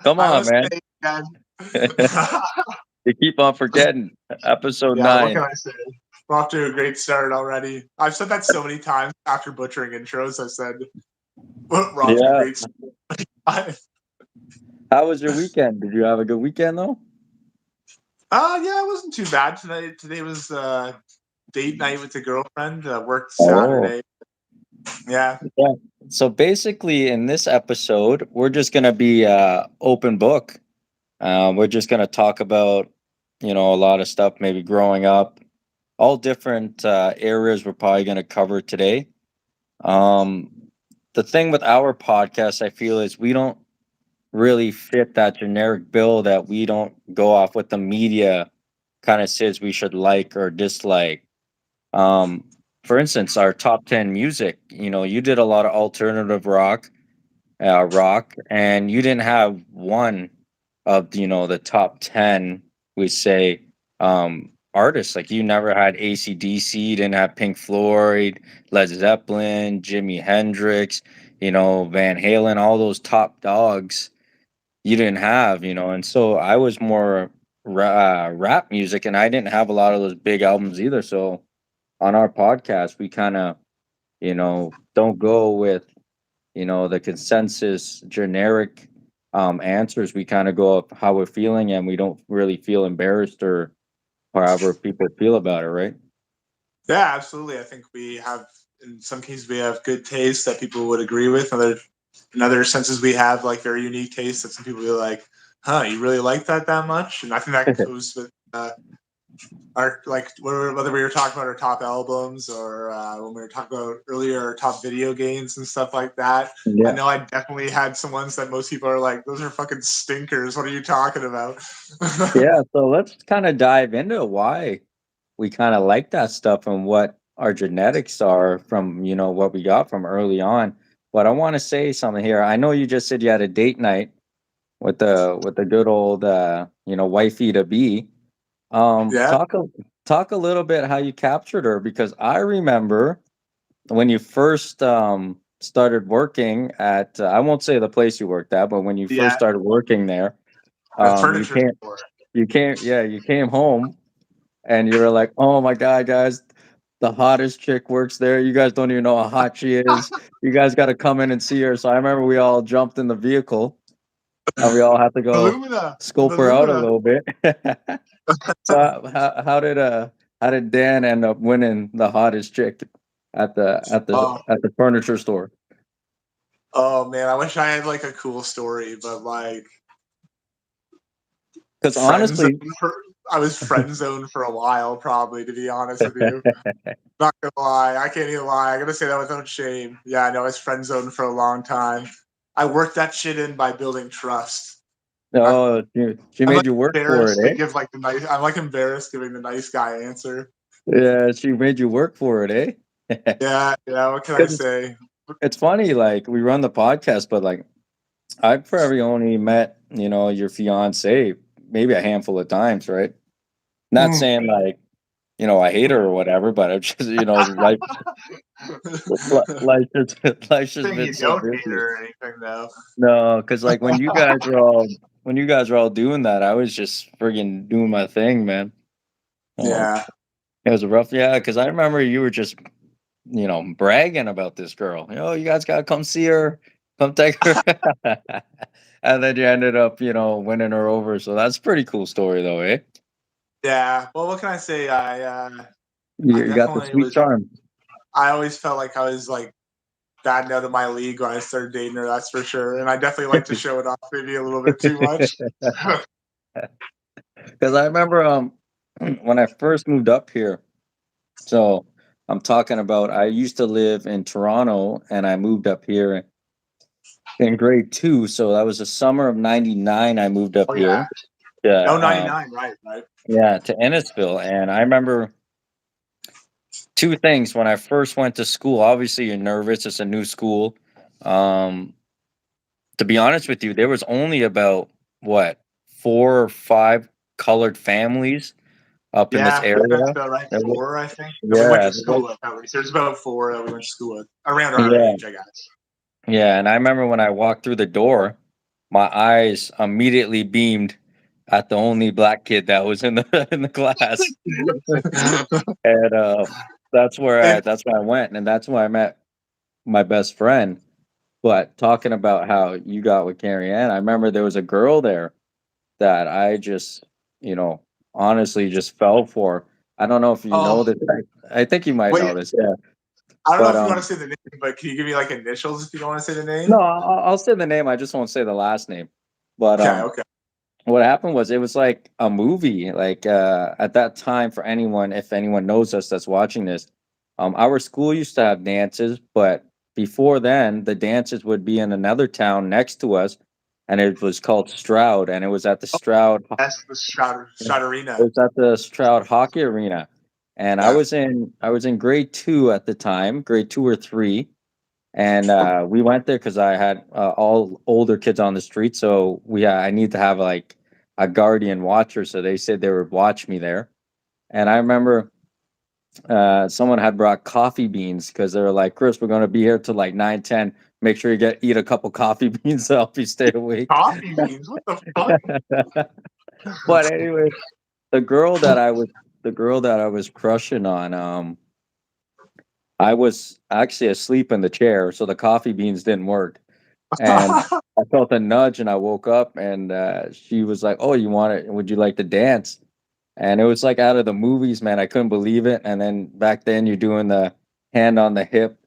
Come I on, was man. saying, man. You keep on forgetting. Episode Yeah, what 9. can I say? We're off to a great start already. I've said that so many times after butchering intros. I said we're off to a Yeah. great start. How was your weekend? Did you have a good weekend though? Yeah, it wasn't too bad today. Today was date night with the girlfriend. Worked Oh. Saturday. Yeah, Yeah. So basically, in this episode, we're just gonna be open book. We're just gonna talk about, a lot of stuff, maybe growing up, all different areas we're probably gonna cover today. Um, the thing with our podcast, I feel, is we don't really fit that generic bill that we don't go off what the media kind of says we should like or dislike. Um, for instance, our top 10 music, you did a lot of alternative rock, and you didn't have one of, the top 10, we say, artists. Like you never had AC/DC, you didn't have Pink Floyd, Led Zeppelin, Jimi Hendrix, Van Halen, all those top dogs you didn't have, and so I was more rap music, and I didn't have a lot of those big albums either. So on our podcast, we kind of, don't go with, the consensus generic answers. We kind of go up how we're feeling, and we don't really feel embarrassed or however people feel about it, right? yeah, absolutely. I think we have, in some cases, we have good taste that people would agree with. In other senses, we have like very unique taste that some people be like, "Huh, you really like that much?" And I think that goes with our like whether we were talking about our top albums or when we were talking about earlier our top video games and stuff like that. I Yeah. know I definitely had some ones that most people are like, "Those are fucking stinkers. What are you talking about?" Yeah. So let's kind of dive into why we kind of like that stuff and what our genetics are from, what we got from early on. But I want to say something here. I know you just said you had a date night with the good old wifey to be. Yeah, Talk a little bit how you captured her, because I remember when you first started working at I won't say the place you worked at, but when you first yeah, started working there, a you furniture came store. you came home and you were like, "Oh my god, guys, the hottest chick works there. You guys don't even know how hot she is. You guys got to come in and see her." So I remember we all jumped in the vehicle and we all had to go Illumina, scope the her out a Lumina. little bit. So how did Dan end up winning the hottest chick at the at the Oh, at the furniture store? oh man, I wish I had like a cool story, but like Because friend zone honestly, for I was friend zoned for a while, probably to be honest with you. Not gonna lie, I can't even lie. I gotta say that without shame. Yeah, I know I was friend zoned for a long time. I worked that shit in by building trust. I, oh, she I'm made like you work for it, embarrassed to eh? give like the nice. I'm like embarrassed giving the nice guy answer. Yeah, she made you work for it, eh? Yeah, yeah. What can I Because say? it's funny, like we run the podcast, but like I've probably only met, your fiance maybe a handful of times, right? Not Mm. saying like, I hate her or whatever, but I'm just, life just life's just Saying been you so don't hate busy. her or anything though. No, because like when you guys were all doing that, I was just friggin' doing my thing, man. Um, Yeah. it was a rough, yeah. Because I remember you were just, bragging about this girl. You guys gotta come see her, come take her, and then you ended up, winning her over. So that's a pretty cool story, though, eh? Yeah. Well, what can I say? I You got the definitely sweet was. charm. I always felt like I was like batting out of my league when I started dating her. That's for sure. And I definitely like to show it off maybe a little bit too much. Because I remember when I first moved up here. So I'm talking about I used to live in Toronto and I moved up here in grade two. So that was the summer of '99. I moved up Oh yeah. here. Yeah, No 99, right, right. yeah, to Ennisville. And I remember two things when I first went to school. Obviously, you're nervous. It's a new school. Um, to be honest with you, there was only about what 4 or 5 colored families up in this Yeah, I think that's area. about right. There wa- 4, I think. That we went Yeah, to school with at least. There's about 4 that we went to school with. Around our yeah, age, I guess. yeah. And I remember when I walked through the door. my eyes immediately beamed at the only black kid that was in the in the class, and And that's where I went, and that's where I met my best friend. But talking about how you got with Carrie Ann, I remember there was a girl there that I just, you know, honestly just fell for. I don't know if you know oh this. I think you might wait, know this, yeah. I don't know But if you want to say the name, but can you give me like initials if you don't want to say the no, name? I'll say the name. I just won't say the last name. But Okay, okay. what happened was it was like a movie. Like at that time, for anyone, if anyone knows us that's watching this, our school used to have dances, but before then, the dances would be in another town next to us, and it was called Stroud, and it was at the Stroud. That's the Shot It Arena. was at the Stroud Hockey Arena, and Yeah. I was in grade 2 at the time, grade 2 or 3, and we went there because I had all older kids on the street, so I need to have like a guardian watcher, so they said they would watch me there, and I remember someone had brought coffee beans because they were like, Chris, we're going to be here till like 9, 10. Make sure you eat a couple coffee beans to help you stay awake. Coffee beans. What the fuck? But anyway, the girl that I was the girl that I was crushing on, I was actually asleep in the chair, so the coffee beans didn't work. And I felt a nudge and I woke up and she was like, "Oh, you want it? Would you like to dance?" And it was like out of the movies, man. I couldn't believe it. And then back then you're doing the hand on the hip,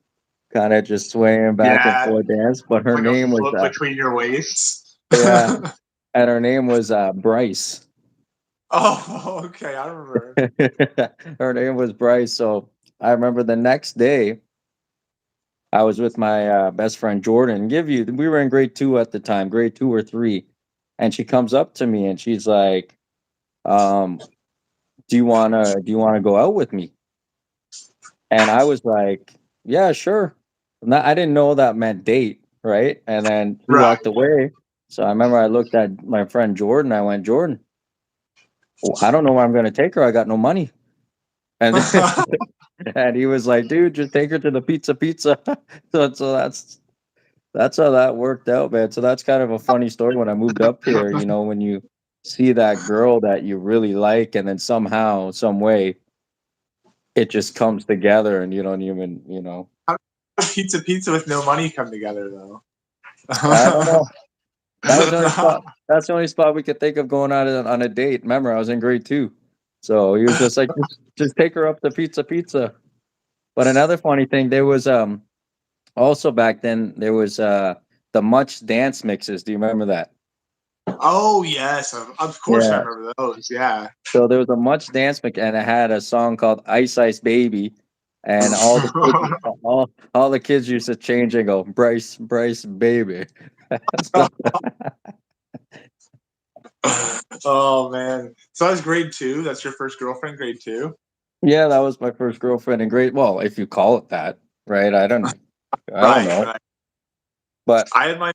kind of just swaying back and Yeah, forth dance. But her like a name was foot between your waists. yeah, and her name was Bryce. Oh, okay. I remember. Her name was Bryce. So I remember the next day I was with my best friend Jordan. We were in grade 2 at the time, grade 2 or 3, and she comes up to me and she's like, um, do you wanna go out with me?" And I was like, "Yeah, sure." I didn't know that meant date, right? And then she Right. walked away. So I remember I looked at my friend Jordan. I went, Jordan, I don't know where I'm gonna take her. I got no money. And and he was like, dude, just take her to the pizza. So that's how that worked out, man. So that's kind of a funny story when I moved up here, when you see that girl that you really like and then somehow, some way, it just comes together and you don't even, How did pizza with no money come together though? I don't know. That was the only spot. That's the only spot we could think of going out on a date. Remember, I was in grade 2. So he was just like, just take her up to pizza. But another funny thing, there was also back then there was the Much dance mixes. Do you remember that? Oh yes, of course I Yeah. remember those. Yeah. So there was a Much dance mix, and it had a song called "Ice Ice Baby," and all the kids used to change and go Bryce Bryce Baby. So, Oh man. So that was grade two. That's your first girlfriend, grade two. yeah, that was my first girlfriend in grade. Well, if you call it that, right? I don't Right, know, right. but I had my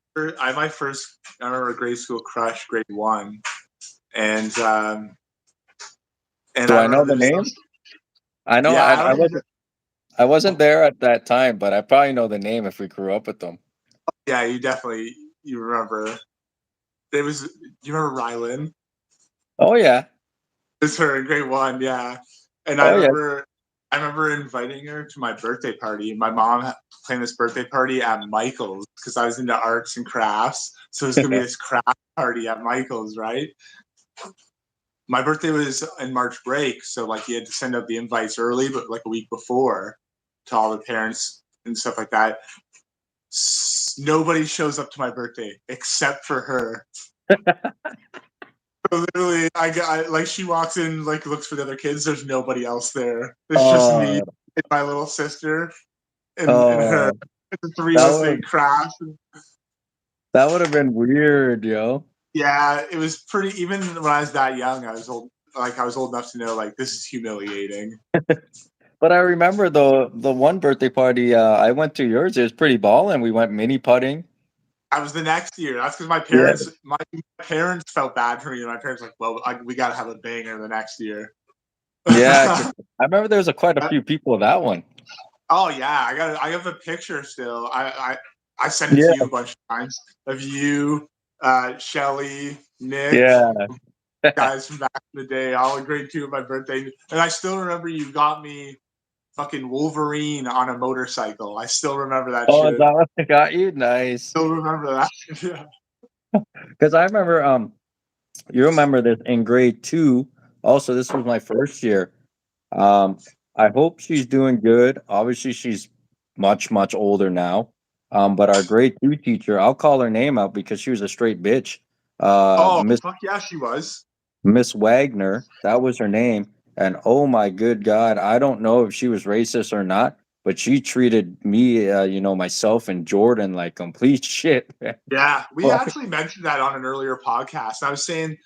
first. I remember grade school crush, grade one, and do I I know remember the this. name? I know Yeah, I I don't even. I wasn't there at that time, but I probably know the name if we grew up with them. Yeah, you remember. It was. Do you remember Rylan? Oh yeah, It's her in grade one. Yeah, and oh yeah. I remember inviting her to my birthday party. My mom planned this birthday party at Michael's because I was into arts and crafts. So it was gonna be this craft party at Michael's, right? My birthday was in March break, so like you had to send out the invites early, but like a week before to all the parents and stuff like that. Nobody shows up to my birthday except for her. So literally, like she walks in, like looks for the other kids. There's nobody else there. It's just me Oh, and my little sister and her. oh, The three of that us would made have crafts. that would have been weird, yo. Yeah, it was pretty. Even when I was that young, I was old. Like I was old enough to know, like this is humiliating. But I remember the one birthday party I went to yours. It was pretty ballin'. We went mini putting. I was the next year. That's because Yeah, my parents felt bad for me, and my parents were like, well, we got to have a banger the next year. yeah. I remember there was quite a few people at that one. Oh yeah, I have a picture still. I sent it to Yeah, you a bunch of times of you. Shelly, Nick, Yeah. guys from back in the day, all in grade 2 of my birthday. And I still remember you got me fucking Wolverine on a motorcycle. I still remember that Oh, is shit. that what I got you? Nice. Still remember that. Yeah. Because I remember, you remember this in grade 2. Also, this was my first year. Um, I hope she's doing good. Obviously, she's much, much older now. But our grade 2 teacher, I'll call her name out because she was a straight bitch. Oh, Miss fuck yeah, she was. Miss Wagner, that was her name. And oh my good God, I don't know if she was racist or not, but she treated me, myself and Jordan like complete shit. Yeah, we Like, actually mentioned that on an earlier podcast. I was saying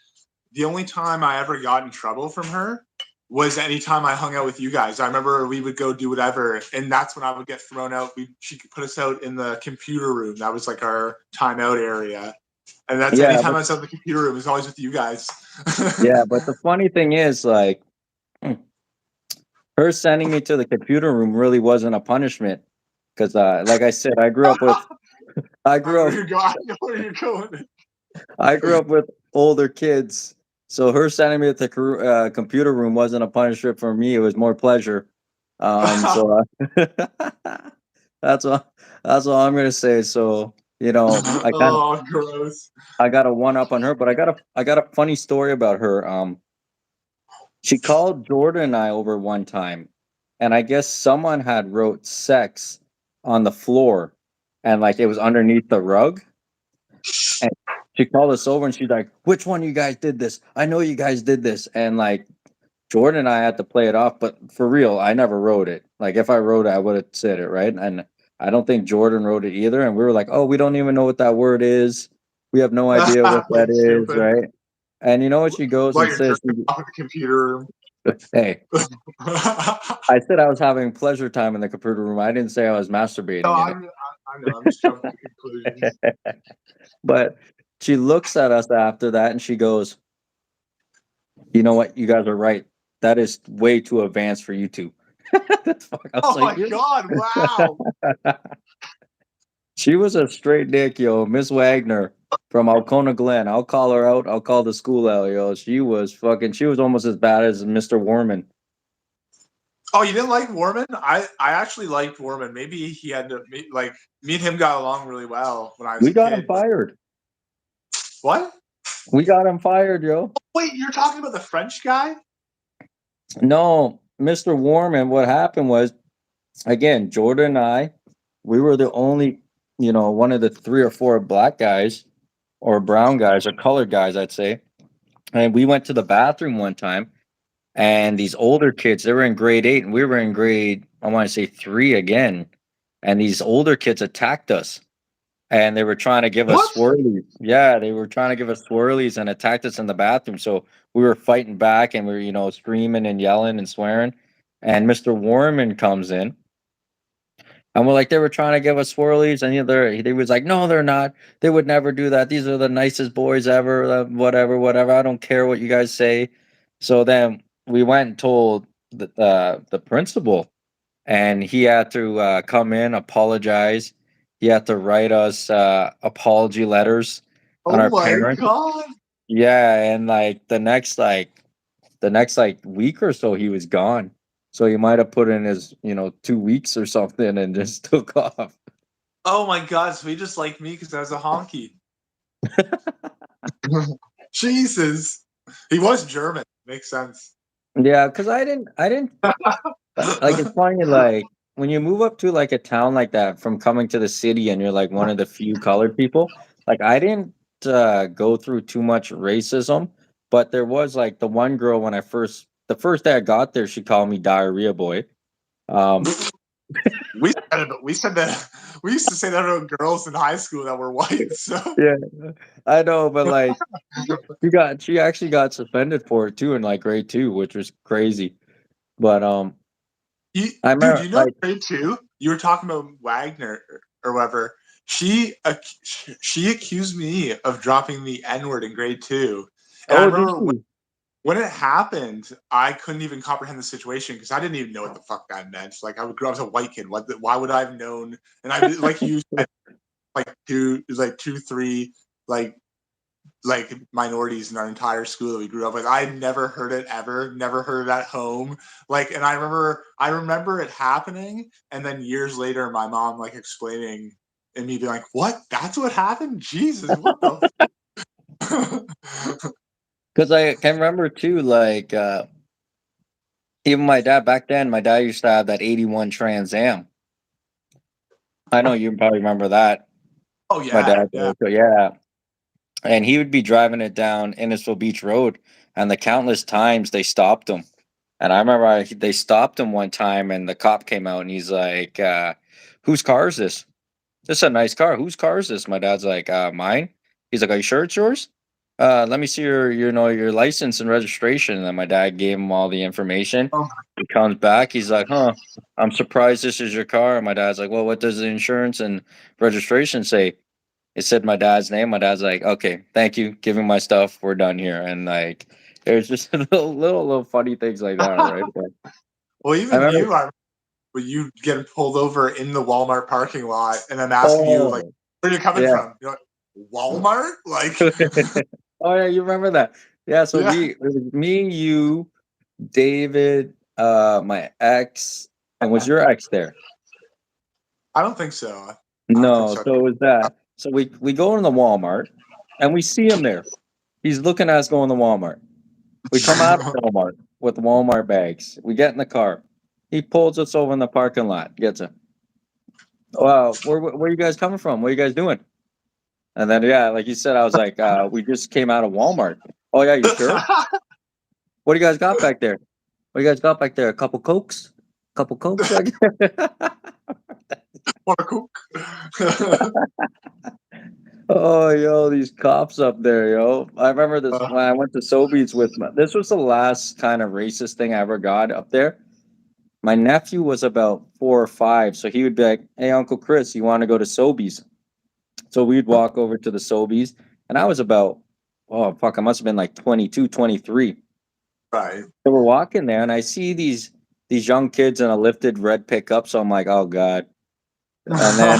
the only time I ever got in trouble from her was anytime I hung out with you guys. I remember we would go do whatever, and that's when I would get thrown out. She could put us out in the computer room. That was like our timeout area. And that's yeah, anytime I was out in the computer room, it was always with you guys. yeah, but the funny thing is, like, her sending me to the computer room really wasn't a punishment because, like I said, I I know grew where up, you're going. I know where you're going. I grew up with older kids, so her sending me to the computer room wasn't a punishment for me; it was more pleasure. So that's what that's all I'm gonna say. So Oh, gross. I got a one up on her, but I got a funny story about her. She called Jordan and I over one time, and I guess someone had wrote sex on the floor, and like it was underneath the rug. And she called us over and she's like, "Which one of you guys did this? I know you guys did this." And like Jordan and I had to play it off, but for real, I never wrote it. Like if I wrote it, I would have said it, right? And I don't think Jordan wrote it either. And we were like, "Oh, we don't even know what that word is. We have no idea what that Playing is, stupid. right?" And you know what she goes While and you're says? jerking off at the computer room. Hey, No, I said I was having pleasure time in the computer room. I didn't say I was masturbating in I know. I'm just jumping to conclusions. it. But she looks at us after that and she goes, "You know what? You guys are right. That is way too advanced for you two." Fuck, I was Oh like, my "You." god! Wow. She was a straight dick, yo. Miss Wagner from Alcona Glen. I'll call her out. I'll call the school out, yo. She was almost as bad as Mr. Warman. Oh, you didn't like Warman? I actually liked Warman. Maybe he had to like me and him got along really well when I was We a got him kid. But fired. what? We got him fired, yo. Wait, you're talking about the French guy? No, Mr. Warman, what happened was, again, Jordan and I, we were the only, one of the three or four black guys or brown guys or colored guys, I'd say. And we went to the bathroom one time, and these older kids, they were in grade 8, and we were in grade, I want to say 3 again. And these older kids attacked us, and they were trying to give us What? swirlies. Yeah, they were trying to give us swirlies and attacked us in the bathroom. So we were fighting back, and we were, screaming and yelling and swearing. And Mr. Warman comes in, and we're like, they were trying to give us swirlies, and he was like, no, they're not. They would never do that. These are the nicest boys ever. Whatever, whatever. I don't care what you guys say. So then we went and told the principal, and he had to come in, apologize. He had to write us apology letters on Oh our my parents. god! Yeah, and like the next week or so, he was gone. So he might have put in his 2 weeks or something and just took off. Oh my god! So he just liked me because I was a honky. Jesus, he was German. Makes sense. Yeah, because I didn't like. It's funny, like when you move up to like a town like that from coming to the city, and you're like one of the few colored people. Like I didn't go through too much racism, but there was like the one girl when the first day I got there, she called me diarrhea boy. Um, We said that. We used to say that about girls in high school that were white. So yeah, I know, but like she actually got suspended for it too in like grade 2, which was crazy. But I dude, remember you know, like, grade 2, you were talking about Wagner or whatever. She accused me of dropping the N word in grade 2, and I oh, did remember you? when it happened, I couldn't even comprehend the situation because I didn't even know what the fuck that meant. Like I was a white kid. Why would I have known? And I like you said, like two, it was like 2, 3, like like minorities in our entire school that we grew up with. I never heard it ever, never heard it at home. Like, and I remember it happening, and then years later, my mom like explaining and me being like, "What? That's what happened? Jesus, what the?" Because I can remember too, like even my dad back then. My dad used to have that '81 Trans Am. I know you probably remember that. Oh My yeah, dad yeah. did. So yeah, and he would be driving it down Innisfil Beach Road, and the countless times they stopped him. And I remember they stopped him one time, and the cop came out, and he's like, "Whose car is this? This is a nice car. Whose car is this?" My dad's like, "Mine." He's like, "Are you sure it's yours? Let me see your license and registration." And then my dad gave him all the information. Oh, He comes back. He's like, "Huh? I'm surprised this is your car." And my dad's like, "Well, what does the insurance and registration say?" It said my dad's name. My dad's like, "Okay, thank you. Give him my stuff. We're done here." And like, there's just little funny things like that, right? But well, I even remember. you, when you get pulled over in the Walmart parking lot, and I'm asking you like, Oh, "Where are you coming yeah. from?" You're like, "Walmart?" Like, Oh yeah, you remember that? Yeah. So yeah. it was me, you, David, my ex, and was your ex there? I don't think so. I don't think No. so. So it was that. So we go in the Walmart, and we see him there. He's looking at us going to Walmart. We come out of Walmart with Walmart bags. We get in the car. He pulls us over in the parking lot. Gets it. Wow, where you guys coming from? What are you guys doing? And then yeah, like you said, I was like, we just came out of Walmart. Oh yeah, you sure? What do you guys got back there? What do you guys got back there? A couple cokes? Couple cokes? Like, What a cook. oh yo, these cops up there, yo. I remember this Uh, when I went to Sobeys with my, this was the last kind of racist thing I ever got up there. My nephew was about 4 or 5, so he would be like, "Hey, Uncle Chris, you want to go to Sobeys?" So we'd walk over to the Sobeys, and I was about, oh fuck, I must have been like 22, 23. right. So we're walking there, and I see these young kids in a lifted red pickup. So I'm like, oh god. And then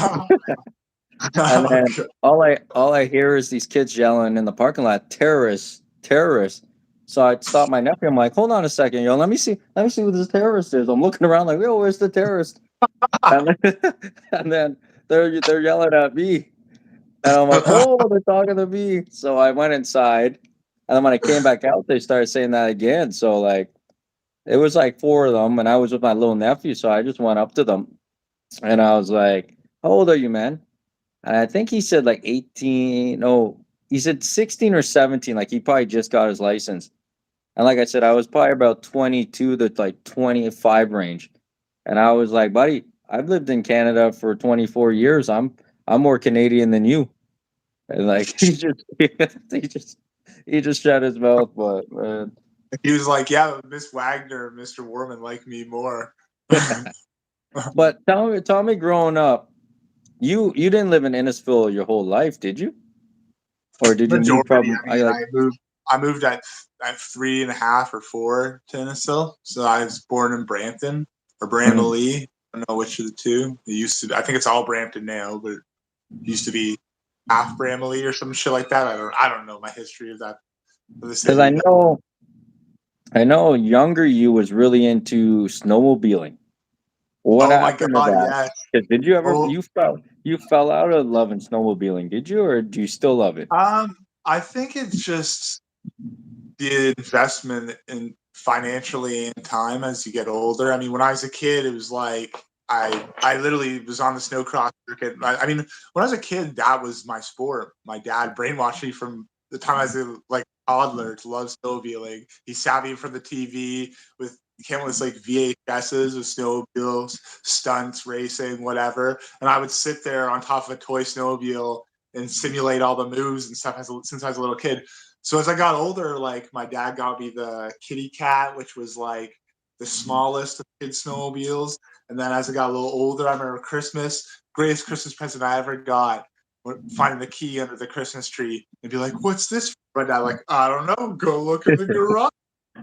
and then Okay. all I hear is these kids yelling in the parking lot, "Terrorists, terrorists!" So I stop my nephew. I'm like, hold on a second, yo. Let me see who this terrorist is. I'm looking around like, yo, where's the terrorist? And then, and then they're yelling at me, and I'm like, oh, they're talking to me. So I went inside, and then when I came back out, they started saying that again. So like, it was like 4 of them, and I was with my little nephew. So I just went up to them, and I was like, "How old are you, man?" And I think he said like 18. No, he said 16 or 17. Like he probably just got his license. And like I said, I was probably about 22 to like 25 range. And I was like, buddy, I've lived in Canada for 24 years. I'm more Canadian than you. And like he just he just shut his mouth, but man. He was like, "Yeah, Miss Wagner, Mr. Warman like me more." But tell me growing up, you didn't live in Innisfil your whole life, did you? Or did you move Majority. from I I mean, like I moved at 3.5 or 4 to Innisfil. So I was born in Brampton or mhm. Bramalea. I don't know which of the two. It used to. I think it's all Brampton now, but it used to be half Bramalea or some shit like that. I don't know my history of that of the 'Cause city, but I know younger you was really into snowmobiling. What oh my happened to god, that? yes. 'Cause did you ever Oh, you fell out of loving snowmobiling, did you, or do you still love it? I think it's just the investment in financially and time as you get older. I mean, when I was a kid, it was like I literally was on the snowcross circuit. I mean, when I was a kid, that was my sport. My dad brainwashed me from the time I was a like toddler to love snowmobiling. He sat me in front of the TV with countless like VHSs of snowmobiles, stunts, racing, whatever, and I would sit there on top of a toy snowmobile and simulate all the moves and stuff since I was a little kid. So as I got older, like my dad got me the Kitty Cat, which was like the smallest of kids' snowmobiles. And then as I got a little older, I remember Christmas, greatest Christmas present I ever got, finding the key under the Christmas tree and be like, "What's this?" My dad like, "I don't know. Go look in the garage."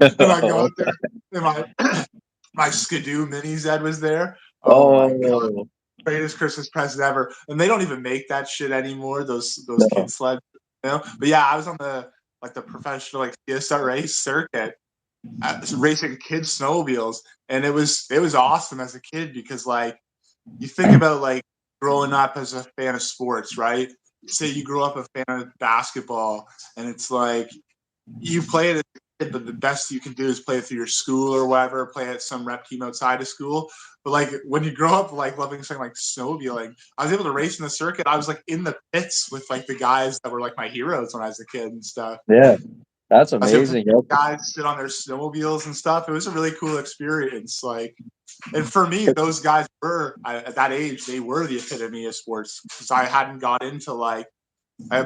And I go out there, and my my Skidoo Mini Zed was there. Oh my god, Oh, greatest Christmas present ever! And they don't even make that shit anymore. Those no. kid sleds. But yeah, I was on the professional like CSR race circuit, racing kids snowmobiles, and it was awesome as a kid because like you think about like growing up as a fan of sports, right? Say you grew up a fan of basketball, and it's like you play it as a kid, but the best you can do is play it through your school or whatever, play at some rep team outside of school. But like when you grow up like loving something like snowmobiling, I was able to race in the circuit. I was like in the pits with like the guys that were like my heroes when I was a kid and stuff. Yeah, that's I was able to amazing. guys sit on their snowmobiles and stuff. It was a really cool experience. Like, and for me, those guys were at that age, they were the epitome of sports because I hadn't got into like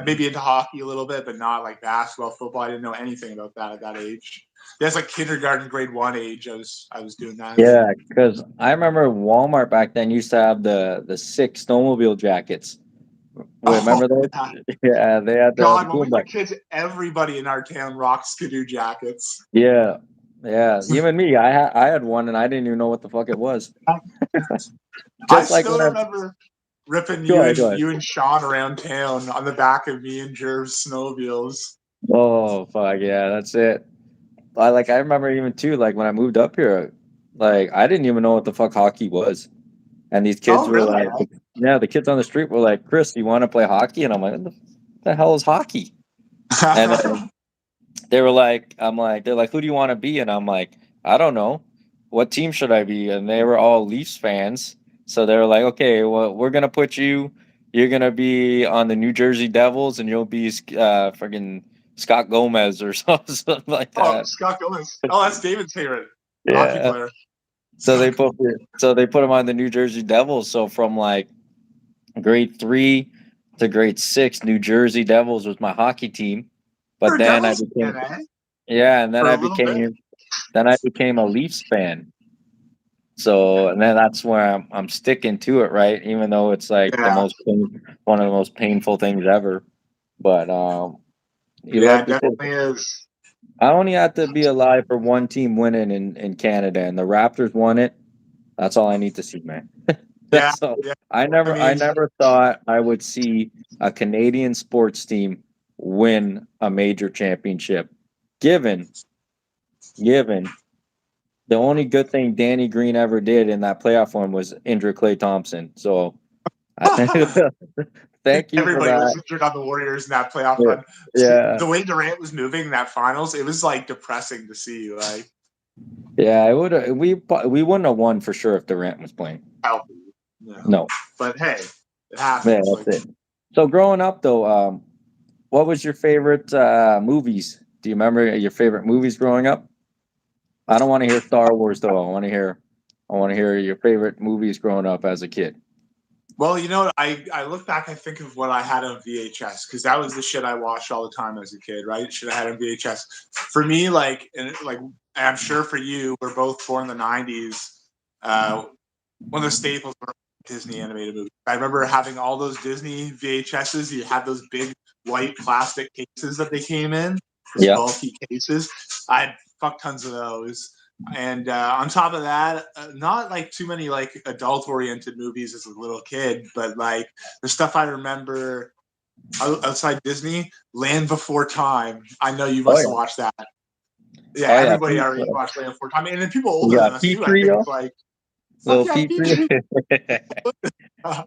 maybe into hockey a little bit, but not like basketball, football. I didn't know anything about that at that age. That's like kindergarten, grade 1 age. I was doing that. Yeah, because I remember Walmart back then used to have the sick snowmobile jackets. Oh Remember those? yeah. Yeah, they had the God, when cool we were back. kids, everybody in our town rocked skidoo jackets. Yeah, yeah. Even me, I had one and I didn't even know what the fuck it was. I Just like still when I remember ripping go you ahead, and go ahead. you and Sean around town on the back of me and Jerv's snowmobiles. Oh fuck yeah, that's it. I remember even too, like when I moved up here, like I didn't even know what the fuck hockey was. And these kids Oh, were really? like, yeah, the kids on the street were like, Chris, you want to play hockey? And I'm like, what the hell is hockey? And then they were like, they're like, who do you want to be? And I'm like, I don't know. What team should I be? And they were all Leafs fans. So they were like, okay, well, we're going to put you, you're going to be on the New Jersey Devils and you'll be friggin' Scott Gomez or something like Oh, that. Scott Gomez. Oh, that's David's favorite hockey Yeah. player. So they Scott put Gomez. him on the New Jersey Devils. So from like grade 3 to grade 6, New Jersey Devils was my hockey team. But You're a then I Devils became fan, eh? yeah, and For a little bit. then I became a Leafs fan. So and then that's where I'm sticking to it, right? Even though it's like Yeah. one of the most painful things ever. But you Yeah, like it to say definitely is. I only had to be alive for one team winning in Canada, and the Raptors won it. That's all I need to see, man. Yeah. So Yeah. I I mean, never thought I would see a Canadian sports team win a major championship. Given given the only good thing Danny Green ever did in that playoff run was injure Clay Thompson. So I think thank you for everybody that. was injured on the Warriors in that playoff Yeah, run. yeah, The way Durant was moving in that finals, it was like depressing to see. Like, yeah. It would we wouldn't have won for sure if Durant was playing. healthy. No, But hey, it yeah, happens. Like, that's it. So growing up though, what was your favorite movies? Do you remember your favorite movies growing up? I don't want to hear Star Wars though. I want to hear your favorite movies growing up as a kid. well, I look back, I think of what I had on VHS because that was the shit I watched all the time as a kid, right? Shit I had on VHS. For me, and I'm sure for you, we're both born in the '90s. One of the staples were Disney animated movies. I remember having all those Disney VHSs. You had those big white plastic cases that they came in, those Yeah. bulky cases. I had fuck tons of those. And on top of that, not like too many like adult oriented movies as a little kid, but like the stuff I remember outside Disney, Land Before Time. I know you Oh must have yeah. watched that. Yeah, Oh yeah. everybody already watched Land Before Time, and then people You older than got us too. I think P3, like, fuck little yeah, P3. Petrie.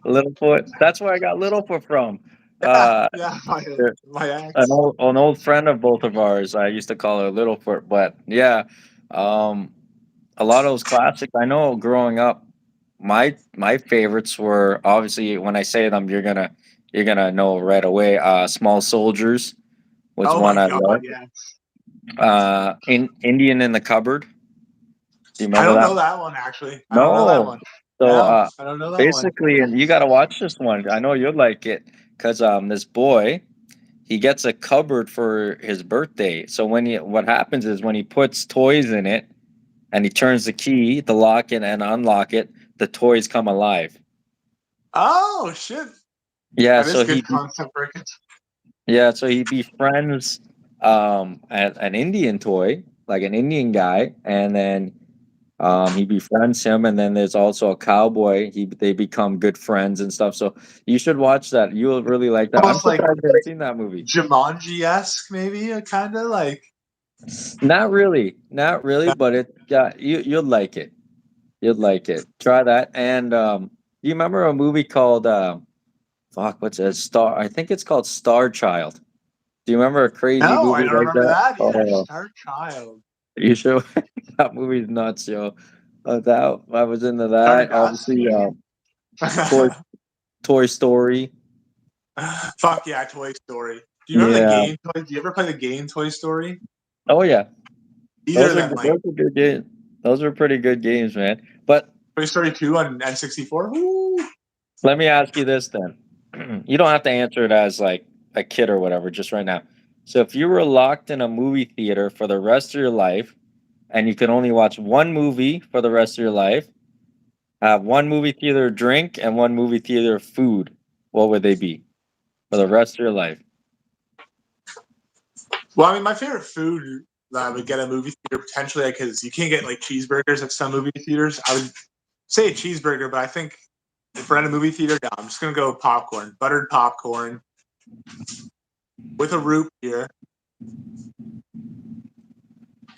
Littlefoot. That's where I got Littlefoot from. Yeah, Uh, yeah, my an ex. old friend of both of ours. I used to call her Littlefoot, but yeah, um, a lot of those classics. I know growing up, my favorites were obviously when I say them, you're gonna know right away. Small Soldiers was Oh one my I god, loved. yeah. In Indian in the Cupboard. Do you I remember don't that? know that one actually. I don't know that No. one. So No, I don't know that one. basically, and you got to watch this one. I know you'll like it because this boy he gets a cupboard for his birthday. So what happens is when he puts toys in it and he turns the key to lock it and unlock it, the toys come alive. Oh shit, Yeah, that is so good concept for a kid. he befriends an Indian toy, like an Indian guy, and then He befriends him, and then there's also a cowboy. They become good friends and stuff. So you should watch that. You'll really like that. I'm Almost like surprised you haven't seen that movie. Jumanji esque, maybe, kind of like. Not really, not really, but it got you. You'll like it. You'd like it. Try that. And do you remember a movie called fuck, what's it? Star I think it's called Star Child. Do you remember a crazy No, I movie don't like remember that? that either. Oh, Star Child. you should. That movie's nuts, yo. That I was into Star that. Obviously, Dusty. Toy Toy Story. Fuck yeah, Toy Story. Do you remember the Yeah. game Toy? Do you ever play the game Toy Story? Oh yeah. Either of them, like Those are good games. Those are pretty good games, man. But Toy Story 2 on N64. Woo! let me ask you this then. You don't have to answer it as like a kid or whatever, just right now. So if you were locked in a movie theater for the rest of your life and you could only watch one movie for the rest of your life, have one movie theater drink and one movie theater food, what would they be for the rest of your life? Well, I mean, my favorite food that I would get at a movie theater potentially, because you can't get like cheeseburgers at some movie theaters. I would say a cheeseburger, but I think if we're at a movie theater, no, I'm just gonna go popcorn, buttered popcorn with a root beer,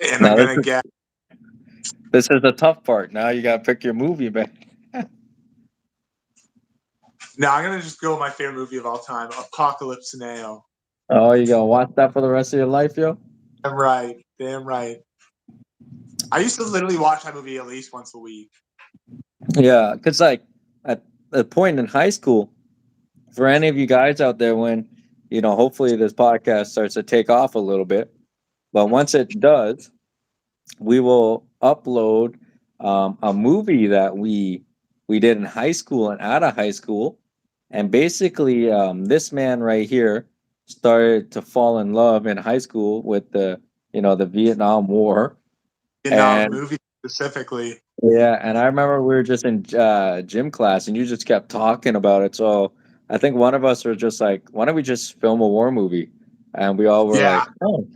and I'm Now gonna get. this is the tough part. Now you gotta pick your movie, man. Now I'm gonna just go with my favorite movie of all time, Apocalypse Now. Oh, you gonna watch that for the rest of your life, yo? Damn right, damn right. I used to literally watch that movie at least once a week. Yeah, because like at a point in high school, for any of you guys out there, when hopefully this podcast starts to take off a little bit, but once it does, we will upload a movie that we did in high school and out of high school, and basically, this man right here started to fall in love in high school with the Vietnam War, Vietnam and movie specifically. yeah, and I remember we were just in gym class, and you just kept talking about it. So I think one of us were just like, "Why don't we just film a war movie?" And we all were Yeah, like, "Oh,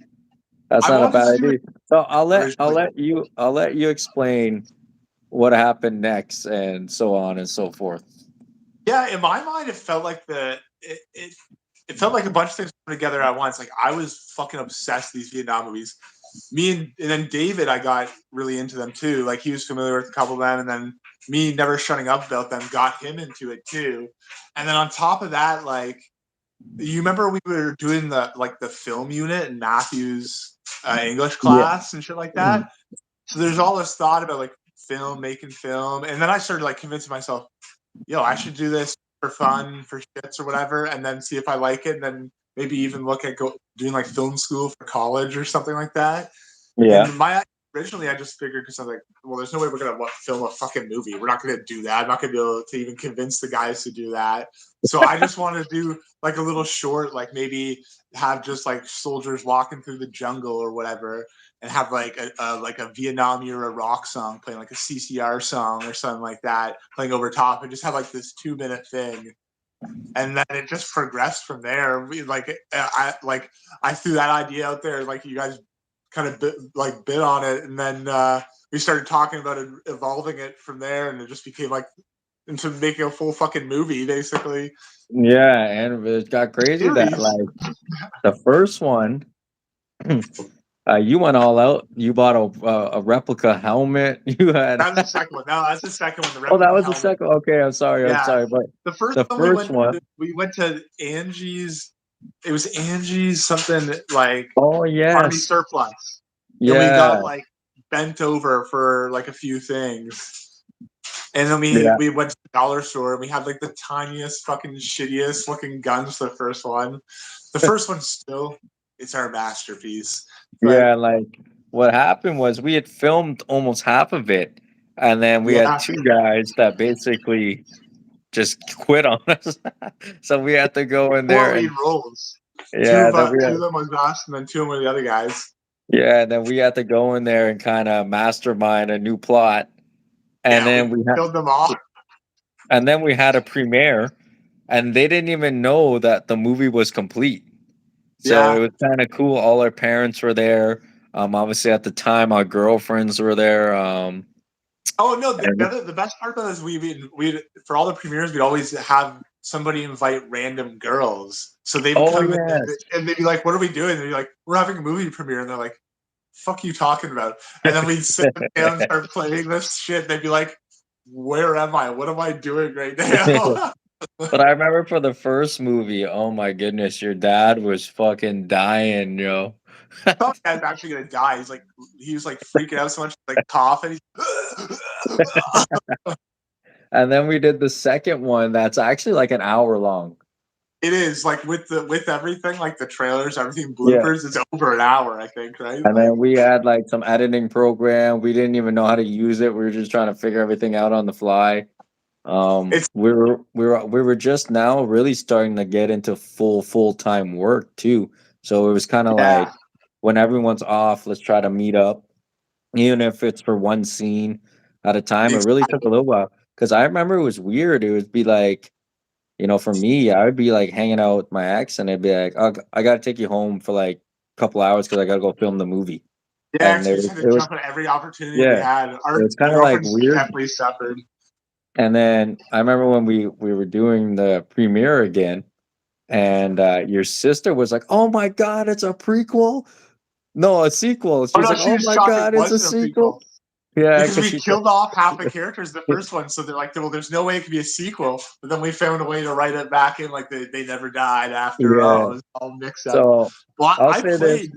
that's I not a wanted bad to do it idea." So originally. I'll let you explain what happened next, and so on and so forth. Yeah, in my mind, it felt like it felt like a bunch of things coming together at once. Like I was fucking obsessed with these Vietnam movies. And then David, I got really into them too. Like he was familiar with a couple of them, and then me never shutting up about them got him into it too. And then on top of that, like you remember we were doing the film unit in Matthew's English Yeah. class and shit like that. So there's all this thought about like making film, and then I started like convincing myself, yo, I should do this for fun, for shits or whatever, and then see if I like it, and then maybe even look at doing like film school for college or something like that. Yeah. And originally I just figured, because I was like, well, there's no way we're gonna film a fucking movie. We're not gonna do that. I'm not gonna be able to even convince the guys to do that. So I just wanted to do like a little short, like maybe have just like soldiers walking through the jungle or whatever, and have like a Vietnam era rock song playing, like a CCR song or something like that, playing over top, and just have like this 2 minute thing. And then it just progressed from there. I threw that idea out there, like you guys kind of bit on it, and then we started talking about it, evolving it from there, and it just became like into making a full fucking movie, basically. Yeah, and it got crazy that Series. like the first one, you went all out. You bought a replica helmet. You had That was the second one. No, that's the second one. The oh, that replica was the helmet. second. Okay, I'm Yeah, sorry, but the first the one first one. we went to Angie's. It was Angie's something like Oh army yes, surplus, and we yeah, got like bent over for like a few things. And then yeah, we went to the dollar store and we had like the tiniest fucking shittiest looking guns for the first one. The first one still, it's our masterpiece. But yeah. Like what happened was we had filmed almost half of it, and then we had yeah, two guys that basically just quit on us. So we had to go in four there lead and roles. yeah, Two of them was us, and then two of them were the other guys. then we had to go in there and kind of mastermind a new plot, and Yeah, we then killed them all. we had a premiere, and they didn't even know that the movie was complete. So it Yeah, was kind of cool. All our parents were there. Obviously at the time our girlfriends were there. Oh no, And, the best part about this, we for all the premieres, we'd always have somebody invite random girls. So they would oh come in yes. and they'd be like, "What are we doing?" And they'd be like, "We're having a movie premiere." And they're like, "Fuck you talking about?" And then we'd sit down and start playing this shit. They'd be like, "Where am I? What am I doing right now?" But I remember for the first movie, oh my goodness, your dad was fucking dying, yo. Thought guy's actually gonna die. He was like freaking out so much, like coughing. And then we did the second one that's actually like an hour long. It is like with everything, like the trailers, everything, Yeah. bloopers. It's over an hour, I think, right? And Like, then we had like some editing program. We didn't even know how to use it. We were just trying to figure everything out on the fly. it's We were just now really starting to get into full-time work too. So it was kind of yeah, like when everyone's off, let's try to meet up, even if it's for one scene at a time. It really took a little while because I remember it was weird. It would be like, for me, I would be like hanging out with my ex, and it'd be like, oh, I gotta take you home for like a couple hours because I gotta go film the movie. yeah. And Because we just had to it was jump at every opportunity we yeah, had. it Our was kind my of like girlfriend weird. definitely suffered. And then I remember when we were doing the premiere again, and your sister was like, "Oh my god, it's a prequel." No, a sequel. Oh She's no, like, she "Oh was my shocked it god, it's a wasn't a prequel sequel." Yeah, because because we she killed off half the characters in the first one. So they're like, well, there's no way it could be a sequel. But then we found a way to write it back in, like they never died after yeah. all. It was all mixed up. So Well, I'll I say this: played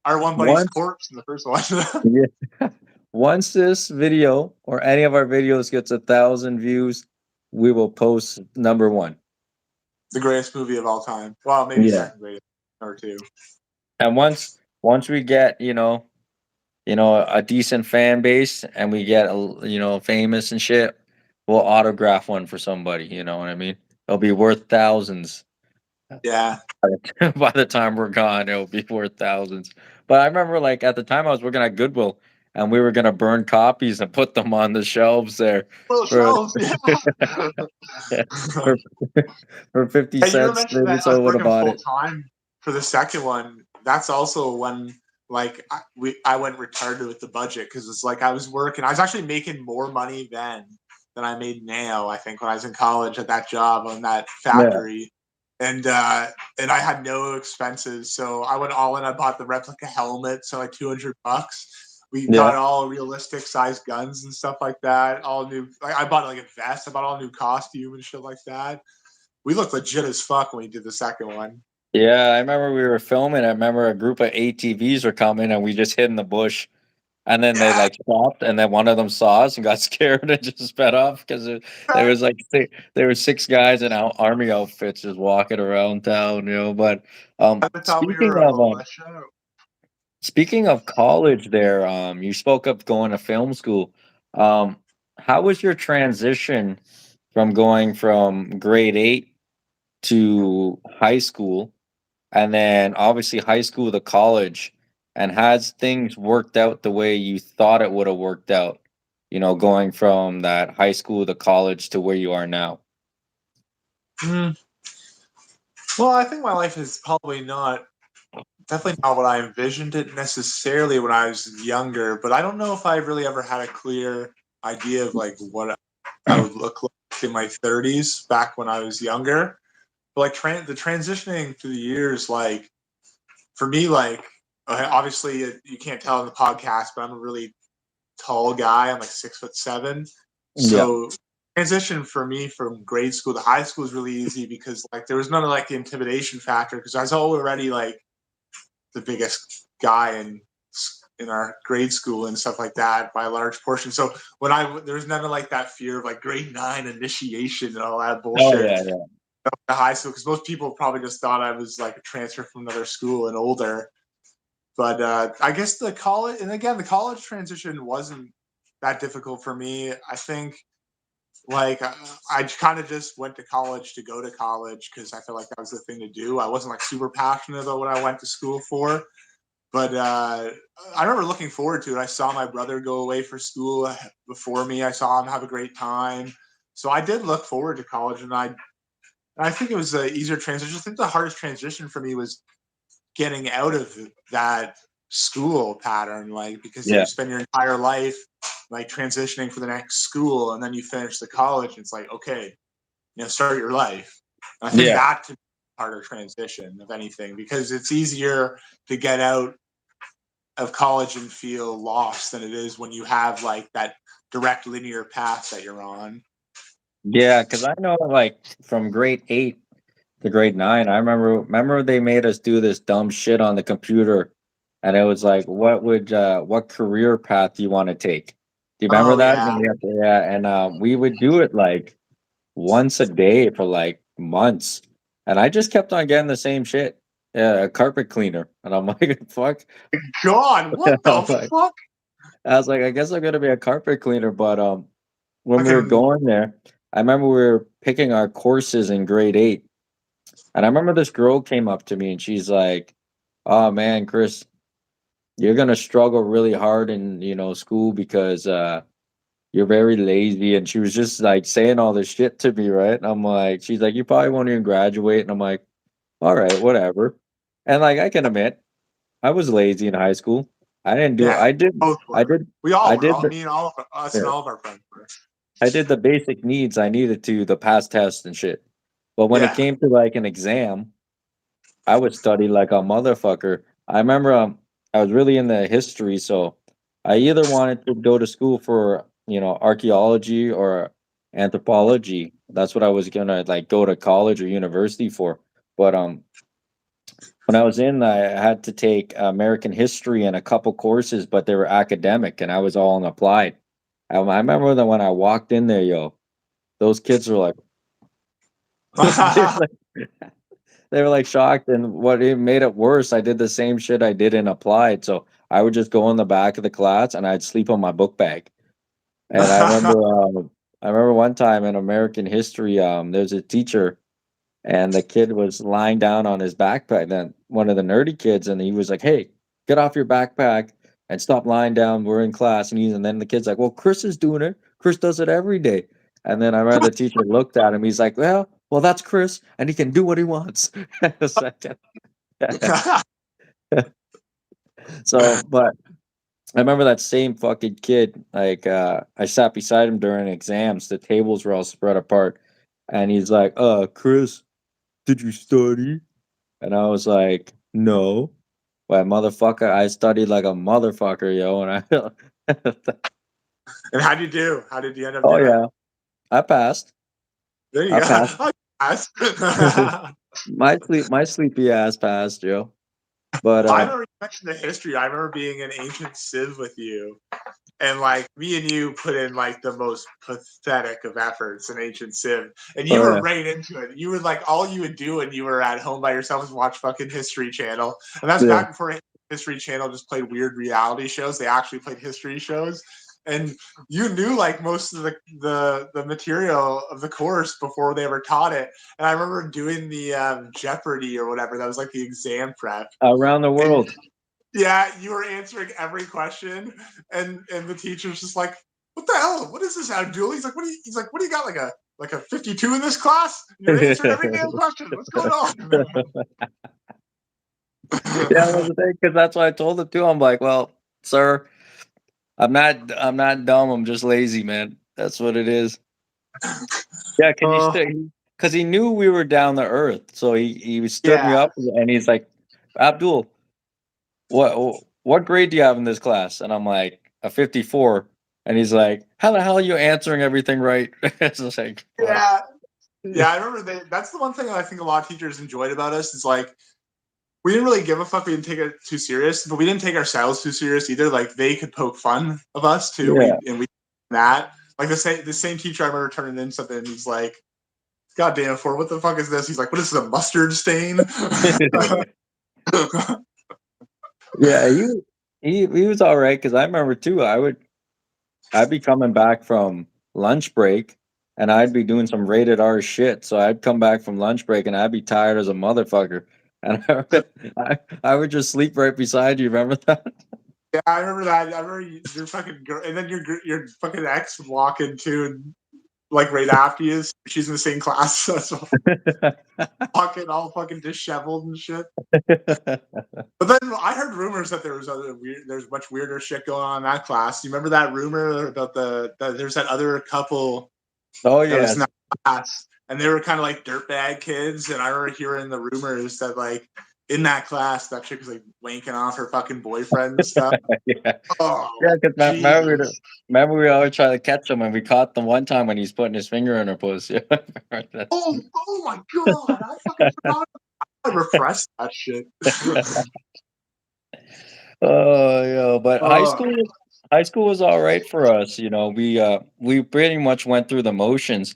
our one buddy's once, corpse in the first one. yeah, once this video or any of our videos gets 1,000 views, we will post number one. The greatest movie of all time. Well, maybe Yeah, second greatest or two. and once we get a decent fan base and we get famous and shit, we'll autograph one for somebody. You know what I mean? It'll be worth thousands. Yeah. By the time we're gone, it'll be worth thousands. But I remember, like at the time, I was working at Goodwill, and we were gonna burn copies and put them on the shelves there Little for shelves, yeah. for, for 50 Hey, you were cents, mentioning maybe that us someone would have working bought full it. time for the second one. That's also when I went retarded with the budget because it's like I was working. I was actually making more money then than I made now. I think when I was in college at that job on that Yeah, factory, and I had no expenses, so I went all in. I bought the replica helmet, so like $200. We yeah. got all realistic size guns and stuff like that. All new. Like I bought like a vest. I bought all new costume and shit like that. We looked legit as fuck when we did the second one. Yeah, I remember we were filming. I remember a group of ATVs were coming, and we just hid in the bush. And then they Yeah. like stopped, and then one of them saw us and got scared and just sped off because there was like there were six guys in army outfits just walking around town, But I thought we were a militia. speaking of college, there, you spoke of going to film school. Um, how was your transition from going from grade 8 to high school? And then obviously high school to college, and has things worked out the way you thought it would have worked out, going from that high school to college to where you are now? Mm. Well, I think my life is probably not definitely not what I envisioned it necessarily when I was younger, but I don't know if I really ever had a clear idea of like what I would look like in my 30s back when I was younger. But like the transitioning through the years, like for me, like obviously you can't tell in the podcast, but I'm a really tall guy. I'm like 6'7". Yeah. So transition for me from grade school to high school is really easy because like there was none of like the intimidation factor because I was already like the biggest guy in our grade school and stuff like that by a large portion. So there was none of like that fear of like grade 9 initiation and all that Oh bullshit yeah, yeah. to high school because most people probably just thought I was like a transfer from another school and older. But I guess the college transition wasn't that difficult for me. I think like I kind of just went to college to go to college because I felt like that was the thing to do. I wasn't like super passionate about what I went to school for, but I remember looking forward to it. I saw my brother go away for school before me. I saw him have a great time, so I did look forward to college, and I think it was an easier transition. I think the hardest transition for me was getting out of that school pattern, like because you Yeah. spend your entire life like transitioning for the next school, and then you finish the college, and it's like, okay, start your life. And I think Yeah. that to be harder transition of anything, because it's easier to get out of college and feel lost than it is when you have like that direct linear path that you're on. Yeah, because I know like from grade 8 to grade 9, I remember they made us do this dumb shit on the computer, and it was like, what career path do you want to take? Do you remember Oh that? yeah. And yeah, and we would do it like once a day for like months, and I just kept on getting the same shit, a carpet cleaner, and I'm like, fuck. God, what I the was like, fuck? I guess I'm gonna be a carpet cleaner, but when we were Fucking going there, I remember we were picking our courses in grade 8. And I remember this girl came up to me and she's like, "Oh man, Chris, you're gonna struggle really hard in, school because you're very lazy." And she was just like saying all this shit to me, right? And I'm like, she's like, "You probably won't even graduate." And I'm like, "All right, whatever." And like I can admit, I was lazy in high school. I didn't do yeah, I did both I were. did We all I were. did All the me and all of us and yeah, all of our friends were. I did the basic needs I needed to the pass test and shit. But when it Yeah. came to like an exam, I would study like a motherfucker. I remember I was really into history, so I either wanted to go to school for, archaeology or anthropology. That's what I was gonna like go to college or university for. But when I was in, I had to take American history and a couple courses, but they were academic and I was all in applied. I remember that when I walked in there, yo, those kids were like, they were like they were like shocked, and what it made it worse, I did the same shit I did in applied. So I would just go in the back of the class and I'd sleep on my book bag. And I remember one time in American history, there's a teacher and the kid was lying down on his backpack. Then one of the nerdy kids, and he was like, "Hey, get off your backpack and stop lying down. We're in class." And then the kid's like, "Well, Chris is doing it. Chris does it every day." And then I remember the teacher looked at him. He's like, "Well, that's Chris, and he can do what he wants." It's like, so, but I remember that same fucking kid. Like, I sat beside him during exams. The tables were all spread apart, and he's like, Chris, did you study?" And I was like, "No." Well, motherfucker, I studied like a motherfucker, yo. And And how'd you do? How did you end up oh doing? yeah, I passed. There you I go. passed. I guess. My sleepy ass passed, yo. But I remember you mentioned the history. I remember being in ancient Civ with you, and like me and you put in like the most pathetic of efforts in ancient Civ, and you oh were yeah, right into it. You were like, all you would do when you were at home by yourself is watch fucking History Channel, and that's yeah. back before History Channel just played weird reality shows. They actually played history shows, and you knew like most of the material of the course before they ever taught it. And I remember doing the Jeopardy or whatever. That was like the exam prep, Around the and world. yeah, you were answering every question, and the teacher's just like, "What the hell? What is this, Abdul?" He's like, "What do you?" He's like, "What do you got? Like a 52 in this class? You're answering every damn question. What's going on?" Yeah, that's the thing, because that's what I told him too. I'm like, "Well, sir, I'm not dumb. I'm just lazy, man. That's what it is." Yeah, Oh, because he knew we were down to earth, so he stood me yeah. up and he's like, "Abdul, what grade do you have in this class?" And I'm like, "A 54." And he's like, "How the hell are you answering everything right?" It's just like, fuck. Yeah. Yeah, I remember that's the one thing that I think a lot of teachers enjoyed about us is like we didn't really give a fuck. We didn't take it too serious, but we didn't take ourselves too serious either. Like they could poke fun of us too. Yeah. We that like the same teacher I remember turning in something. And he's like, "God damn, for what the fuck is this?" He's like, "What is this, a mustard stain?" Yeah, he was all right because I remember too. I'd be coming back from lunch break and I'd be doing some rated R shit. So I'd come back from lunch break and I'd be tired as a motherfucker. And I would just sleep right beside you. Remember that? Yeah, I remember that. I remember your fucking girl, and then your fucking ex would walk in too, and like right after you. She's in the same class, so all fucking disheveled and shit. But then I heard rumors that there's much weirder shit going on in that class. You remember that rumor about there's that other couple Oh that was in yes. that class, and they were kind of like dirtbag kids. And I remember hearing the rumors that like in that class, that chick was like wanking off her fucking boyfriend and stuff. Yeah. Oh, Yeah, because Jesus. remember we always try to catch him, and we caught them one time when he's putting his finger in her pussy. Oh my God. I fucking forgot. I repressed that shit. Oh, yeah, but Oh, high school was all right for us. We pretty much went through the motions.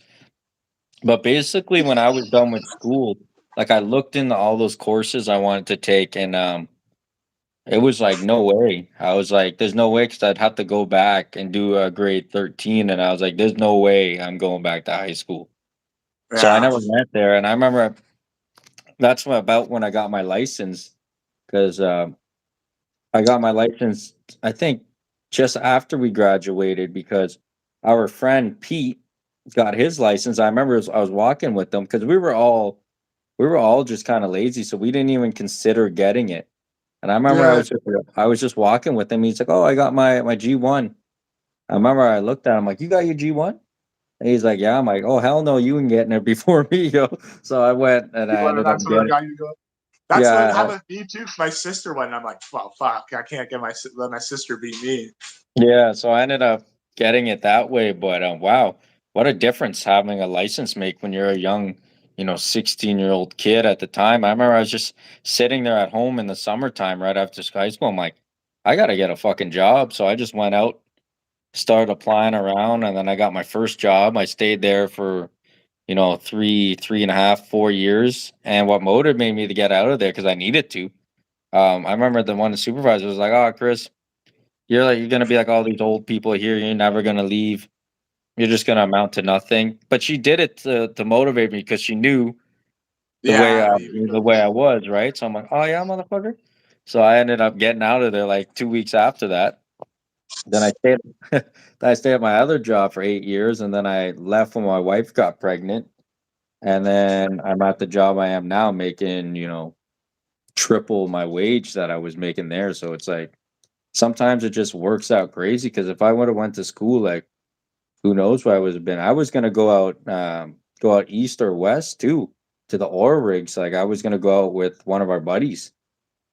But basically, when I was done with school, like I looked into all those courses I wanted to take, and it was like no way. I was like, "There's no way," because I'd have to go back and do a grade 13, and I was like, "There's no way I'm going back to high school." So I yeah. never went there, and I remember that's about when I got my license because I got my license. I think just after we graduated because our friend Pete got his license. I remember I was walking with them because we were all just kind of lazy, so we didn't even consider getting it. And I remember Yeah. I was just walking with him. He's like, "Oh, I got my G1." I remember I looked at him like, "You got your G1?" And he's like, "Yeah." I'm like, "Oh hell no, you can getting it before me, yo." So I went and I ended up That's what getting. got you going. That's what Yeah, happened to me too. My sister went, and I'm like, well, fuck, I can't let my sister beat me. yeah. So I ended up getting it that way. But wow, what a difference having a license make when you're a young, 16-year-old kid at the time. I remember I was just sitting there at home in the summertime right after high school. I'm like, I gotta get a fucking job. So I just went out, started applying around, and then I got my first job. I stayed there for, 3.5, 4 years. And what motivated me to get out of there because I needed to. I remember the one supervisor was like, "Oh, Chris, you're gonna be like all these old people here. You're never gonna leave. You're just gonna amount to nothing." But she did it to motivate me because she knew Yeah, that you the way I was, right? So I'm like, "Oh yeah, motherfucker." So I ended up getting out of there like 2 weeks after that. Then I stayed then I stayed at my other job for 8 years, and then I left when my wife got pregnant. And then I'm at the job I am now making, triple my wage that I was making there. So it's like sometimes it just works out crazy because if I would have went to school, like who knows where I would have been. I was gonna go out east or west too to the oil rigs. Like I was gonna go out with one of our buddies,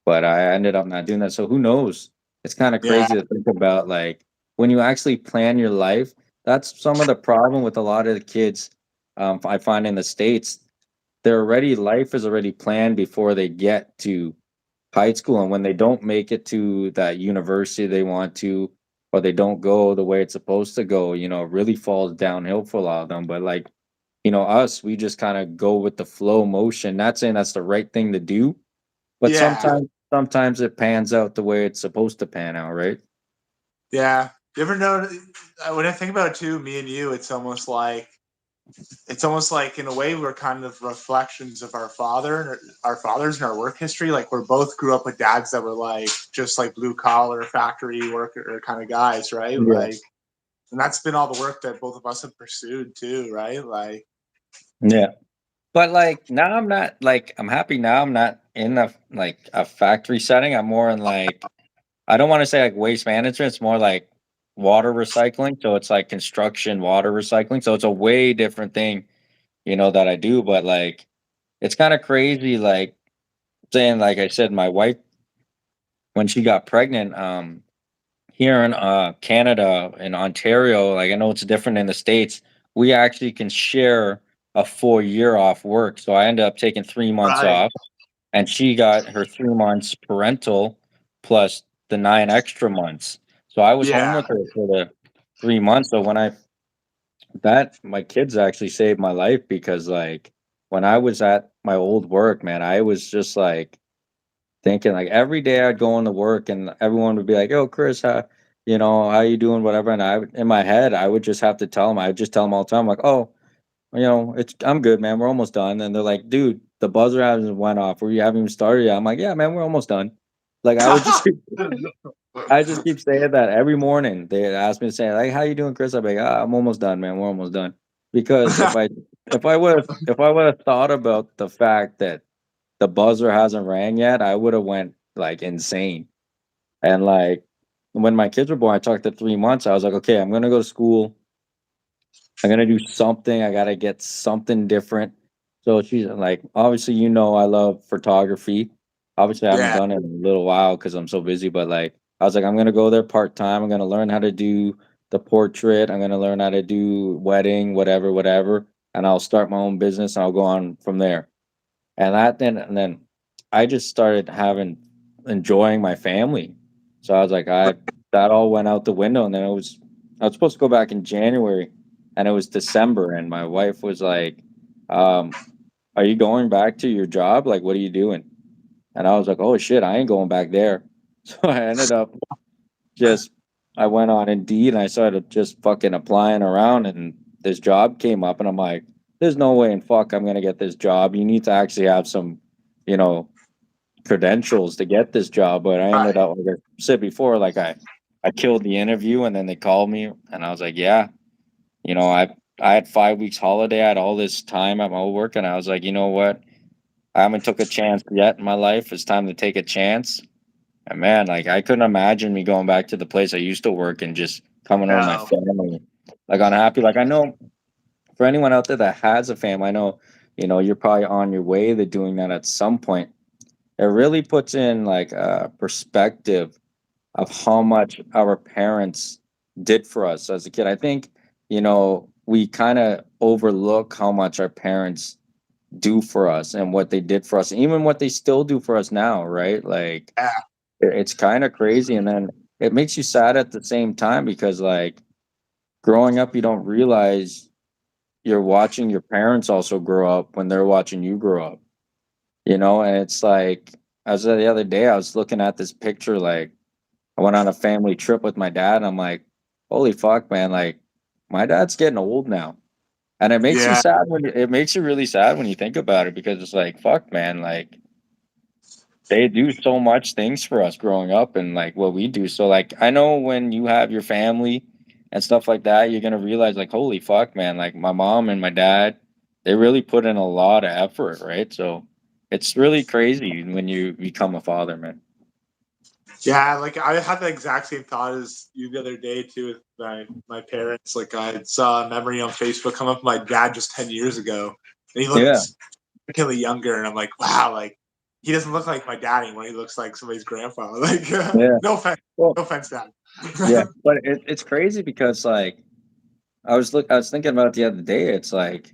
but I ended up not doing that. So who knows? It's kind of yeah, crazy to think about like when you actually plan your life. That's some of the problem with a lot of the kids I find in the States. Their already life is already planned before they get to high school, and when they don't make it to that university they want to, or they don't go the way it's supposed to go, it really falls downhill for a lot of them. But like, us, we just kind of go with the flow motion. Not saying that's the right thing to do, but yeah, sometimes it pans out the way it's supposed to pan out, right? yeah. You ever know when I think about it too, me and you, it's almost like in a way we're kind of reflections of our fathers and our work history. Like we're both grew up with dads that were like just like blue collar factory worker kind of guys, right? Yeah. Like, and that's been all the work that both of us have pursued too, right? Like, Yeah. But like now I'm happy now I'm not in a factory setting. I'm more in like I don't want to say like waste management. It's more like water recycling. So it's like construction water recycling. So it's a way different thing, that I do. But like, it's kind of crazy. Like saying, like I said, my wife, when she got pregnant, here in Canada, in Ontario, like I know it's different in the States, we actually can share a full year off work. So I ended up taking 3 months right. off, and she got her 3 months parental plus the 9 extra months. So I was home Yeah. with her for the 3 months. So when I that my kids actually saved my life because like when I was at my old work, man, I was just like thinking like every day I'd go into work and everyone would be like, "Yo, Chris, how you doing?" Whatever, and in my head I would just have to tell them. I would just tell them all the time, like, "Oh, it's I'm good, man. We're almost done." And they're like, "Dude, the buzzer hasn't went off. We haven't even started yet." I'm like, "Yeah, man, we're almost done." Like I just keep saying that every morning. They ask me to say, like, "How you doing, Chris?" I'm like, "I'm almost done, man. We're almost done." because if I would have thought about the fact that the buzzer hasn't rang yet, I would have went like insane. And like when my kids were born, I took the 3 months. I was like, okay, I'm gonna go to school. I'm gonna do something. I gotta get something different. So she's like, obviously, I love photography. Obviously, I haven't Yeah, done it in a little while because I'm so busy. But like, I was like, I'm gonna go there part time. I'm gonna learn how to do the portrait. I'm gonna learn how to do wedding, whatever, whatever, and I'll start my own business. And I'll go on from there. And then I just started having enjoying my family. So I was like, I that all went out the window. And then I was supposed to go back in January, and it was December, and my wife was like, um, "Are you going back to your job? Like, what are you doing?" And I was like, "Oh shit, I ain't going back there." So I ended up just I went on Indeed and I started just fucking applying around, and this job came up, and I'm like, "There's no way in fuck I'm gonna get this job. You need to actually have some, you know, credentials to get this job." But I ended right. up, like I said before, like I killed the interview, and then they called me, and I was like, "Yeah, I had 5 weeks holiday. I had all this time at my work, and I was like, you know what? I haven't took a chance yet in my life. It's time to take a chance." And man, like I couldn't imagine me going back to the place I used to work and just coming home with my No, family, like unhappy. Like I know for anyone out there that has a family, I know, you're probably on your way to doing that at some point. It really puts in like a perspective of how much our parents did for us as a kid. I think, we kind of overlook how much our parents do for us and what they did for us, even what they still do for us now, right? Like yeah, it's kind of crazy. And then it makes you sad at the same time because, like, growing up, you don't realize you're watching your parents also grow up when they're watching you grow up, And it's like, as the other day, I was looking at this picture, like, I went on a family trip with my dad, and I'm like, holy fuck, man, like, my dad's getting old now. And it makes you yeah. sad it makes you really sad when you think about it because it's like, fuck, man, like, they do so much things for us growing up and like what we do. So like I know when you have your family and stuff like that, you're gonna realize like, holy fuck, man, like my mom and my dad, they really put in a lot of effort, right? So it's really crazy when you become a father, man. Yeah, like I had the exact same thought as you the other day too with my parents. Like I saw a memory on Facebook come up with my dad just 10 years ago, and he looked Yeah, significantly younger, and I'm like, wow, like he doesn't look like my dad anymore. He looks like somebody's grandpa. Like yeah. no offense, Well, no offense, dad. yeah, but it's crazy because like I was thinking about it the other day. It's like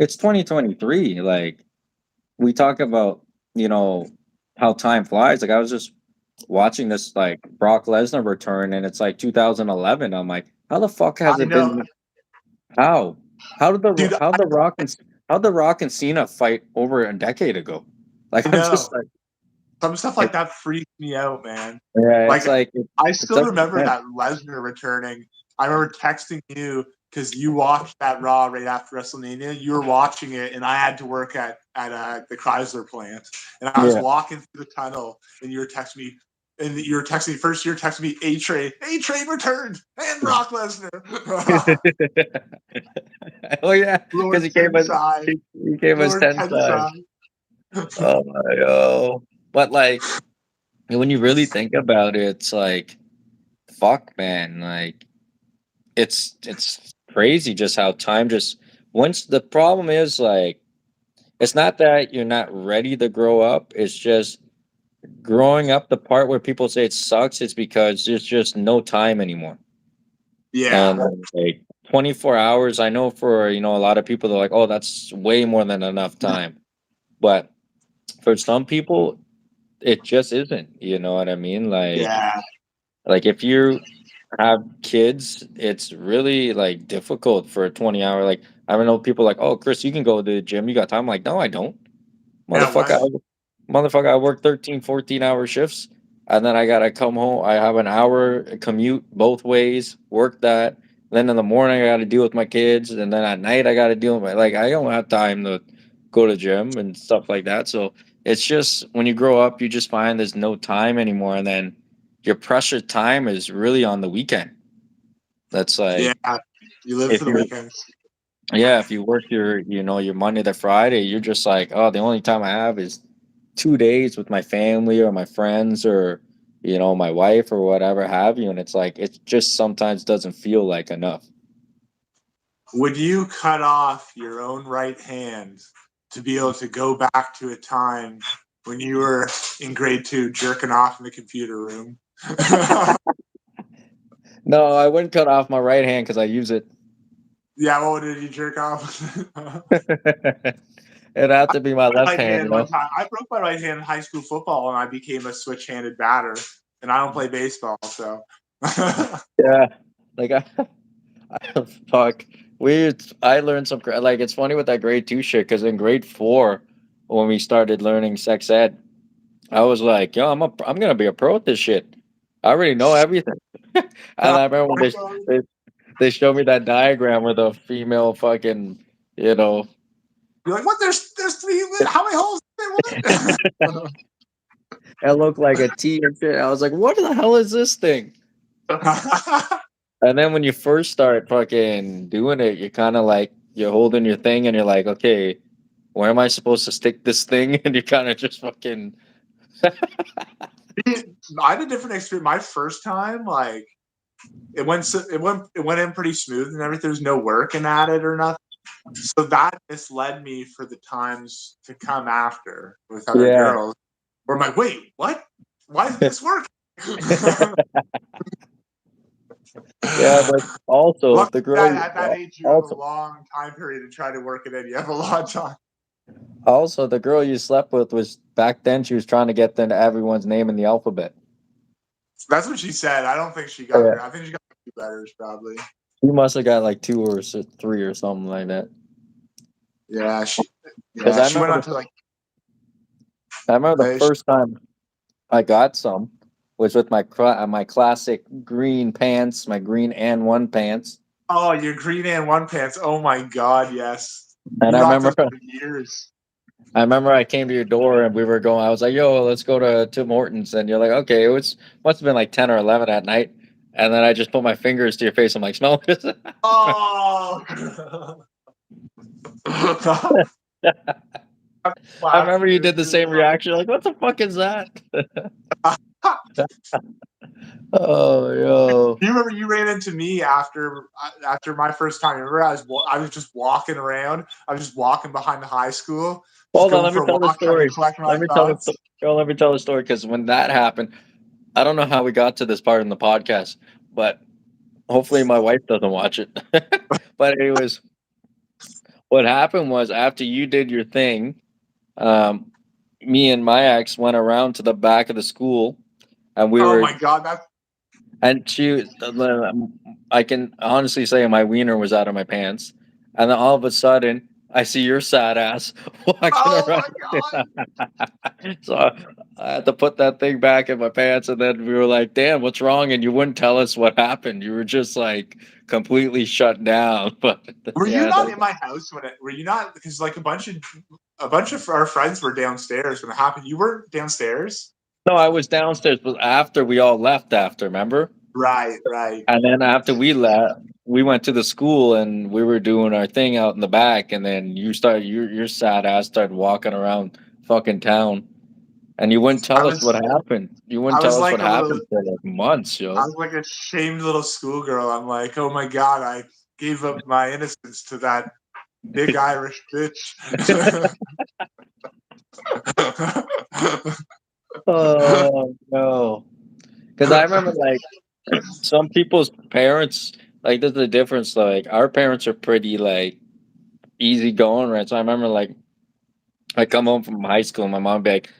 it's 2023. Like we talk about, you know, how time flies. Like I was just watching this like Brock Lesnar return, and it's like 2011. I'm like, how the fuck has I it know, been? How? How did dude. the Rock and Cena fight over a decade ago? I Like I'm know just like, some stuff it, like that freaks me out, man. yeah, it's Like like I it still doesn't make remember sense. that Lesnar returning. I remember texting you because you watched that Raw right after WrestleMania. You were watching it, and I had to work at the Chrysler plant, and I was Yeah. walking through the tunnel, and you were texting me. And you were texting me first. You were texting me A Train returned and Brock Lesnar. Oh yeah, because Lord Tensai, he gave us Lord 10 times. Tensai. Oh my god. But like when you really think about it, it's like fuck, man. Like it's crazy just how time just once the problem is like it's not that you're not ready to grow up, it's just growing up the part where people say it sucks, it's because there's just no time anymore. Yeah, And like 24 hours, I know for a lot of people they're like, oh, that's way more than enough time. But for some people, it just isn't. You know what I mean? yeah. Like if you have kids, it's really like difficult for a 20-hour. Like I don't know people like, oh, Chris, you can go to the gym. You got time? I'm like, no, I don't. Yeah, Motherfucker, what? I work 13, 14-hour shifts, and then I gotta come home. I have an hour commute both ways, work that. Then in the morning I gotta deal with my kids, and then at night I gotta deal with like I don't have time to go to gym and stuff like that. So it's just when you grow up, you just find there's no time anymore, and then your precious time is really on the weekend. That's Yeah, like you live if for the you're weekends. Yeah, if you work your Monday to Friday, you're just like, oh, the only time I have is 2 days with my family or my friends or my wife or whatever have you, and it's like it just sometimes doesn't feel like enough. Would you cut off your own right hand to be able to go back to a time when you were in grade two jerking off in the computer room? No, I wouldn't cut off my right hand because I use it. Yeah, what did you jerk off? It'd have to be my left Right hand, hand one time. I broke my right hand in high school football and I became a switch-handed batter. And I don't play baseball, so Yeah, like fuck. I learned like it's funny with that grade two shit because in grade four when we started learning sex ed, I was like, yo, I'm gonna be a pro at this shit. I already know everything. And I remember when they they showed me that diagram where the female fucking, you know, you're like, what? There's three. How many holes? What? it looked like a T and shit. I was like, what the hell is this thing? And then when you first start fucking doing it, you're kind of like you're holding your thing and you're like, okay, where am I supposed to stick this thing? And you kind of just fucking I had a different experience. My first time, like it went in pretty smooth and everything. There's no working at it or nothing. So that misled me for the times to come after with other yeah. girls. Where I'm like, wait, what? Why isn't this working? Yeah, but also Luckily, the girl that you at that age, you have a also long time period to try to work it in. You have a lot of time. also the girl you slept with was back then she was trying to get into everyone's name in the alphabet. That's what she said. I don't think she got Yeah. there. I think she got 2 letters probably. She must have got like two or three or something like that. Yeah, she. Because Yeah, she went on to like. I remember the first time I got some was with my classic green pants, my green and one pants. Oh, your green and one pants. Oh my god, yes. And You I rocked remember those for years. I came to your door and we were going. I was like, "Yo, let's go to Tim Hortons." And you're like, "Okay." It was must have been like 10 or 11 at night. And then I just put my fingers to your face. I'm like, "Smell this." Oh. I remember Classic, you did dude. the same reaction. You're like, "What the fuck is that?" Oh, yo. You remember you ran into me after my first time. Remember, I was just walking around. I was just walking behind the high school, just Hold on, going let me for a tell the walk, trying to story. collect Let my me tell the thoughts. let me tell the story because when that happened, I don't know how we got to this part in the podcast, but hopefully my wife doesn't watch it. But anyways, what happened was after you did your thing, um, me and my ex went around to the back of the school, and we Oh were, my god, that's and I can honestly say my wiener was out of my pants, and then all of a sudden I see your sad ass walking oh around. my god. So I had to put that thing back in my pants, and then we were like, "Damn, what's wrong?" And you wouldn't tell us what happened. You were just like completely shut down. But Were you yeah, not in my house when it? Were you not? Because like a bunch of our friends were downstairs when it happened. You weren't downstairs. no, I was downstairs, but after we all left, after remember, Right, right. and then after we left, we went to the school and we were doing our thing out in the back, and then your sad ass started walking around fucking town, and you wouldn't I tell us what was happened. You I wouldn't tell was us like what a little happened for like months, I yo. was like a shamed little schoolgirl. I'm like, oh my god, I gave up my innocence to that big Irish bitch. Oh no. Because I remember like some people's parents, like there's a difference. Like our parents are pretty like easy going, right? So I remember like I come home from high school, and my mom be like,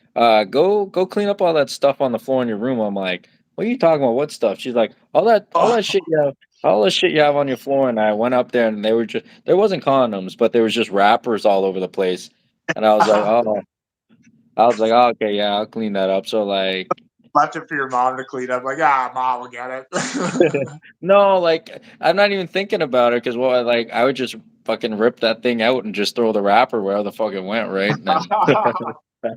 go clean up all that stuff on the floor in your room." I'm like, "What are you talking about? What stuff?" She's like, all Oh, that shit you have, all the shit you have on your floor." And I went up there, and they were just there wasn't condoms, but there was just wrappers all over the place. And I was like, "Oh, okay, yeah, I'll clean that up." So like left it for your mom to clean up. Like, mom will get it. no, like I'm not even thinking about it because like I would just fucking rip that thing out and just throw the wrapper where the fuck it went, right? And then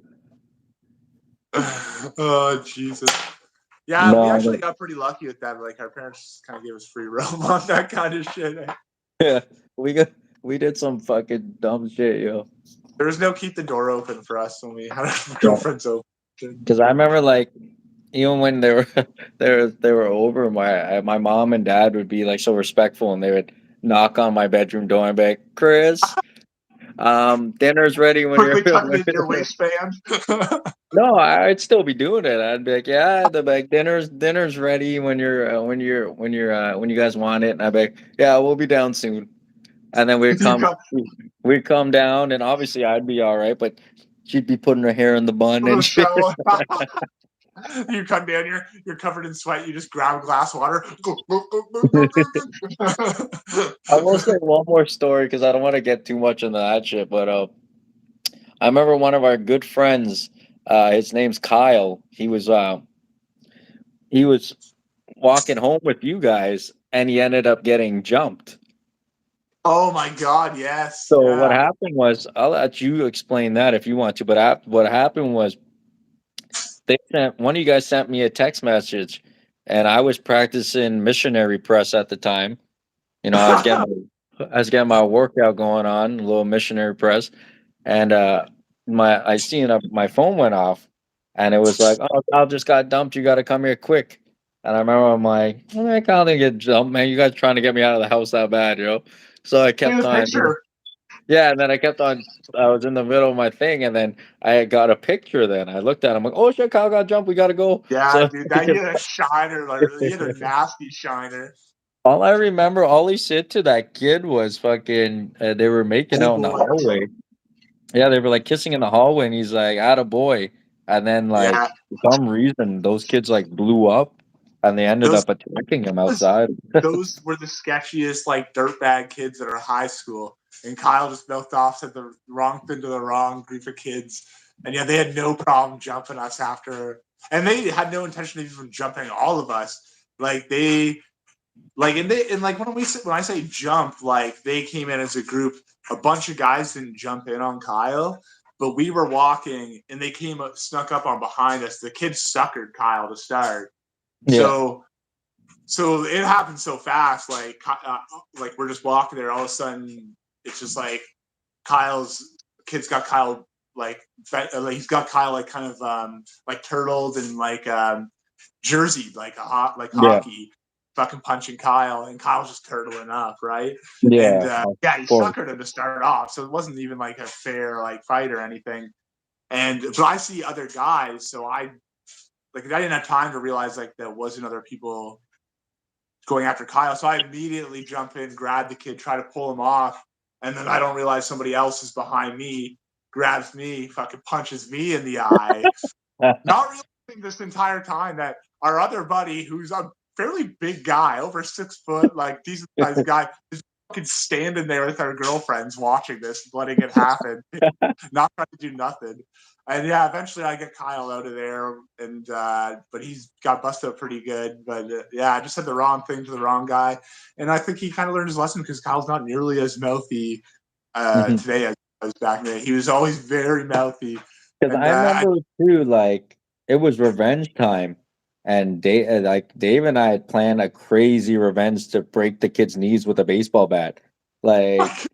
Oh Jesus. Yeah, we no, actually got pretty lucky with that. Like our parents kind of gave us free roam on that kind of shit. yeah, we got. We did some fucking dumb shit, yo. There was no keep the door open for us when we had our girlfriends open. Because I remember, like, even when they were they were over, my mom and dad would be like so respectful, and they would knock on my bedroom door and be like, "Chris, dinner's ready when you're." Quickly tuck it in your waistband. No, I'd still be doing it. I'd be like, "Yeah, the like dinner's ready when when you guys want it," and I'd be like, "Yeah, we'll be down soon." And then You come we'd come down, and obviously I'd be all right, but she'd be putting her hair in the bun from the and shit. show. You come down, you're covered in sweat. You just grab a glass of water. I will say one more story because I don't want to get too much into that shit. But I remember one of our good friends. His name's Kyle. He was walking home with you guys, and he ended up getting jumped. Oh my god, yes, So what yeah. happened was, I'll let you explain that if you want to. But what happened was, they sent one of you guys sent me a text message, and I was practicing missionary press at the time. I was getting my workout going on, a little missionary press, and my I seen my phone went off, and it was like, "Oh, Kyle just got dumped. You got to come here quick." And I remember I'm like, "I Kyle didn't get jumped, man. You guys trying to get me out of the house that bad, yo?" So I See kept the on, picture. yeah, and then I kept on. I was in the middle of my thing, and then I got a picture. Then I looked at him like, "Oh shit, Kyle got jumped. We got to go." Yeah, So dude, that you had a shiner, like you had a nasty shiner. all I remember, all he said to that kid was fucking. They were making Oh out in the boy. hallway. Yeah, they were like kissing in the hallway, and he's like, "Atta boy." And then, like, Yeah, for some reason, those kids like blew up, and they ended those up attacking him outside. those were the sketchiest like dirtbag kids that are high school. And Kyle just milked off, said the wrong thing to the wrong group of kids. And yeah, they had no problem jumping us after, and they had no intention of even jumping all of us. Like they, and like when I say jump, like they came in as a group. A bunch of guys didn't jump in on Kyle, but we were walking, and they came up, snuck up on behind us. The kids suckered Kyle to start. Yeah, So it happened so fast. Like we're just walking there. All of a sudden, it's just like Kyle's kids got Kyle he's got Kyle like kind of like turtled and like jersey like yeah, hockey, fucking punching Kyle, and Kyle's just turtling up, right? And yeah. Of yeah, he course. suckered him to start off, so it wasn't even like a fair like fight or anything. And but I see other guys, so I didn't have time to realize like there wasn't other people going after Kyle. So I immediately jump in, grab the kid, try to pull him off. And then I don't realize somebody else is behind me, grabs me, fucking punches me in the eye. Not realizing this entire time that our other buddy, who's a fairly big guy, over 6 foot, like decent sized guy, is fucking standing there with our girlfriends watching this, letting it happen, not trying to do nothing. And yeah, eventually I get Kyle out of there, and but he's got busted up pretty good. But yeah, I just said the wrong thing to the wrong guy, and I think he kind of learned his lesson because Kyle's not nearly as mouthy Because today as back then. He was always very mouthy, and I remember too, like, it was revenge time, and Dave and I had planned a crazy revenge to break the kid's knees with a baseball bat. Like,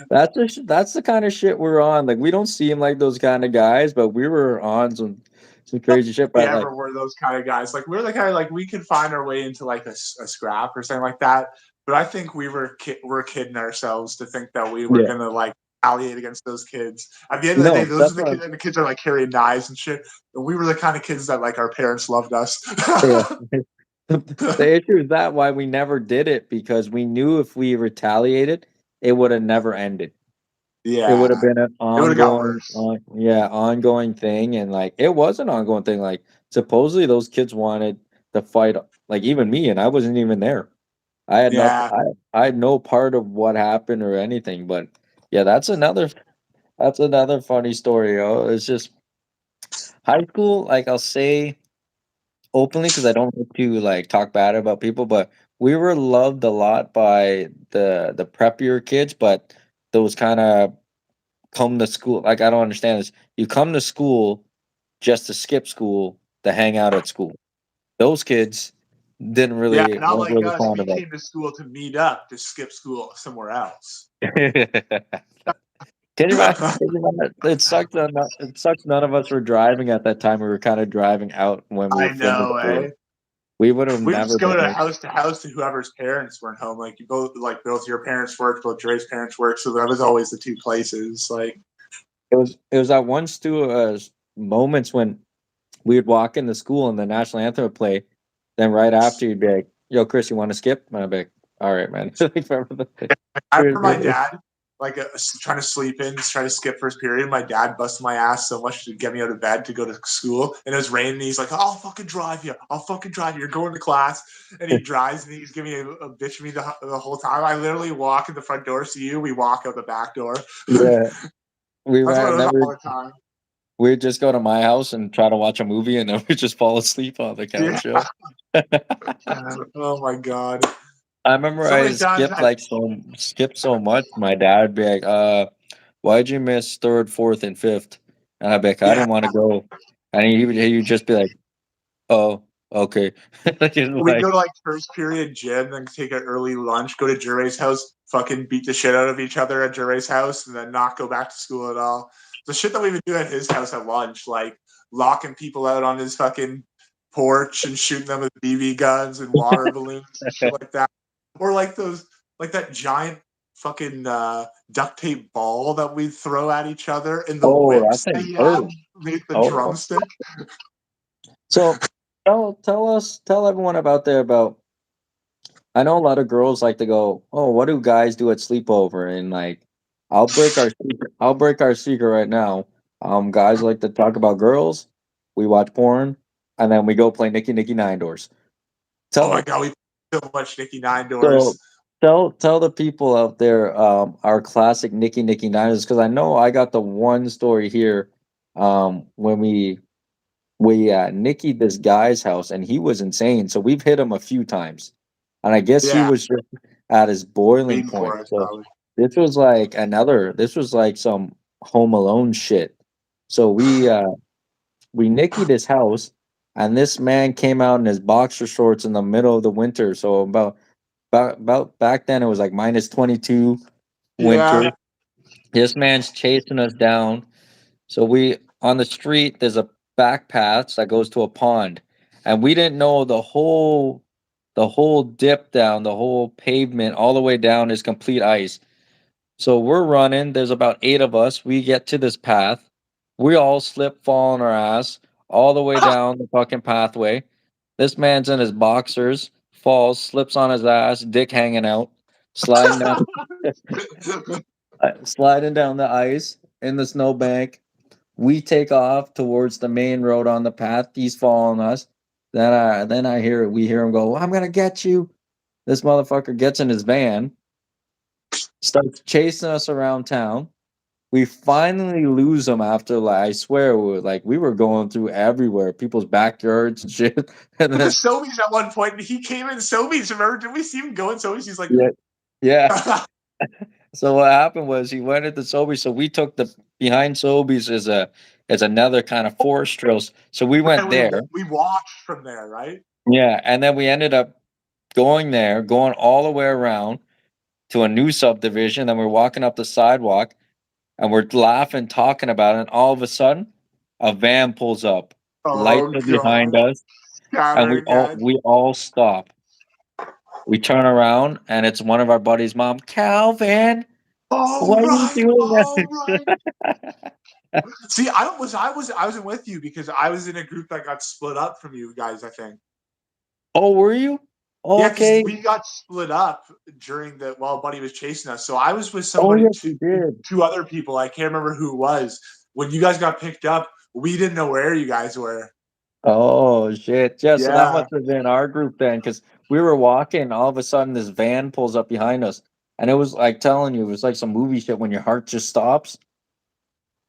that's the kind of shit we're on. Like, we don't seem like those kind of guys, but we were on some crazy shit. we But like, ever were those kind of guys. Like we're the kind of like we could find our way into like a scrap or something like that. But I think we're kidding ourselves to think that we were yeah, gonna like retaliate against those kids. At the end of the day, no, those that's are the what. kids, and the kids are like carrying knives and shit. And we were the kind of kids that like our parents loved us. Yeah. The issue is that why we never did it because we knew if we retaliated, it would have never ended. It would have Yeah, been an it would have got ongoing, worse. yeah, ongoing thing, and like it was an ongoing thing. Like supposedly those kids wanted to fight, like even me, and I wasn't even there. I had nothing. Yeah, I had no part of what happened or anything. But yeah, that's another funny story. Yo. It's just high school. Like I'll say openly because I don't like to like talk bad about people, but we were loved a lot by the preppier kids, but those kind of come to school. Like I don't understand this. You come to school just to skip school to hang out at school. Those kids, didn't Yeah, really not weren't like really us. fond We of came to school to meet up to skip school somewhere else. it. Can you imagine? It sucked. It sucks. None of us were driving at that time. We were kind of driving out when we I finished know, school. eh? We would have We would never just go been able. to house to whoever's parents weren't home. Like you both, like both your parents worked, both Dre's parents worked, so that was always the two places. Like, It was at one stu moments when we would walk into school and the national anthem would play. Then right after you'd be like, "Yo, Chris, you want to skip?" And I'd be like, "All right, man." I remember my dad like trying to sleep in, trying to skip first period. My dad busted my ass so much to get me out of bed to go to school, and it was raining. He's like, "I'll fucking drive you. I'll fucking drive you. You're going to class." And he drives me. He's giving me a bitch me the whole time. I literally walk in the front door, see you. We walk out the back door. Yeah, we That's what it was remember all the time. we'd just go to my house and try to watch a movie, and then we'd just fall asleep on the Yeah. couch. Yo. Oh my god. I remember So I many times. skipped so much. My dad would be like, why'd you miss third, fourth, and fifth?" And I'd be like, "I Yeah. didn't want to go." And he'd just be like, "Oh, okay." Like, it's We like, go to like first period gym, then take an early lunch, go to Jeray's house, fucking beat the shit out of each other at Jeray's house, and then not go back to school at all. The shit that we would do at his house at lunch, like locking people out on his fucking porch and shooting them with BB guns and water balloons and shit like that. Or like those, like that giant fucking duct tape ball that we'd throw at each other, and the "Oh, that whips that thing he had hurt." made the Oh, drumstick. so tell everyone about there about. I know a lot of girls like to go, "Oh, what do guys do at sleepover?" And like, I'll break our secret right now. Guys like to talk about girls. We watch porn, and then we go play Nicky Nine Doors. Oh my Tell god, we so much Nicky Nine so Doors. tell the people out there our classic Nicky Niners, because I know I got the one story here when we nickied this guy's house and he was insane. So we've hit him a few times. And I guess he Yeah, was just at his boiling waiting point. for us So probably. this was like some Home Alone shit. So we nickied his house and this man came out in his boxer shorts in the middle of the winter. So about back then it was like -22 Yeah. winter. This man's chasing us down. So we on the street, there's a back path that goes to a pond, and we didn't know the whole dip down, the whole pavement, all the way down is complete ice. So we're running. There's about 8 of us. We get to this path. We all slip, fall on our ass all the way down the fucking pathway. This man's in his boxers, falls, slips on his ass, dick hanging out, sliding down, sliding down the ice in the snowbank. We take off towards the main road on the path. He's following us. Then I hear we hear him go, "I'm gonna get you." This motherfucker gets in his van, starts chasing us around town. We finally lose him after like I swear we were going through everywhere, people's backyards and shit. And With the then Sobeys at one point, and he came in Sobeys. Remember? Did we see him go in Sobeys? He's like, yeah, yeah. So what happened was he went into Sobeys. So we took the behind Sobeys is another kind of forest trails. So we went and there. we watched from there, right? Yeah, and then we ended up going there, going all the way around to a new subdivision. Then we're walking up the sidewalk and we're laughing, talking about it. And all of a sudden, a van pulls up, lights Oh are behind god, us, and we scattering all guys. we all stop. We turn around and it's one of our buddies' mom. Calvin, Oh what are you right, doing oh right. there? See, I wasn't with you because I was in a group that got split up from you guys. I think. Oh, were you? Yeah, because Okay. we got split up during the while Buddy was chasing us. So I was with Oh somebody, yes, you did. two other people. I can't remember who it was. When you guys got picked up, we didn't know where you guys were. Oh shit! Yeah, so that Yeah. must have been our group then, because we were walking. All of a sudden, this van pulls up behind us, and it was like telling you, it was like some movie shit when your heart just stops,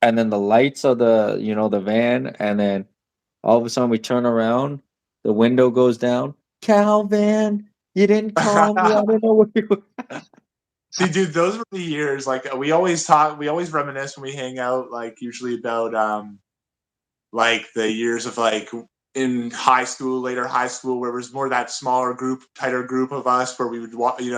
and then the lights of the van, and then all of a sudden we turn around, the window goes down. Calvin, you didn't call me. I don't know where you were. See, dude, those were the years. Like we always talk, we always reminisce when we hang out. Like usually about like the years of like in high school, later high school, where it was more that smaller group, tighter group of us, where we would walk, we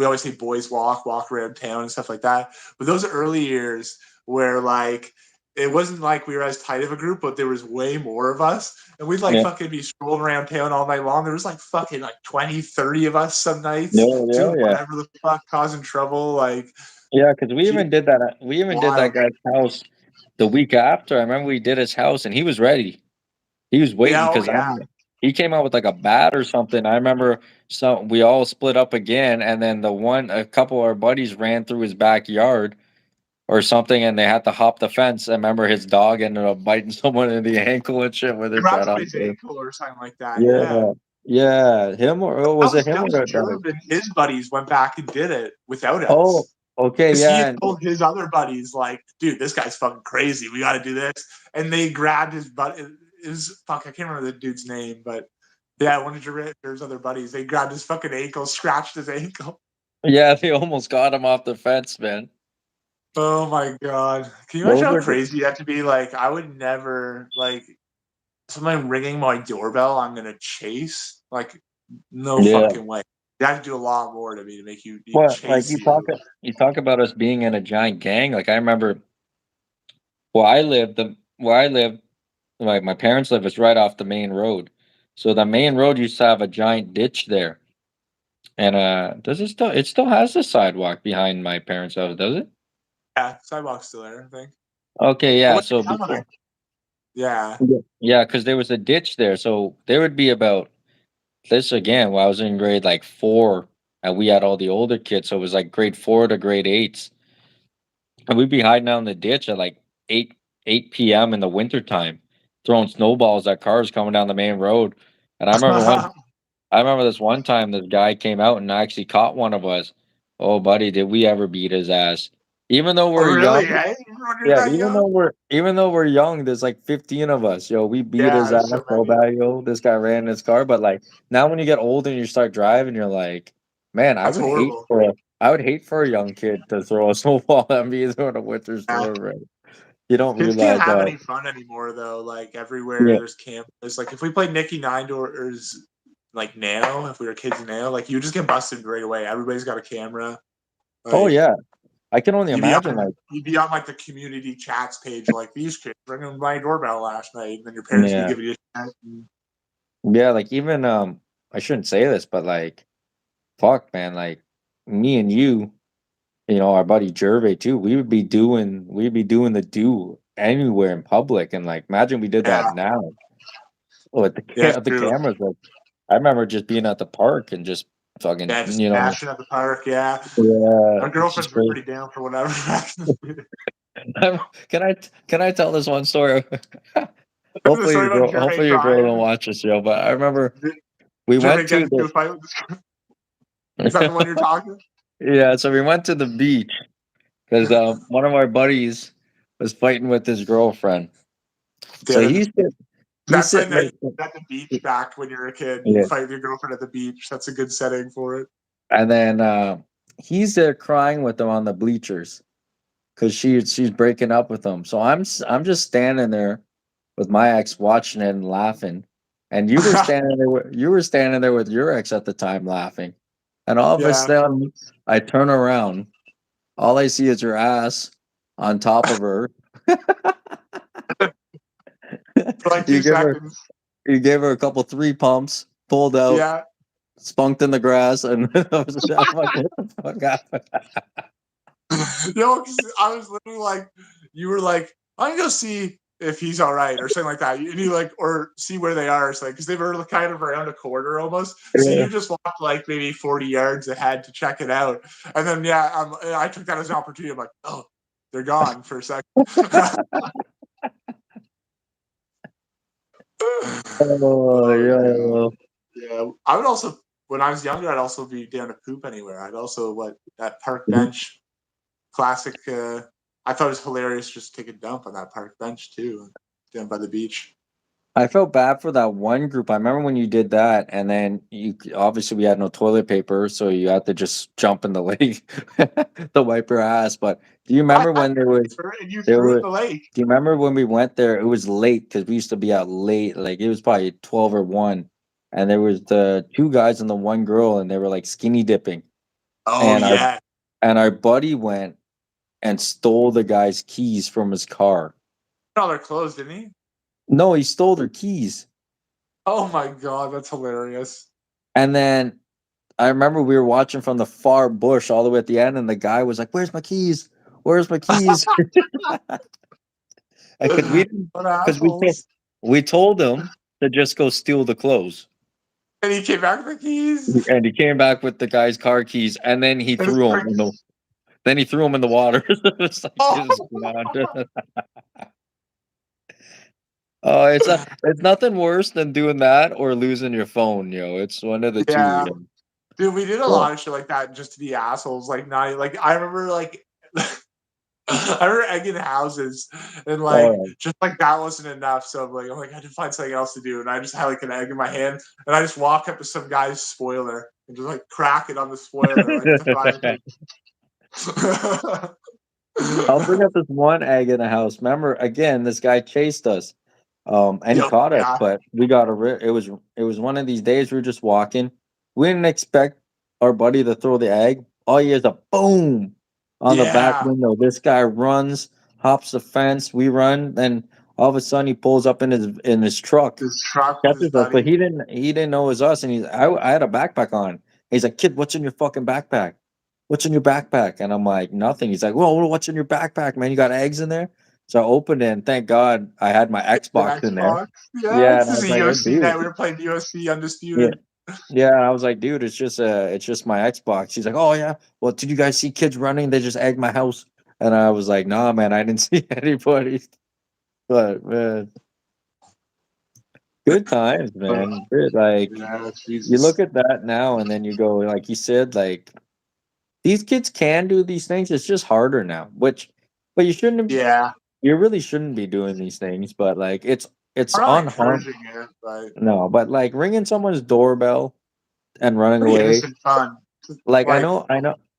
always say boys walk around town and stuff like that. But those early years where like it wasn't like we were as tight of a group, but there was way more of us. And we'd like Yeah, fucking be strolling around town all night long. There was like fucking like 20, 30 of us some yeah, nights yeah, doing yeah. whatever the fuck, causing trouble. Like, Yeah, because we even did that. We even did that wild. guy's house the week after. I remember we did his house, and he was ready. He was waiting Yeah, oh because yeah. he came out with like a bat or something. I remember we all split up again, and then a couple of our buddies ran through his backyard or something, and they had to hop the fence. I remember his dog ended up biting someone in the ankle and shit with He it grabbed got out somebody's there. ankle or something like that. Yeah. Yeah, yeah, him or was it him That or was the dog? Gerb and his buddies went back and did it without Oh, us. okay, Because he yeah, had and told his other buddies, like, dude, this guy's fucking crazy. We got to do this. And they grabbed his butt. Fuck, I can't remember the dude's name, but yeah, one of Gerb's other buddies, they grabbed his fucking ankle, scratched his ankle. yeah, they almost got him off the fence, man. Oh my God. Can you imagine Those how are the crazy you have to be? Like, I would never, like, someone ringing my doorbell, I'm going to chase. Like, no yeah. fucking way. You have to do a lot more to me to make you What like chase you. you talk about us being in a giant gang? Like I remember where I lived, like my parents live is right off the main road. So the main road used to have a giant ditch there. And does it still has a sidewalk behind my parents' house, does it? Yeah, sidewalk's still there, I think. Okay, But yeah. what So town are before they? Yeah. yeah, because there was a ditch there. So there would be about this again when I was in grade like 4 and we had all the older kids, so it was like grade 4 to grade 8. And we'd be hiding out in the ditch at like 8 p.m. in the wintertime, throwing snowballs at cars coming down the main road. And I remember this one time this guy came out and actually caught one of us. Oh buddy, did we ever beat his ass. Even though Oh, we're really? young, Eh? Even when you're yeah, that young? even though we're young, there's like 15 of us. Yo, we beat Yeah, his there's ass so so many. bad, yo. This guy ran in his car. But like now when you get older and you start driving, you're like, man, That's horrible. I would hate for a young kid to throw a snowball at me during a winter Yeah. storm, right? You don't Kids can't realize have any fun anymore, though. Like, everywhere yeah. there's cameras. Like, if we played Nicky Nine Doors, like, now, if we were kids now, like, you just get busted right away. Everybody's got a camera. Oh Like, yeah. I can only imagine like like, the community chats page, like, these kids ringing my doorbell last night, and then your parents be yeah. giving you a chat. Yeah, like even I shouldn't say this, but like fuck man, like me and you know, our buddy Jervay too, we'd be doing the do anywhere in public and like imagine we did that Yeah, now. With yeah, it's the true. cameras like I remember just being at the park and just fucking, Yeah, just you know, smashing at the park. Yeah, yeah, our it's just girlfriends were great. pretty down for whatever. Can I tell this one story? The story about Gervais Hopefully your girl crying. don't watch this show, but I remember we Gervais went getting to into a fight with this. Is that the one you're talking? yeah, so we went to the beach because one of our buddies was fighting with his girlfriend. So Damn it. he's That's when sitting they there, at the beach back when you're a kid. You yeah, fight with your girlfriend at the beach. That's a good setting for it. and then he's there crying with them on the bleachers because she's breaking up with him. So I'm just standing there with my ex watching it and laughing, and you were standing there with your ex at the time laughing, and all of a Yeah. sudden I turn around, all I see is your ass on top of her. For like you two give her seconds. you gave her a couple three pumps, pulled out, Yeah. spunked in the grass, and I was just, I'm like, what the fuck happened? I was literally like, you were like, I'm gonna go see if he's all right or something like that. And you like, or see where they are, so, like, because they were kind of around a corner almost. So Yeah. you just walked like maybe 40 yards ahead to check it out, and then I took that as an opportunity. I'm like, oh, they're gone for a second. Oh, Oh god. yeah. Yeah, I would also when I was younger, I'd also be down to poop anywhere. I'd also what that park bench classic. I thought it was hilarious just to take a dump on that park bench too, down by the beach. I felt bad for that one group. I remember when you did that, and then you obviously we had no toilet paper, so you had to just jump in the lake to wipe your ass. But do you I remember had when there was paper and you there threw it in were? the lake. Do you remember when we went there? It was late because we used to be out late. Like it was probably 12 or 1, and there was the two guys and the one girl, and they were like skinny dipping, Oh and our yeah. and our buddy went and stole the guy's keys from his car. All their clothes, didn't he? No, he stole their keys. Oh my god, that's hilarious. And then I remember we were watching from the far bush all the way at the end, and the guy was like, "Where's my keys? Where's my keys?" Because we What because assholes. we told him to just go steal the clothes, And he came back with the keys. and he came back with the guy's car keys, and then he And his threw them car in the keys. then he threw them in the water. It's like Oh just oh, it's nothing worse than doing that or losing your phone, yo. It's one of the two. yeah. Dude, we did a Yeah. lot of shit like that just to be assholes. Like not like I remember like I remember egging houses and like Oh, just like that wasn't enough. So I'm like, I had to find something else to do. And I just had like an egg in my hand and I just walk up to some guy's spoiler and just like crack it on the spoiler like to find yeah. him. I'll bring up this one egg in the house. Remember, again, this guy chased us, and he Yo, caught us, yeah, but we got it was one of these days we were just walking. We didn't expect our buddy to throw the egg. All he hears a boom on the back yeah. window. This guy runs, hops the fence. We run, then all of a sudden he pulls up in his truck, This truck with his catches us, but buddy. he didn't know it was us, and I had a backpack on. He's like, "Kid, what's in your fucking backpack? What's in your backpack?" And I'm like, "Nothing." He's like, "Well, what's in your backpack, man? You got eggs in there?" So I opened it, and thank God I had my The Xbox in there. Xbox. Yeah, Yeah, this and I is was a like, "Oh, UFC dude." night. We were playing UFC Yeah, Undisputed. yeah. And I was like, "Dude, it's just my Xbox." He's like, "Oh yeah. Well, did you guys see kids running? They just egged my house." And I was like, "Nah, man, I didn't see anybody." But man, good times, Uh, man. Good, like yeah, you Jesus. look at that now, and then you go, like you said, like these kids can do these things. It's just harder now. But you shouldn't. Yeah. You really shouldn't be doing these things. But like, it's I'm not unharmed. encouraging it, but No, but like ringing someone's doorbell and running pretty away. innocent fun. Like Like,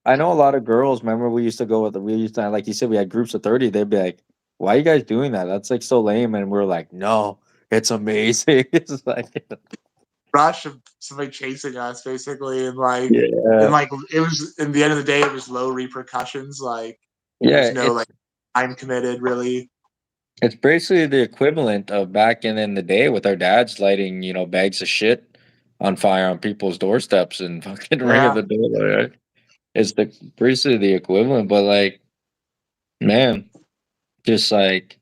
I know a lot of girls. Remember, we used to go with we used to like you said, we had groups of 30. They'd be like, "Why are you guys doing that? That's like so lame." And we're like, "No, it's amazing." It's like, rush of somebody chasing us basically and yeah, like it was in the end of the day it was low repercussions like there was yeah. no like time committed really. It's basically the equivalent of back in the day with our dads lighting, bags of shit on fire on people's doorsteps and fucking ringing Yeah, the door. Right? It's the basically the equivalent, but like, man, just like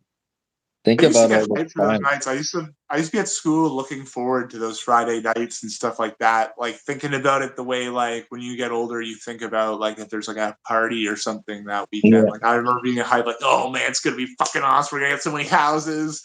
think I used to about get all the hyped for those time. nights. I used to be at school looking forward to those Friday nights and stuff like that, like thinking about it the way like when you get older you think about like if there's like a party or something that weekend. Yeah, Like I remember being hyped like, oh man, it's gonna be fucking awesome, we're gonna get so many houses.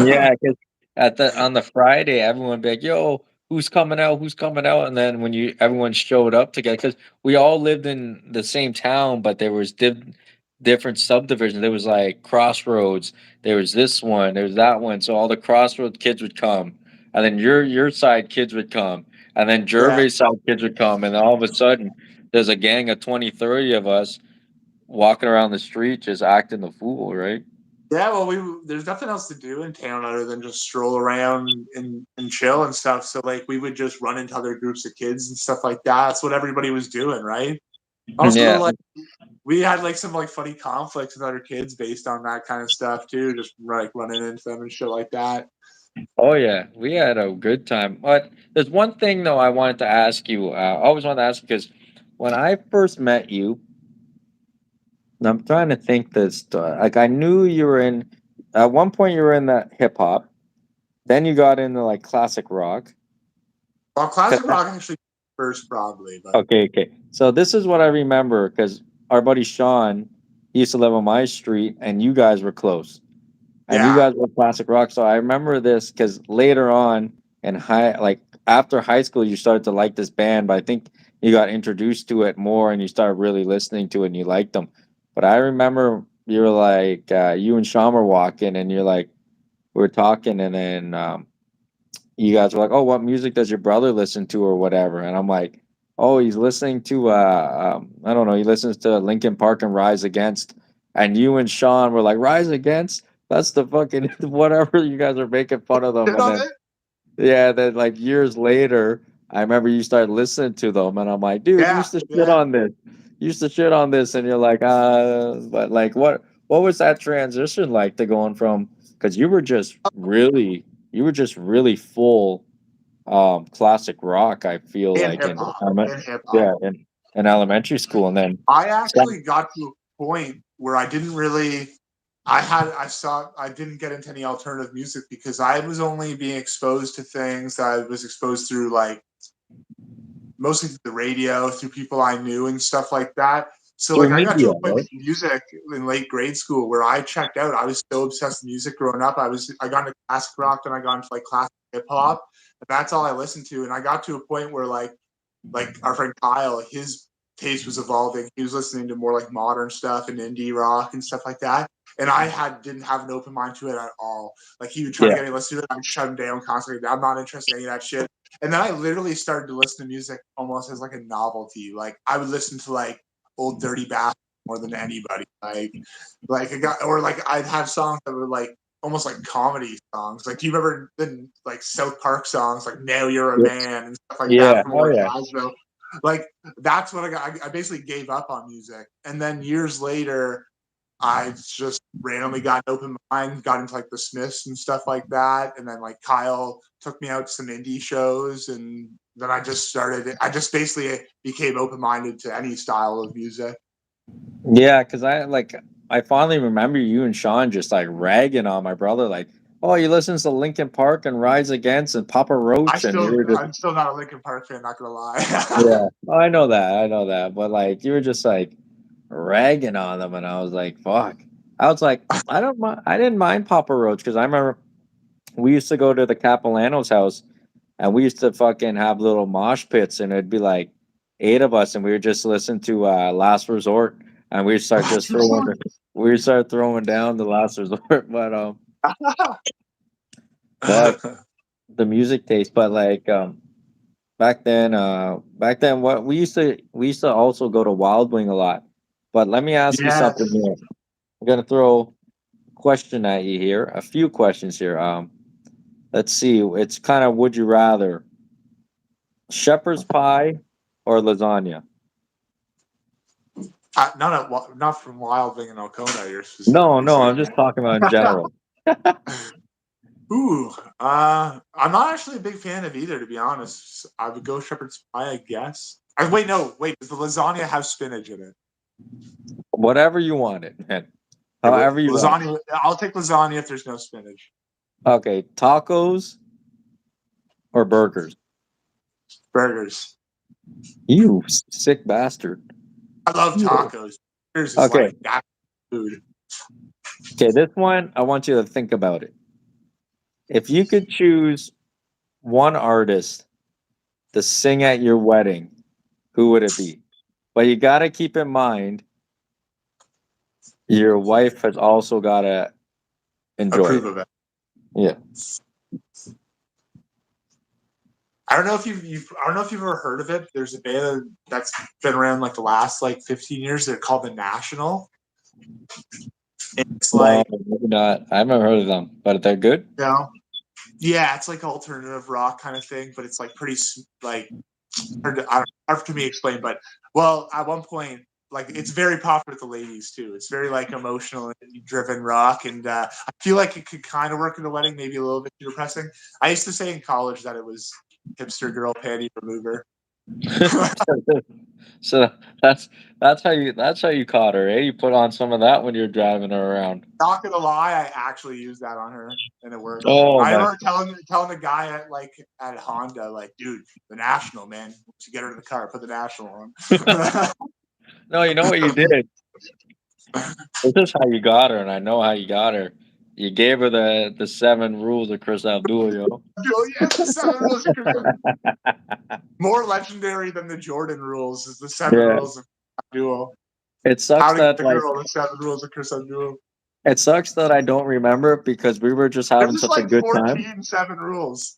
yeah. Because at the on the Friday, everyone would be like, "Yo, who's coming out? Who's coming out?" And then when you everyone showed up together, because we all lived in the same town, but there was different subdivisions. There was like Crossroads. There was this one. There was that one. So all the Crossroads kids would come, and then your side kids would come, and then Yeah. Gervais side kids would come, and then all of a sudden, there's a gang of 20, 30 of us walking around the street just acting the fool, right? Yeah, well, there's nothing else to do in town other than just stroll around and chill and stuff. So like we would just run into other groups of kids and stuff like that. That's what everybody was doing, right? Also, Yeah. like we had like some like funny conflicts with other kids based on that kind of stuff too, just like running into them and shit like that. Oh yeah, we had a good time. But there's one thing though I wanted to ask you. I always wanted to ask because when I first met you, and I'm trying to think this. Like I knew you were in. At one point, you were in that hip hop. Then you got into like classic rock. Well, 'Cause classic rock actually first probably, but okay, okay. So this is what I remember because our buddy Sean, he used to live on my street, and you guys were close. And you yeah, guys were classic rock. So I remember this because later on in like after high school, you started to like this band, but I think you got introduced to it more and you started really listening to it and you liked them. But I remember you were like, you and Sean were walking and you're like, we were talking and then you guys were like, "Oh, what music does your brother listen to or whatever?" And I'm like, "Oh, he's listening to I don't know, he listens to Linkin Park and Rise Against." And you and Sean were like, "Rise Against? That's the fucking whatever." You guys are making fun of them, Shit and on then it. yeah, then like years later, I remember you started listening to them, and I'm like, "Dude, you Yeah, used to shit yeah. on this, you used to shit on this," and you're like, but like, what was that transition like to going from because you were just really full classic rock, I feel In like hip hop, in hip hop. yeah, in elementary school, and then I some, actually got to a point where I didn't really. I didn't get into any alternative music because I was only being exposed to things that I was exposed through, like mostly through the radio, through people I knew and stuff like that. So through like I got to media, a point right? with music in late grade school where I checked out. I was so obsessed with music growing up. I got into classic rock, then I got into like classic hip hop. And that's all I listened to. And I got to a point where like our friend Kyle, his taste was evolving. He was listening to more like modern stuff and indie rock and stuff like that. And I didn't have an open mind to it at all. Like he would try to Yeah, get me to listen to it, I would shut him down constantly. I'm not interested in any of that shit. And then I literally started to listen to music almost as like a novelty. Like I would listen to like old dirty bastard more than anybody. Like a guy, or like I'd have songs that were like almost like comedy songs. Like do you remember the like South Park songs like "Now You're a yeah, Man" and stuff like that yeah, from oh Ward yeah, Cosgrove? Like that's what I got. I basically gave up on music, and then years later, I just randomly got an open mind, got into like the Smiths and stuff like that, and then like Kyle took me out to some indie shows, and then I just started. I just basically became open minded to any style of music. yeah. Because I finally remember you and Sean just like ragging on my brother, like, "Oh, he listens to Linkin Park and Rise Against and Papa Roach," and we were just I'm still not a Linkin Park fan. Not gonna lie. yeah. Oh, I know that, but like you were just like ragging on them, and I was like, "Fuck." I was like, I didn't mind Papa Roach because I remember we used to go to the Capilano's house and we used to fucking have little mosh pits and it'd be like eight of us and we would just listen to Last Resort and we'd start just throwing we start throwing down the Last Resort but the music taste but like back then what we used to also go to Wild Wing a lot. But let me ask you something Yes. here. I'm gonna throw a question at you here, a few questions here. Let's see, it's kind of would you rather shepherd's pie or lasagna? Not from Wild Thing in Alcona. You're No, specifically no, saying. I'm just talking about in general. Ooh, I'm not actually a big fan of either, to be honest. I would go shepherd's pie, I guess. Wait, no, wait. Does the lasagna have spinach in it? Whatever you want it, man. Okay, However you want. lasagna. I'll take lasagna if there's no spinach. Okay, tacos or burgers? Burgers. You sick bastard. I love Yeah. tacos. Burgers is Okay, like that food. okay, this one I want you to think about it. If you could choose one artist to sing at your wedding, who would it be? But you got to keep in mind your wife has also got to enjoy Approve it. of it. Yeah. I don't know if I don't know if you've ever heard of it. There's a band that's been around like the last like 15 years. They're called the National. It's No, like, maybe not. I haven't heard of them, but they're good. you know, yeah, it's like alternative rock kind of thing, but it's like pretty like hard for me to explain. But well, at one point, like it's very popular with the ladies too. It's very like emotional driven rock, and I feel like it could kind of work in a wedding, maybe a little bit too depressing. I used to say in college that it was hipster girl panty remover. So that's how you caught her, eh? You put on some of that when you're driving her around. Not gonna lie, I actually used that on her, and it worked. Oh I my! remember telling the guy at Honda, like, dude, the National, man. Once you get her in the car, put the National on. No, you know what you did. This is how you got her, and I know how you got her. You gave her the seven rules of Chris Abdul, yo. Yes, the seven rules. More legendary than the Jordan rules is the seven Yeah, rules of Duo. it How sucks to get that a like girl, the seven rules of Chris Abdul. it sucks that I don't remember it because we were just having There's such a like good time. 14 seven rules.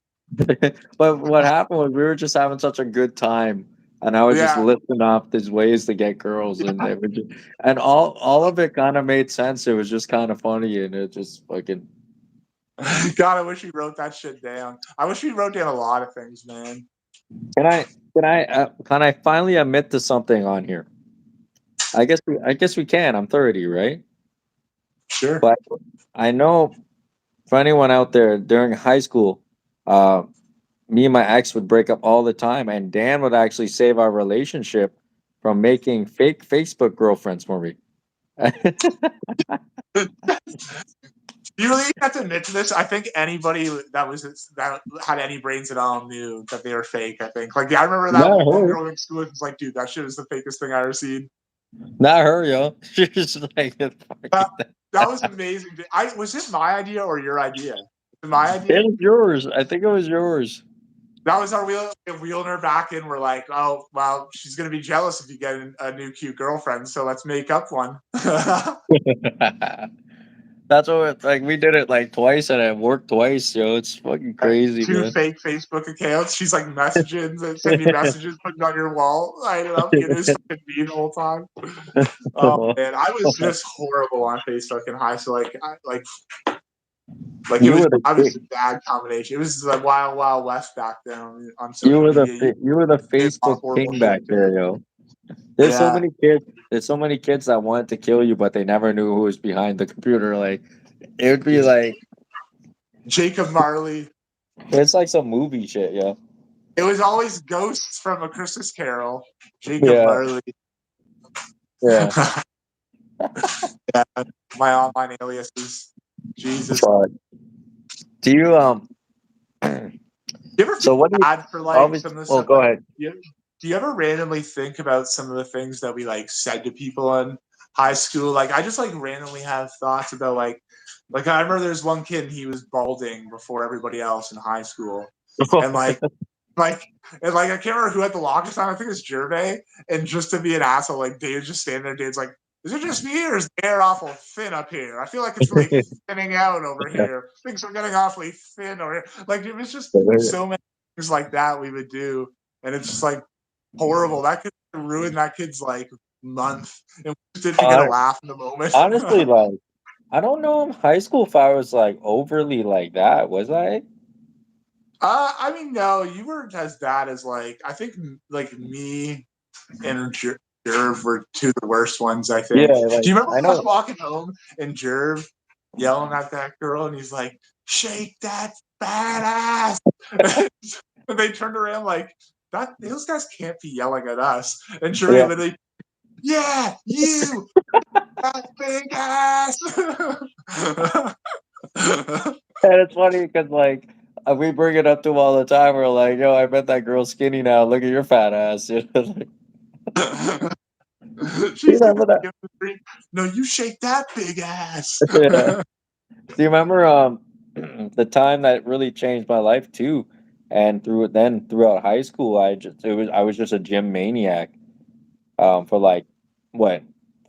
But what happened was we were just having such a good time, and I was just Yeah. listing off these ways to get girls, and they would just, and all of it kind of made sense. It was just kind of funny, and it just fucking. God, I wish we wrote that shit down. I wish we wrote down a lot of things, man. Can I finally admit to something on here? I guess we can. I'm 30, right? Sure. But I know for anyone out there during high school, uh, me and my ex would break up all the time, and Dan would actually save our relationship from making fake Facebook girlfriends for me. You really have to admit to this. I think anybody that had any brains at all knew that they were fake. I think. Like, I remember that Not one her. girl in school was like, "Dude, that shit is the fakest thing I ever seen." Not her, yo. She's just like, That, fucking. that was amazing. I was it my idea or your idea? My It idea. was yours. I think it was yours. That was our wheeling her back in. We're like, oh well, she's gonna be jealous if you get a new cute girlfriend. So let's make up one. That's what like we did it like twice and it worked twice, yo. It's fucking crazy, Two man. fake Facebook accounts. She's like messaging, sending messages, putting on your wall. I ended up getting this fucking me the whole time. Oh man, I was just horrible on Facebook in high school. Like it You was. were the I was kid. a bad combination. It was the wild, wild west back then on social media. You were the You Facebook horrible king shit. back there, yo. There's so Yeah, many kids. There's so many kids that wanted to kill you, but they never knew who was behind the computer. Like it would be like Jacob Marley. it's like some movie shit, yo. It was always ghosts from A Christmas Carol. Jacob Yeah, Marley. yeah. Yeah, my online aliases. Jesus. But do you You ever feel so what do you bad for like obviously some of the well stuff go that ahead. do you ever randomly think about some of the things that we like said to people in high school? Like I just like randomly have thoughts about like I remember there's one kid he was balding before everybody else in high school. And like and I can't remember who had the longest time. I think it was Gervais. And just to be an asshole, like Dave's just standing there, Dave's like, is it just me or is the air awful thin up here? I feel like it's really thinning out over here. Things are getting awfully thin over here. Like it was just so many things like that we would do. And it's just like horrible. That could ruin that kid's like month. And we just did to get a Hon- laugh in the moment. Honestly, like I don't know in high school if I was like overly like that. Was I? I mean, no, you weren't as bad as like I think like me and Jerv were two of the worst ones. I Yeah, think. like Do you remember I us know. walking home and Jerv yelling at that girl, and he's like, "Shake that fat ass!" And they turned around like that. Those guys can't be yelling at us. And Jerv Yeah, literally, yeah, you that big ass. and it's funny because like we bring it up to him all the time. We're like, "Yo, I bet that girl's skinny now. Look at your fat ass." You know, like, you She's gonna remember that? give the drink. No, you shake that big ass. Yeah. Do you remember the time that really changed my life too? And throughout high school, I was just a gym maniac. For like what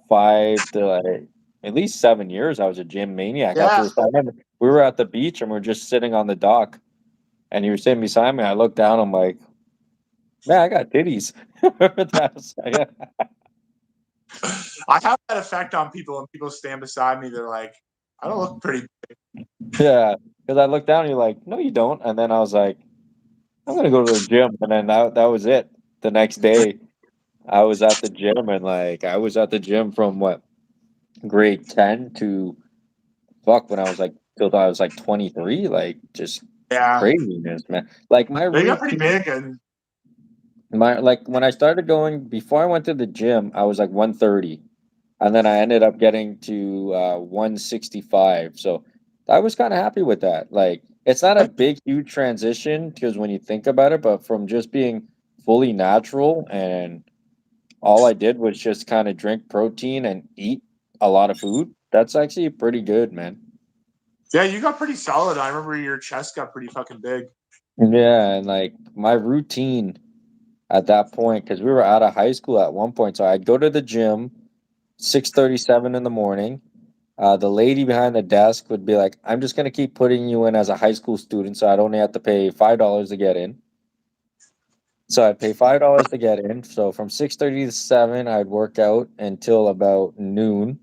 5 to at least 7 years, I was a gym maniac. After Yeah, this, I remember we were at the beach and we're just sitting on the dock, and you were sitting beside me. I looked down. I'm like, man, I got titties. That's, yeah, I have that effect on people when people stand beside me. They're like, I don't look pretty. yeah. Because I looked down, and you're like, no, you don't. And then I was like, I'm gonna go to the gym, and then that was it. The next day, I was at the gym, and like I was at the gym from what grade 10 to fuck when I was like till I was like 23, like just Yeah, craziness, man. Like my they got pretty routine, big, and my like when I started going before I went to the gym, I was like 130, and then I ended up getting to 165. So I was kind of happy with that. Like it's not a big, huge transition because when you think about it, but from just being fully natural and all I did was just kind of drink protein and eat a lot of food. That's actually pretty good, man. yeah, you got pretty solid. I remember your chest got pretty fucking big. Yeah, and like my routine at that point, because we were out of high school at one point, so I'd go to the gym 6:37 in the morning. The lady behind the desk would be like, "I'm just gonna keep putting you in as a high school student, so I'd only have to pay $5 to get in." So I'd pay $5 to get in. So from 6:30 to 7, I'd work out until about noon,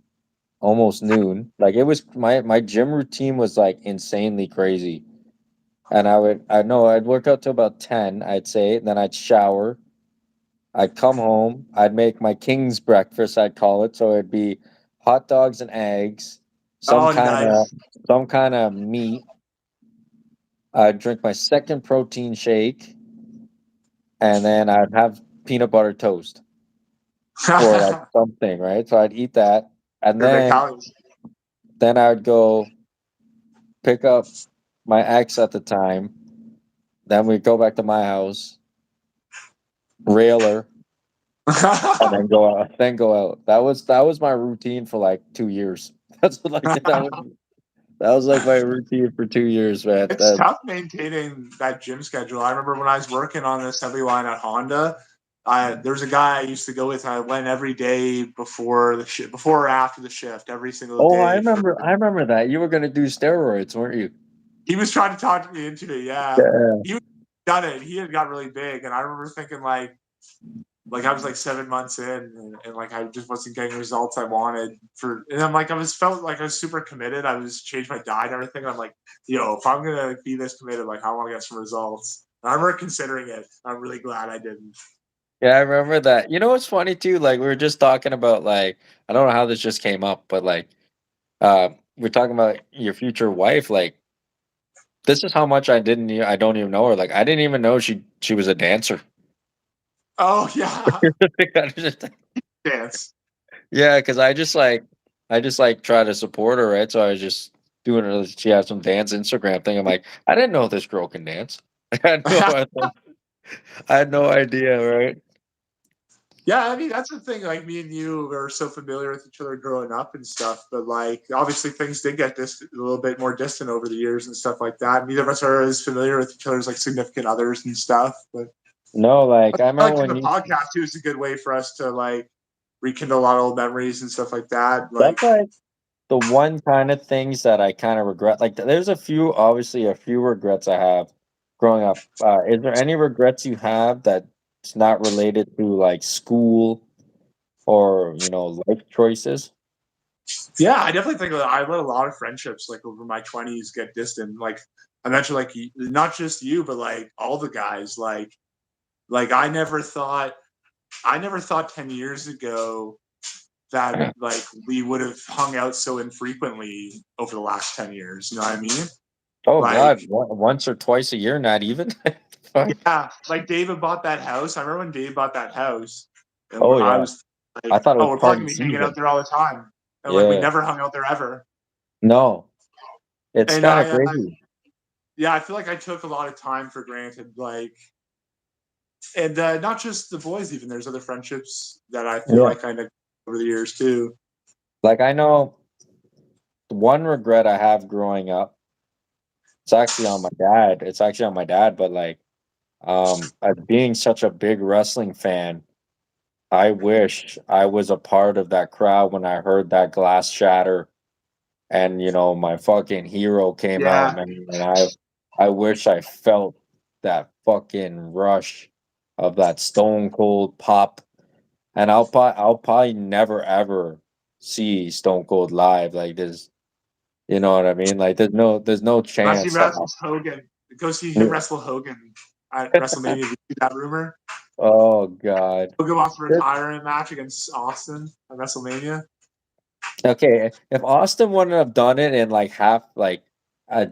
almost noon. Like it was my gym routine was like insanely crazy. And I know I'd work out till about 10, I'd say, then I'd shower. I'd come home, I'd make my king's breakfast, I'd call it. So it'd be hot dogs and eggs, some Oh, kind of nice. some kind of meat. I'd drink my second protein shake, and then I'd have peanut butter toast or like something, right? So I'd eat that, and Perfect calories. then I would go pick up my ex at the time. Then we'd go back to my house, rail her, and then go out. Then go out. That was my routine for like 2 years. That's like that was like my routine for 2 years, man. It's That tough maintaining that gym schedule. I remember when I was working on the assembly line at Honda, there was a guy I used to go with. I went every day before the shift, before or after the shift, every single oh, I day. For remember. I remember that you were gonna do steroids, weren't you? he was trying to talk to me into it. Yeah, Yeah. he done it. He had got really big, and I remember thinking like I was like 7 months in, and like I just wasn't getting results I wanted for. And I'm like I was felt like I was super committed. I was changed my diet and everything. And I'm like, yo, if I'm gonna be this committed, like I want to get some results. And I remember considering it. I'm really glad I didn't. Yeah, I remember that. You know what's funny too? Like we were just talking about like I don't know how this just came up, but like we're talking about your future wife. Like this is how much I don't even know her. Like I didn't even know she was a dancer. Oh yeah, dance. Yeah, because I just like try to support her, right? So I was just doing her. She had some dance Instagram thing. I'm like, I didn't know this girl can dance. I had no idea, right? Yeah, I mean that's the thing. Like me and you were so familiar with each other growing up and stuff, but like obviously things did get a little bit more distant over the years and stuff like that. Neither of us are as familiar with each other's like significant others and stuff. But No, like I I remember like when the you. podcast too is a good way for us to like rekindle a lot of old memories and stuff like that. That's Like, like the one kind of things that I kind of regret. Like, there's obviously a few regrets I have growing up. Is there any regrets you have that's not related to like school or life choices? yeah, I definitely think that I let a lot of friendships like over my 20s get distant. Like I mentioned, like not just you, but like all the guys. Like I never thought 10 years ago that like we would have hung out so infrequently over the last 10 years. You know what I mean? Oh Like, God, once or twice a year, not even. Fuck. yeah, like David bought that house. I remember when Dave bought that house, and Oh I yeah, was like, I thought it "Oh, was we're probably party gonna be hanging out season. there all the time," and like we Yeah, never hung out there ever. no, it's And kind of crazy. yeah, I feel like I took a lot of time for granted. Like, and not just the boys, even there's other friendships that I feel Yeah, like I neglected over the years too. like I know one regret I have growing up. It's actually on my dad. It's actually on my dad, but like as being such a big wrestling fan, I wish I was a part of that crowd when I heard that glass shatter and my fucking hero came out, Yeah, man. And I wish I felt that fucking rush of that stone cold pop. And I'll probably never ever see Stone Cold live. Like there's you know what I mean? Like there's no unless he chance that wrestles Hogan, go see him wrestle Hogan at WrestleMania. Did you see that rumor? oh God. Hogan wants to retire in a match against Austin at WrestleMania. Okay, if Austin wouldn't have done it in like half, like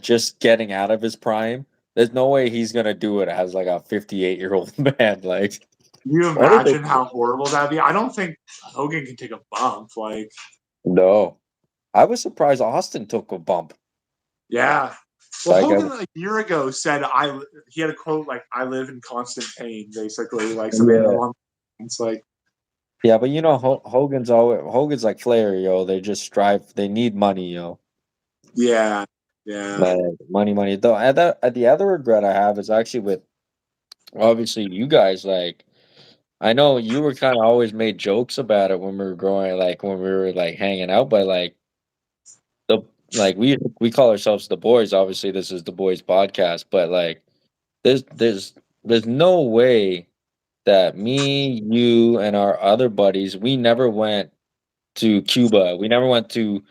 just getting out of his prime, there's no way he's gonna do it as like a 58-year-old man. Like, Can you what are they? imagine how horrible that'd be? I don't think Hogan can take a bump. Like, No, I was surprised Austin took a bump. yeah. Well, Like, Hogan a year ago said he had a quote like "I live in constant pain," basically, like something yeah, along. It's like, yeah, but Hogan's like Flair, yo. They just strive. They need money, yo. yeah, yeah, Like, money, money. Though, the other regret I have is actually with obviously you guys. Like, I know you were kind of always made jokes about it when we were growing, like when we were like hanging out, but like like we call ourselves the boys. Obviously, this is the boys podcast, but like there's no way that me, you, and our other buddies, we never went to Cuba. We never went to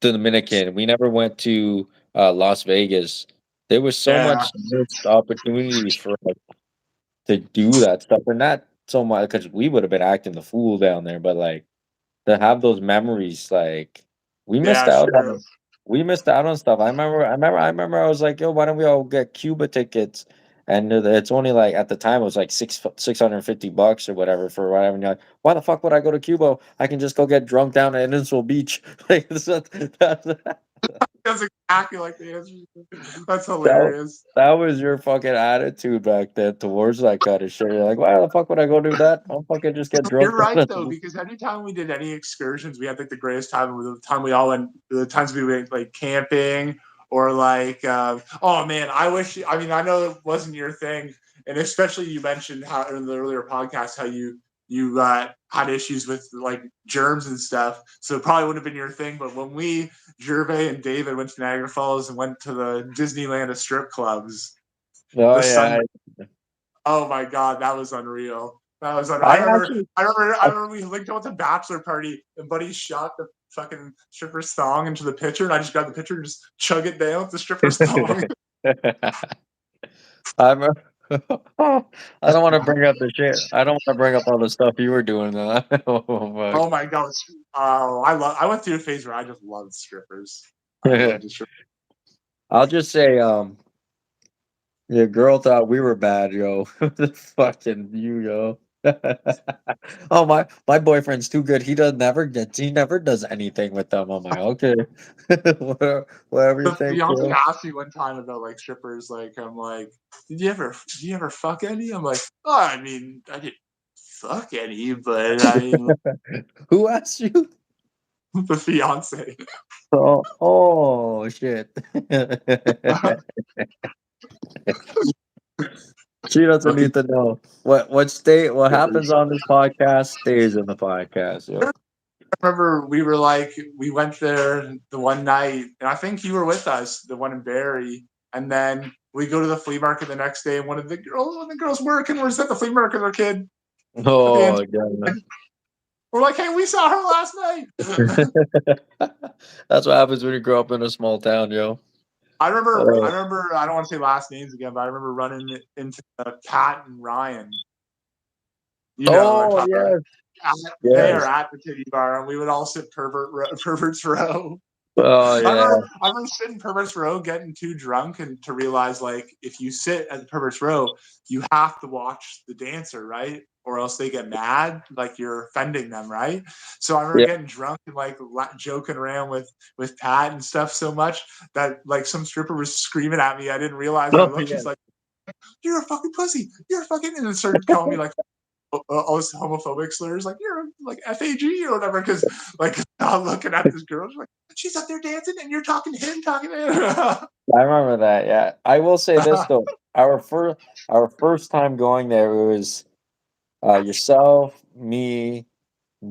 the Dominican. We never went to Las Vegas. There was so Yeah, much missed opportunities for us to do that stuff, and not so much because we would have been acting the fool down there, but like to have those memories, like we missed yeah, out true. on we missed out on stuff. I remember I was like, yo, why don't we all get Cuba tickets? And it's only like at the time it was like $650 or whatever for whatever. And you're like, why the fuck would I go to Cuba? I can just go get drunk down at Innisfil Beach. Like that, That's exactly like the answer. That's that, hilarious. that was your fucking attitude back then towards that kind of shit. You're like, why the fuck would I go do that? I'll fucking just get You're drunk right down though, because anytime we did any excursions, we had like the greatest time. The time we all went, the times we went like camping or like, oh man, I wish. I mean, I know it wasn't your thing, and especially you mentioned how in the earlier podcast how you had issues with like germs and stuff, so it probably wouldn't have been your thing. But when we, Gervais and David, went to Niagara Falls and went to the Disneyland of strip clubs, Oh the sun. yeah, Oh my god, that was unreal. That was unreal. I actually. I remember we linked up with a bachelor party and Buddy shot the fucking stripper's thong into the pitcher, and I just grabbed the pitcher and just chug it down with the stripper's thong. I'm. I don't want to bring up the shit. I don't want to bring up all the stuff you were doing. Though. Oh Oh my god. Oh, I went through a phase where I just loved strippers. I fuck. loved the stripper. I'll just say, your girl thought we were bad, yo. Fucking you, yo. Oh my boyfriend's too good. He never does anything with them. I'm like, okay, whatever you The think, Beyonce yo. asked me one time about like strippers. Like I'm like, did you ever fuck any? I'm like, oh, I mean, I didn't fuck any, but I mean, Who asked you? the fiance. Oh shit. She doesn't Fucking need to know what happens strippers. on this podcast stays in the podcast, yo. Remember we were like we went there the one night and I think you were with us the one in Barrie, and then we go to the flea market the next day and one of the girls working was at the flea market with her kid at the end. Oh god. We're like, hey, we saw her last night. That's what happens when you grow up in a small town, yo. I Oh, remember I don't want to say last names again, but I remember running into Pat and Ryan. You know, and oh talking yes, there yes. at the titty bar, and we would all sit perverts row. Oh yeah. I remember sitting Perverts Row getting too drunk and to realize like if you sit at the Perverts Row, you have to watch the dancer, right? Or else they get mad, like you're offending them, right? So I remember Yeah. getting drunk and like joking around with Pat and stuff so much that like some stripper was screaming at me. I didn't realize. I Oh looked, yeah. she's like, "You're a fucking pussy. You're a fucking," and then started calling me like all this homophobic slurs, like you're like FAG or whatever, because like I'm looking at this girl, she's up there dancing, and you're talking to him, talking to him. I remember that, yeah. I will say this though. Our first time going there, it was yourself, me,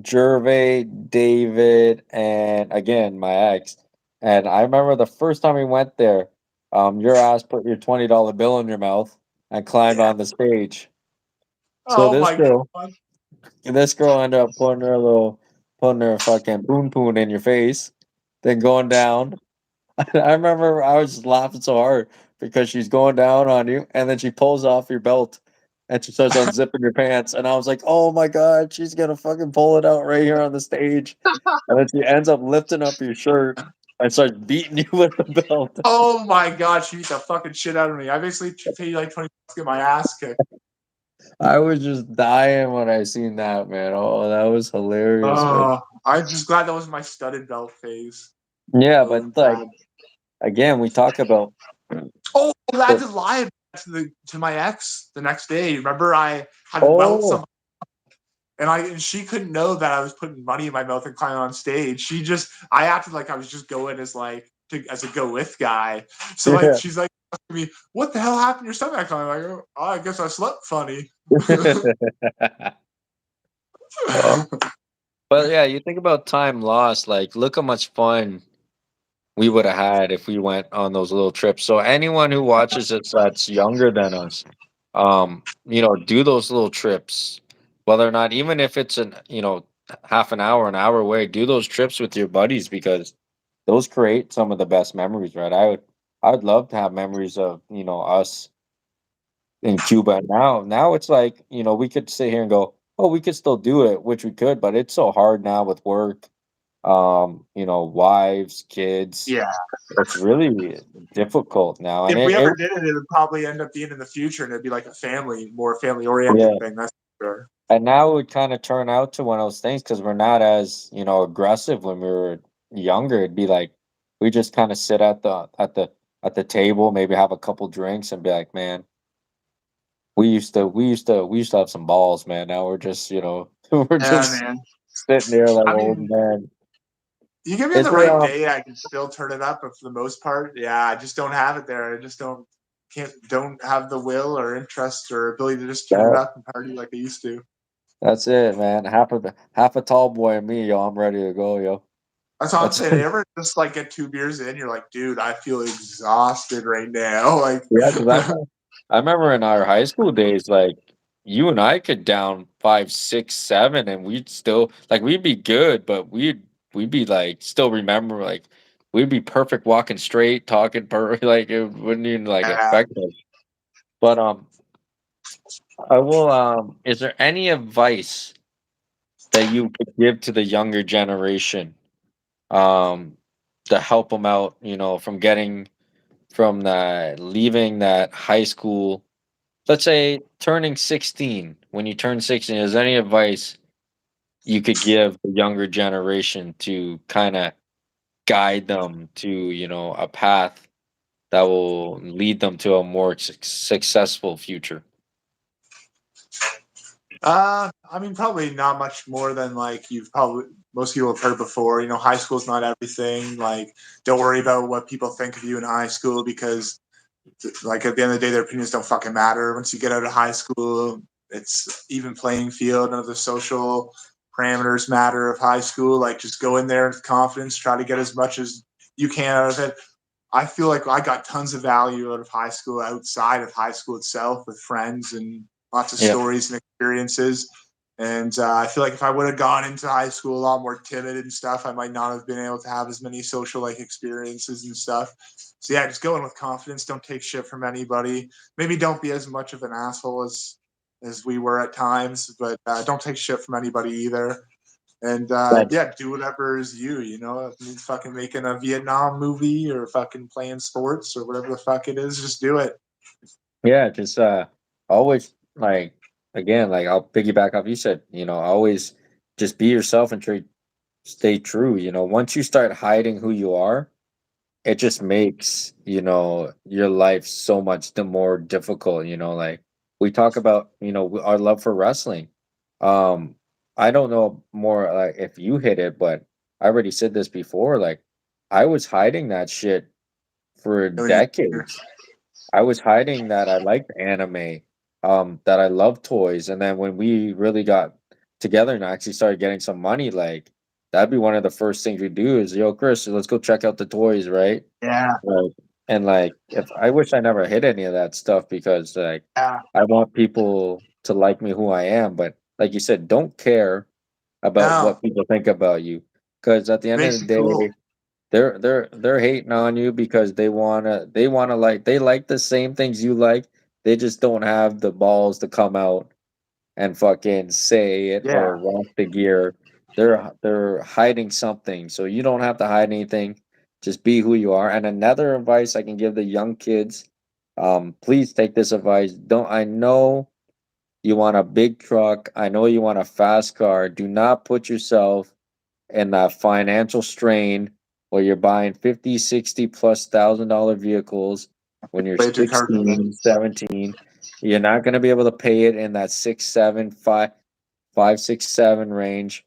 Gervais, David, and again my ex. And I remember the first time we went there, your ass put your $20 bill in your mouth and climbed Yeah. on the stage. So Oh this my girl, god. this girl ended up putting her fucking poon poon in your face, then going down. I remember I was just laughing so hard because she's going down on you, and then she pulls off your belt and she starts unzipping your pants, and I was like, "Oh my god, she's gonna fucking pull it out right here on the stage," and then she ends up lifting up your shirt and starts beating you with the belt. Oh my god, she beat the fucking shit out of me. I basically paid like 20 bucks to get my ass kicked. I was just dying when I seen that, man. Oh, that was hilarious, man. I'm just glad that was my studded belt phase. Yeah, That would but have been like bad. again, we talk about Oh, I had the to lie to my ex the next day. Remember, I had to welt oh some, and she couldn't know that I was putting money in my mouth and climbing on stage. I acted like I was just going as like as a go with guy. So like yeah. she's like asking me, "What the hell happened to your stomach?" I'm like, "Oh, I guess I slept funny." Oh. But yeah, you think about time lost. Like, look how much fun we would have had if we went on those little trips. So anyone who watches this that's younger than us, do those little trips, whether or not, even if it's half an hour away, do those trips with your buddies because those create some of the best memories, right? I would love to have memories of, us in Cuba. And now it's like, we could sit here and go, oh, we could still do it, which we could, but it's so hard now with work, wives, kids. Yeah. It's really difficult now, and If we ever did it, it would probably end up being in the future, and it'd be like a more family oriented yeah. thing. That's for sure. And now it would kind of turn out to one of those things because we're not as aggressive when we were younger. It'd be like we just kind of sit at the table, maybe have a couple drinks, and be like, man, we used to have some balls, man. Now we're just we're Yeah, just man. sitting there like I old mean, man. you give me on Is the there right day, I can still turn it up, but for the most part, yeah, I just don't have it there. I just don't have the will or interest or ability to just turn it that up and party like I used to. that's it, man. Half a tall boy and me, yo. I'm ready to go, yo. That's all I'm That's saying. You ever just like get 2 beers in, you're like, dude, I feel exhausted right now. Like, Yeah, because I remember in our high school days, like you and I could down 5, 6, 7, and we'd still like we'd be good, but we'd be like still remember like we'd be perfect walking straight, talking perfect, like it wouldn't even like yeah. affect us. But I will is there any advice that you could give to the younger generation um to help them out, from leaving that high school. Let's say turning 16. When you turn 16, is there any advice you could give the younger generation to kind of guide them to, a path that will lead them to a more successful future? I mean, probably not much more than like you've probably most people have heard before. You know, high school's not everything. Like, don't worry about what people think of you in high school because, like, at the end of the day, their opinions don't fucking matter. Once you get out of high school, it's even playing field. None of the social parameters matter of high school. Like, just go in there with confidence, try to get as much as you can out of it. I feel like I got tons of value out of high school outside of high school itself with friends and lots of Yeah. stories and experiences. And I feel like if I would have gone into high school a lot more timid and stuff, I might not have been able to have as many social like experiences and stuff. So yeah, just go in with confidence. Don't take shit from anybody. Maybe don't be as much of an asshole as we were at times, but don't take shit from anybody either. And That's yeah, do whatever is you. You know, if you're fucking making a Vietnam movie or fucking playing sports or whatever the fuck it is, just do it. Yeah, just always like again, like I'll piggyback off you said, always just be yourself and stay true. Once you start hiding who you are, it just makes, your life so much the more difficult, like we talk about, our love for wrestling. Um, I don't know more like if you hit it, but I already said this before, like I was hiding that shit for Million decades. I was hiding that I liked anime, that I love toys, and then when we really got together and actually started getting some money, like that'd be one of the first things we do is, yo, Chris, let's go check out the toys, right? yeah, Right. And like, if I wish I never hit any of that stuff because like yeah. I want people to like me who I am, but like you said, don't care about No, what people think about you, because at the end of makes the you cool. day, they're hating on you because they wanna like they like the same things you like. They just don't have the balls to come out and fucking say it Yeah. or rock the gear. They're hiding something, so you don't have to hide anything. Just be who you are. And another advice I can give the young kids, please take this advice. Don't I know you want a big truck. I know you want a fast car. Do not put yourself in that financial strain where you're buying 50, 60 plus $1,000 vehicles when you're Way too comfortable. 16, 17. You're not going to be able to pay it in that 6, 7, 5, 5, 6, 7 range.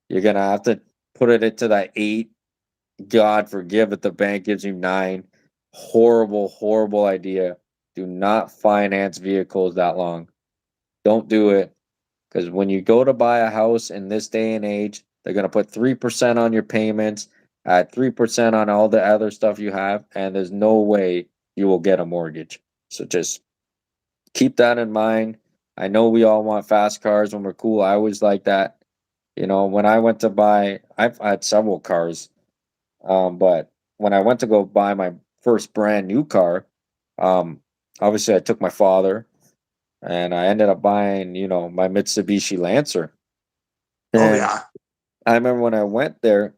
You're going to have to put it into that 8. God forgive it. The bank gives you 9. Horrible, horrible idea. Do not finance vehicles that long. Don't do it. Because when you go to buy a house in this day and age, they're going to put 3% on your payments. at 3% on all the other stuff you have, and there's no way you will get a mortgage. So just keep that in mind. I know we all want fast cars when we're cool. I always like that. You know, when I went to buy, I've had several cars, but when I went to go buy my first brand new car, um, obviously I took my father, and I ended up buying, my Mitsubishi Lancer. Oh And yeah. I remember when I went there,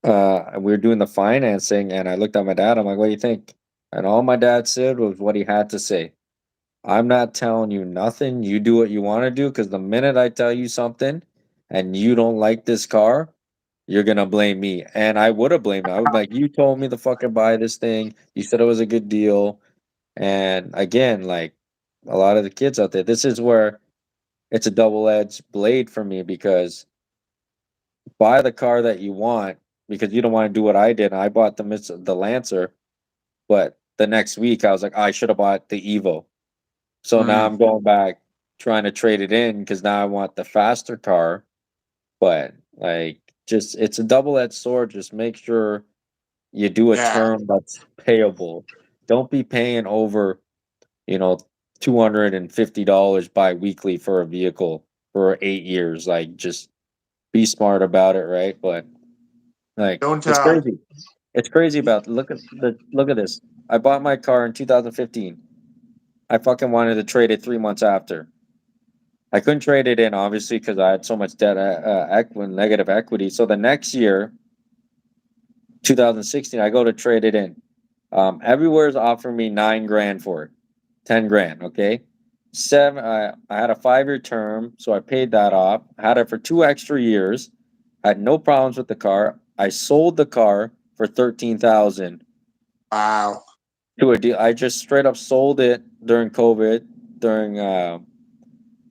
we were doing the financing, and I looked at my dad. I'm like, "What do you think?" And all my dad said was what he had to say. I'm not telling you nothing. You do what you want to do, because the minute I tell you something and you don't like this car, you're gonna blame me. And I would have blamed him. I was like, you told me to fucking buy this thing. You said it was a good deal. And again, like a lot of the kids out there, this is where it's a double-edged blade for me, because buy the car that you want, because you don't want to do what I did. I bought the Lancer, but the next week I was like, I should have bought the Evo. So now Mm, I'm going back trying to trade it in, because now I want the faster car. But like, just it's a double-edged sword. Just make sure you do a yeah. term that's payable. Don't be paying over, you know, $250 bi-weekly for a vehicle for 8 years. Like, just be smart about it, right? But like, Don't it's crazy. It's crazy about look at this. I bought my car in 2015. I fucking wanted to trade it 3 months after. I couldn't trade it in, obviously, because I had so much debt, negative equity. So the next year, 2016, I go to trade it in. Everywhere's offering me 9 grand for it, 10 grand. Okay, seven. I had a 5 year term, so I paid that off. Had it for 2 extra years. Had no problems with the car. I sold the car for 13,000 wow. to a deal. I just straight up sold it during COVID, during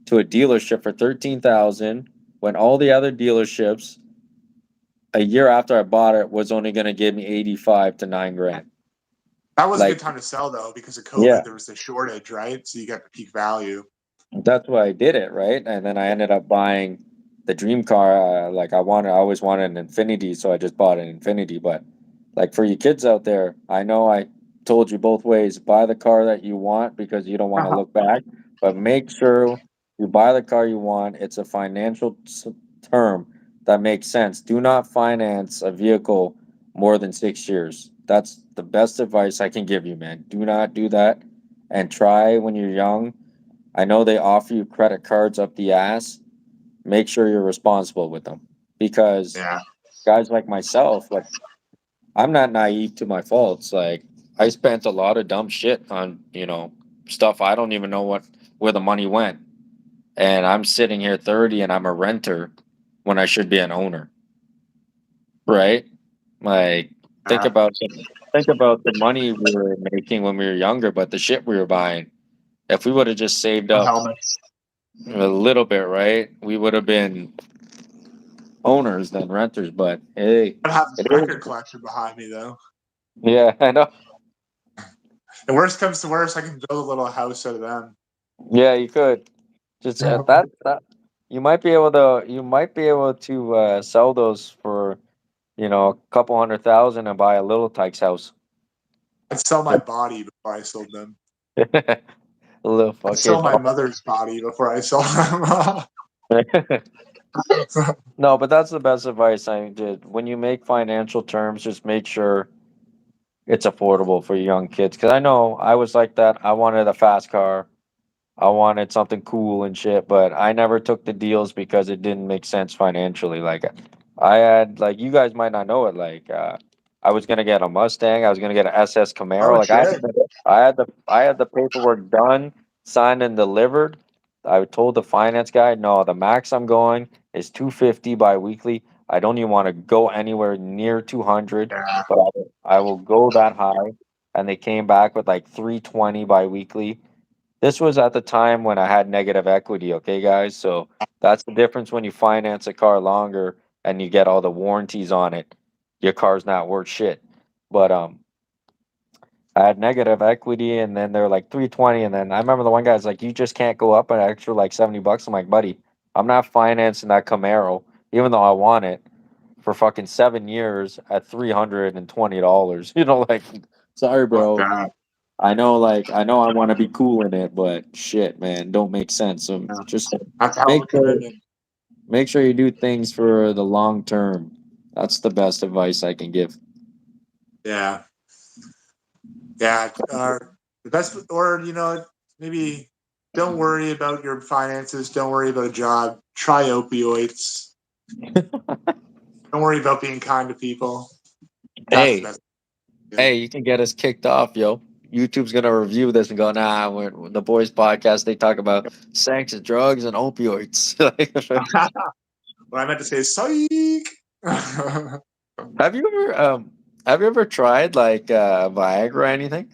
to a dealership for 13,000, when all the other dealerships a year after I bought it was only going to give me 85 to 9 grand. That was a good Like, time to sell though, because of yeah, COVID. There was a shortage, right? So you got the peak value. that's why I did it, right? And then I ended up buying the dream car. Like, I always wanted an Infinity, so I just bought an Infinity. But like, for you kids out there, I know I told you both ways: buy the car that you want because you don't want to look back, but make sure you buy the car you want. It's a financial term that makes sense. Do not finance a vehicle more than 6 years. That's the best advice I can give you, man. Do not do that, and try when you're young. I know they offer you credit cards up the ass. Make sure you're responsible with them, because Yeah. guys like myself, like, I'm not naive to my faults. Like, I spent a lot of dumb shit on, stuff I don't even know where the money went. And I'm sitting here 30 and I'm a renter when I should be an owner, right? Like, think Yeah. about think about the money we were making when we were younger, but the shit we were buying. If we would have just saved No up helmets. a little bit, right? We would have been owners than renters, but hey, I have it a record is. collection behind me though. Yeah, I know. The worst comes to worst, I can build a little house out of them. Yeah, you could just that you might be able to sell those for a couple 100,000 and buy a little Tyke's house. I'd sell my body before I sold them. A little I'd sell fucking my mother's body before I sold them. no, but that's the best advice I did. When you make financial terms, just make sure it's affordable for young kids. Because I know I was like that. I wanted a fast car. I wanted something cool and shit, but I never took the deals because it didn't make sense financially. Like, I had, like, you guys might not know it. Like, I was gonna get a Mustang. I was gonna get an SS Camaro. Oh Like, shit! I had the paperwork done, signed and delivered. I told the finance guy, no, the max I'm going is 250 bi-weekly. I don't even want to go anywhere near 200, Yeah. but I will go that high. And they came back with like 320 bi-weekly. This was at the time when I had negative equity, okay, guys? So that's the difference when you finance a car longer and you get all the warranties on it. Your car's not worth shit. But I had negative equity, and then they're like 320, and then I remember the one guy's like, "You just can't go up an extra like $70." I'm like, "Buddy, I'm not financing that Camaro, even though I want it, for fucking 7 years at $320. You know, like, sorry, Fuck bro. that. I know I want to be cool in it, but shit, man, don't make sense. Yeah. Just That's hell of make a sure commitment. make sure you do things for the long term. That's the best advice I can give. Yeah. Yeah. The best, or, maybe don't worry about your finances. Don't worry about a job. Try opioids. Don't worry about being kind to people. That's the Hey, best. hey, you can get us kicked off, yo. YouTube's gonna review this and go, nah, the boys podcast, they talk about sex, drugs, and opioids. What I meant to say is psych. Have you ever have you ever tried like Viagra or anything?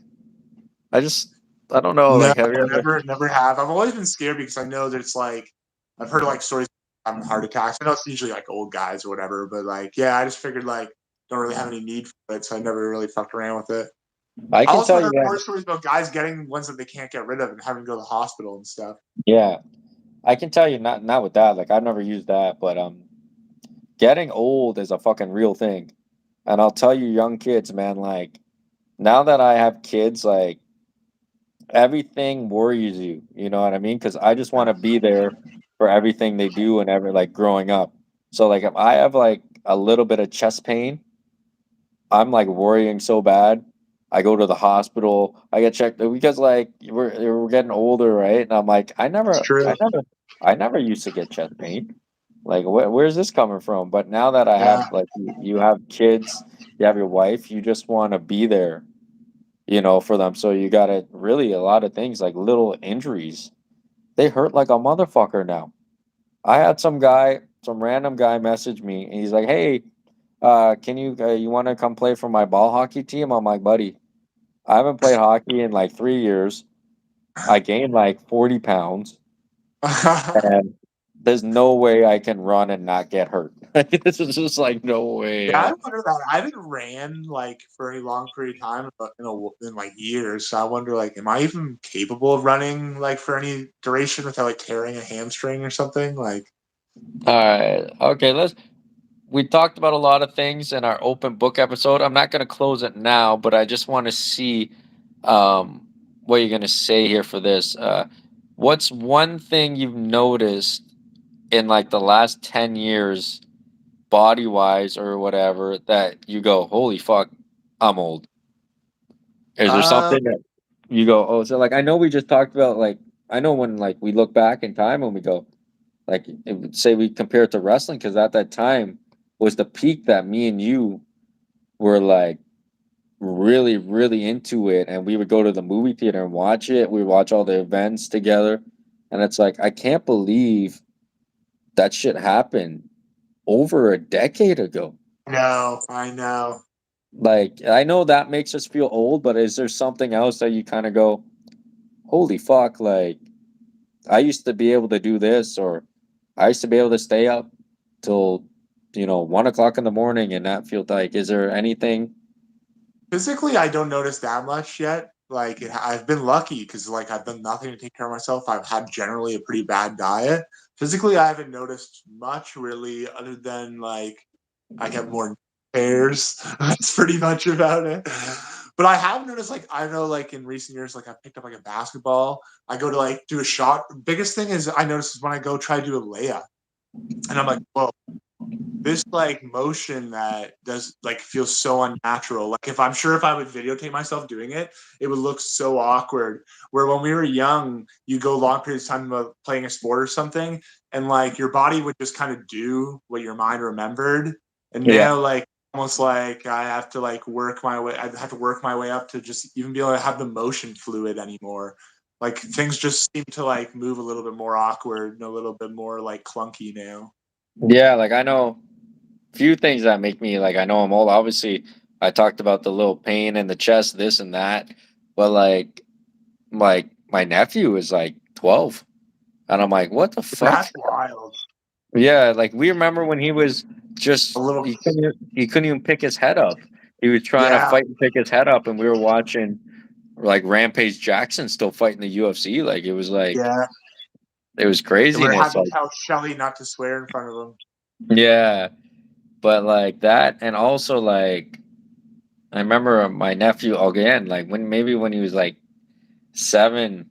I just I don't know, No, like have you ever never have. I've always been scared because I know that it's like I've heard like stories of having heart attacks. I know it's usually like old guys or whatever, but like yeah, I just figured like don't really have any need for it, so I never really fucked around with it. I I can also tell you heard that horror stories about guys getting ones that they can't get rid of and having to go to the hospital and stuff. yeah. I can tell you not with that. Like I've never used that, but getting old is a fucking real thing. And I'll tell you young kids, man, like now that I have kids, like everything worries you. You know what I mean? Because I just want to be there for everything they do and ever like growing up. So like if I have like a little bit of chest pain, I'm like worrying so bad. I go to the hospital. I get checked because like we're getting older, right? And I'm like, It's true. I never used to get chest pain. Like, where's this coming from? But now that I Yeah. have like you have kids, you have your wife, you just want to be there, you know, for them. So you got to really a lot of things like little injuries. They hurt like a motherfucker now. I had some random guy message me and he's like, "Hey, can you want to come play for my ball hockey team?" I'm like, "Buddy, I haven't played hockey in like 3 years. I gained like 40 pounds, and there's no way I can run and not get hurt." Like, this is just like no way. Yeah, I wonder that. I haven't ran like for any long period of time, but in like years. So I wonder, like, am I even capable of running like for any duration without like tearing a hamstring or something? Like, All right, okay. We talked about a lot of things in our open book episode. I'm not going to close it now, but I just want to see what you're going to say here for this. What's one thing you've noticed in like the last 10 years, body wise or whatever, that you go, holy fuck, I'm old? Is there uh, something that you go, oh, so like, I know we just talked about, like, I know when like we look back in time and we go, like, say we compare it to wrestling, because at that time was the peak that me and you were like really, really into it. And we would go to the movie theater and watch it. We would watch all the events together. And it's like, I can't believe that shit happened over a decade ago. no, I know. Like, I know that makes us feel old, but is there something else that you kind of go, holy fuck, like, I used to be able to do this, or I used to be able to stay up till, 1 o'clock in the morning and not feel like, is there anything? Physically, I don't notice that much yet. Like, I've been lucky because like I've done nothing to take care of myself. I've had generally a pretty bad diet. Physically, I haven't noticed much really, other than like I get more hairs. That's pretty much about it. But I have noticed, like, I know, like, in recent years, like, I picked up like a basketball. I go to like do a shot. Biggest thing is I notice is when I go try to do a layup, and I'm like, whoa, this like motion that does like feels so unnatural. Like, if I'm sure if I would videotape myself doing it, it would look so awkward. Where when we were young, you go long periods of time about playing a sport or something, and like your body would just kind of do what your mind remembered. And Yeah. now, like, almost like I have to like work my way. I have to work my way up to just even be able to have the motion fluid anymore. Like, things just seem to like move a little bit more awkward and a little bit more like clunky now. Yeah, like I know few things that make me like I know I'm old. Obviously, I talked about the little pain in the chest, this and that, but like my nephew is like 12, and I'm like, what the fuck? That's wild. Yeah, like we remember when he was A just little, he couldn't even pick his head up. He was trying to yeah. fight and pick his head up, and we were watching like Rampage Jackson still fighting the UFC. Like Yeah, it was they were craziness. having to Like tell Shelly not to swear in front of him. yeah, But like that, and also like I remember my nephew again, like when he was like 7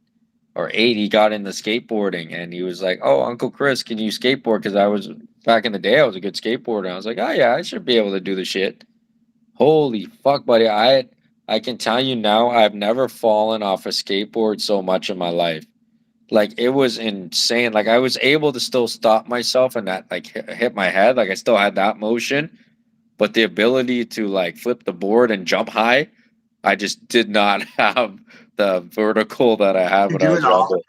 or 8, he got into skateboarding, and he was like, "Oh, Uncle Chris, can you skateboard?" Because I was back in the day, I was a good skateboarder. I was like, "Oh yeah, I should be able to do the shit." Holy fuck, buddy! I can tell you now, I've never fallen off a skateboard so much in my life. Like it was insane. Like I was able to still stop myself and not like hit my head. Like I still had that motion, but the ability to like flip the board and jump high, I just did not have the vertical that I had You when I do was an ollie. younger.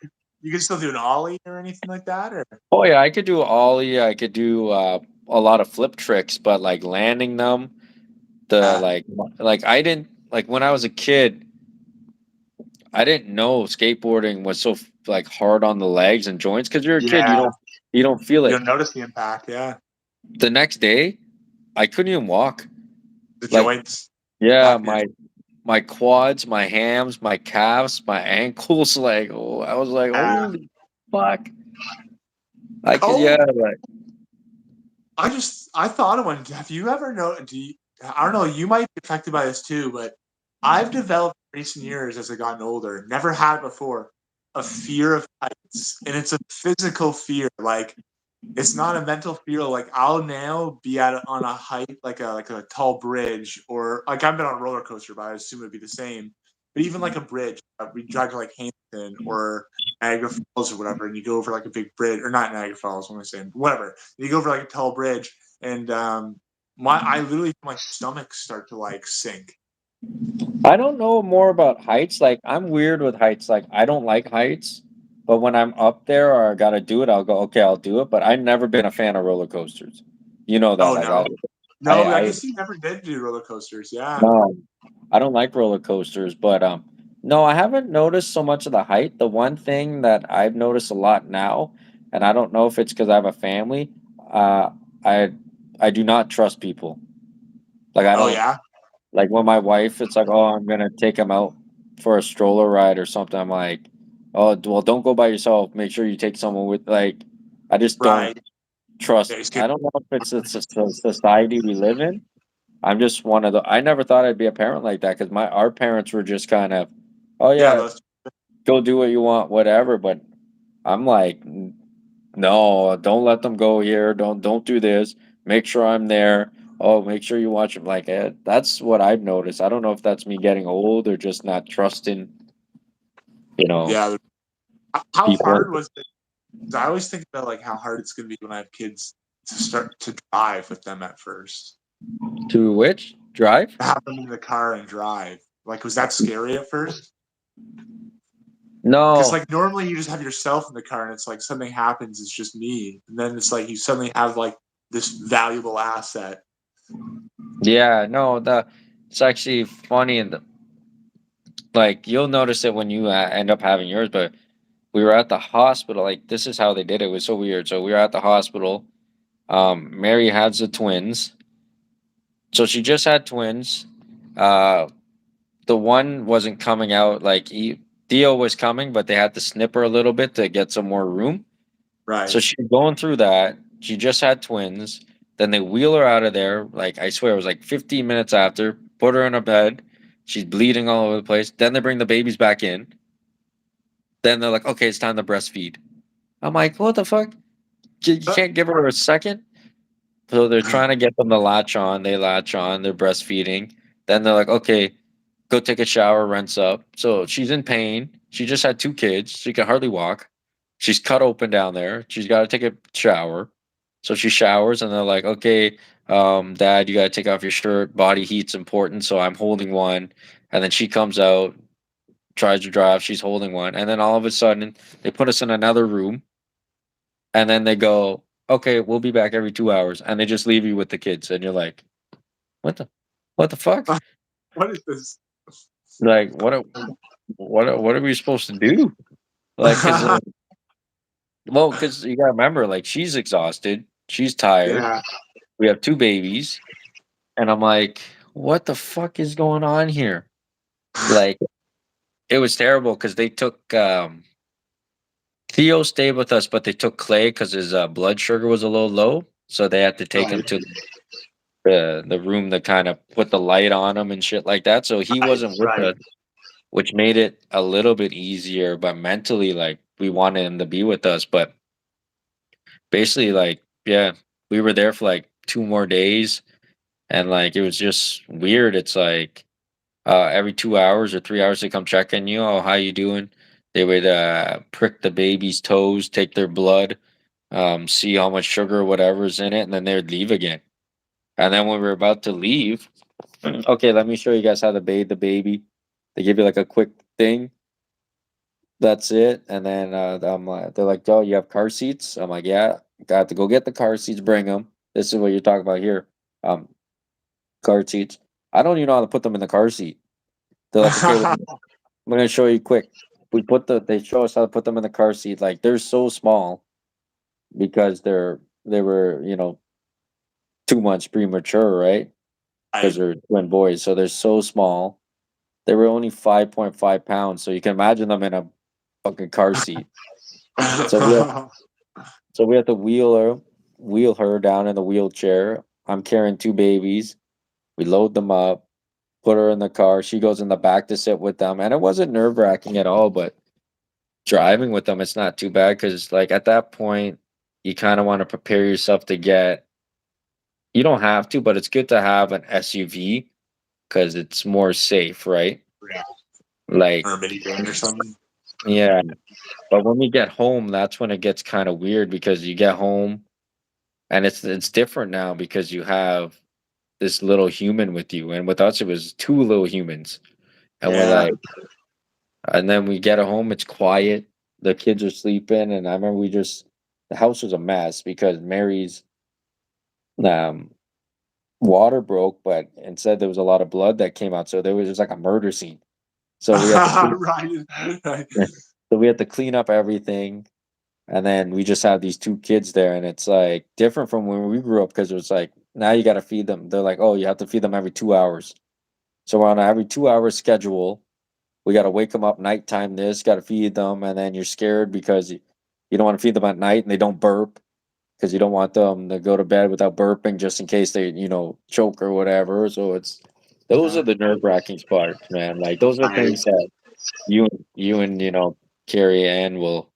You can still do an ollie or anything like that, or Oh yeah, I could do ollie. I could do a lot of flip tricks, but like landing them, the uh, like I didn't like when I was a kid. I didn't know skateboarding was so like hard on the legs and joints because you're a kid. yeah, You don't feel you it. don't notice the impact. Yeah, The next day, I couldn't even walk. the Like joints. yeah, That good. my quads, my hams, my calves, my ankles. Like oh, I was like, Uh, holy fuck! I could yeah, oh, like I thought of one. Have you ever know? I don't know. You might be affected by this too, but I've developed in recent years as I've gotten older. Never had before a fear of heights, and it's a physical fear. Like it's not a mental fear. Like I'll now be on a height, like a tall bridge, or like I've been on a roller coaster, but I assume it'd be the same. But even like a bridge, we drive to like Hampton or Niagara Falls or whatever, and you go over like a big bridge, or not Niagara Falls, what am I saying? Whatever. You go over like a tall bridge, and I literally my stomach start to like sink. I don't know more about heights. Like I'm weird with heights. Like I don't like heights, but when I'm up there or I gotta do it, I'll go, okay, I'll do it. But I've never been a fan of roller coasters. You know that. Oh Like no, I, no, I I guess you never did do roller coasters. Yeah. no, I don't like roller coasters, but no, I haven't noticed so much of the height. The one thing that I've noticed a lot now, and I don't know if it's because I have a family, uh, I I do not trust people. Like I Oh don't yeah. like when my wife, it's like, oh, I'm gonna take him out for a stroller ride or something. I'm like, oh, well, don't go by yourself. Make sure you take someone with. Like, I just don't Right. trust. Yeah, you skip. I don't know if it's the society we live in. I'm just one of the. I never thought I'd be a parent like that because our parents were just kind of, oh Yeah, yeah, those. go do what you want, whatever. But I'm like, no, don't let them go here. Don't do this. Make sure I'm there. Oh, make sure you watch them. Like that's what I've noticed. I don't know if that's me getting old or just not trusting, you know, Yeah. How people hard was it? 'Cause I always think about like how hard it's going to be when I have kids to start to drive with them at first. to which drive. To have them in the car and drive. Like, was that scary at first? Because No, like normally you just have yourself in the car and it's like something happens, it's just me, and then it's like you suddenly have like this valuable asset. yeah, no. The it's actually funny and like you'll notice it when you end up having yours. But we were at the hospital. Like this is how they did it. It was so weird. So we were at the hospital. Mary has the twins. So she just had twins. Uh, the one wasn't coming out like Theo was coming, but they had to snip her a little bit to get some more room. So Right. she's going through that. She just had twins. Then they wheel her out of there. Like I swear it was like 15 minutes after. Put her in a bed. She's bleeding all over the place. Then they bring the babies back in. Then they're like, okay, it's time to breastfeed. I'm like, what the fuck? You can't give her a second. So they're trying to get them to latch on. They latch on. They're breastfeeding. Then they're like, okay, go take a shower, rinse up. So she's in pain. She just had 2 kids. She can hardly walk. She's cut open down there. She's got to take a shower. So she showers, and they're like, okay, Dad, you got to take off your shirt. Body heat's important. So I'm holding one. And then she comes out, tries to drive. She's holding one. And then all of a sudden, they put us in another room. And then they go, okay, we'll be back every 2 hours. And they just leave you with the kids. And you're like, what the, what the fuck? What is this? Like, what are we supposed to do? Like, cause, well, cause you gotta remember, like, she's exhausted, she's tired. Yeah. We have 2 babies, and I'm like, what the fuck is going on here? Like, it was terrible because they took Theo stayed with us, but they took Clay because his blood sugar was a little low, so they had to take him Right. to. the room to kind of put the light on him and shit like that. So he Right, wasn't with right. us, which made it a little bit easier. But mentally, like we wanted him to be with us. But basically, like yeah, we were there for like 2 more days, and like it was just weird. It's like every 2 hours or 3 hours they come check on you. Oh, how you doing? They would prick the baby's toes, take their blood, see how much sugar or whatever's in it, and then they would leave again. And then when we were about to leave, okay, let me show you guys how to bathe the baby. They give you like a quick thing. That's it. And then I'm like, they're like, "Oh, you have car seats?" I'm like, "Yeah." Got to go get the car seats. Bring them. This is what you're talking about here. Um, car seats. I don't even know how to put them in the car seat. They're like, "Okay, well, I'm gonna show you quick." They show us how to put them in the car seat. Like they're so small because they were 2 months premature, right? Because Right. they're twin boys, so they're so small. They were only 5.5 pounds, so you can imagine them in a fucking car seat. So we have so we have to wheel her down in the wheelchair. I'm carrying 2 babies. We load them up, put her in the car. She goes in the back to sit with them, and it wasn't nerve-wracking at all, but driving with them, it's not too bad because, like, at that point, you kinda wanna prepare yourself to get you don't have to, but it's good to have an SUV because it's more safe, right? Yeah. Like Or a minivan or something. yeah. But when we get home, that's when it gets kinda weird because you get home and it's different now because you have this little human with you, and with us, it was 2 little humans, and we're Yeah. like and then we get home, it's quiet, the kids are sleeping, and I remember the house was a mess because Mary's, um, water broke, but instead there was a lot of blood that came out, so there was just like a murder scene. So we had to clean Right. Right. so we had to clean up everything. And then we just have these 2 kids there, and it's, like, different from when we grew up because it was like, now you gotta feed them. They're like, "Oh, you have to feed them every 2 hours." So we're on a every 2-hour schedule. We gotta wake them up nighttime this, gotta feed them, and then you're scared because you don't wanna feed them at night and they don't burp because you don't want them to go to bed without burping just in case they, choke or whatever. So it's those are Yeah. the nerve-wracking parts, man. Like, those are Right. things that you and, Carrie Ann will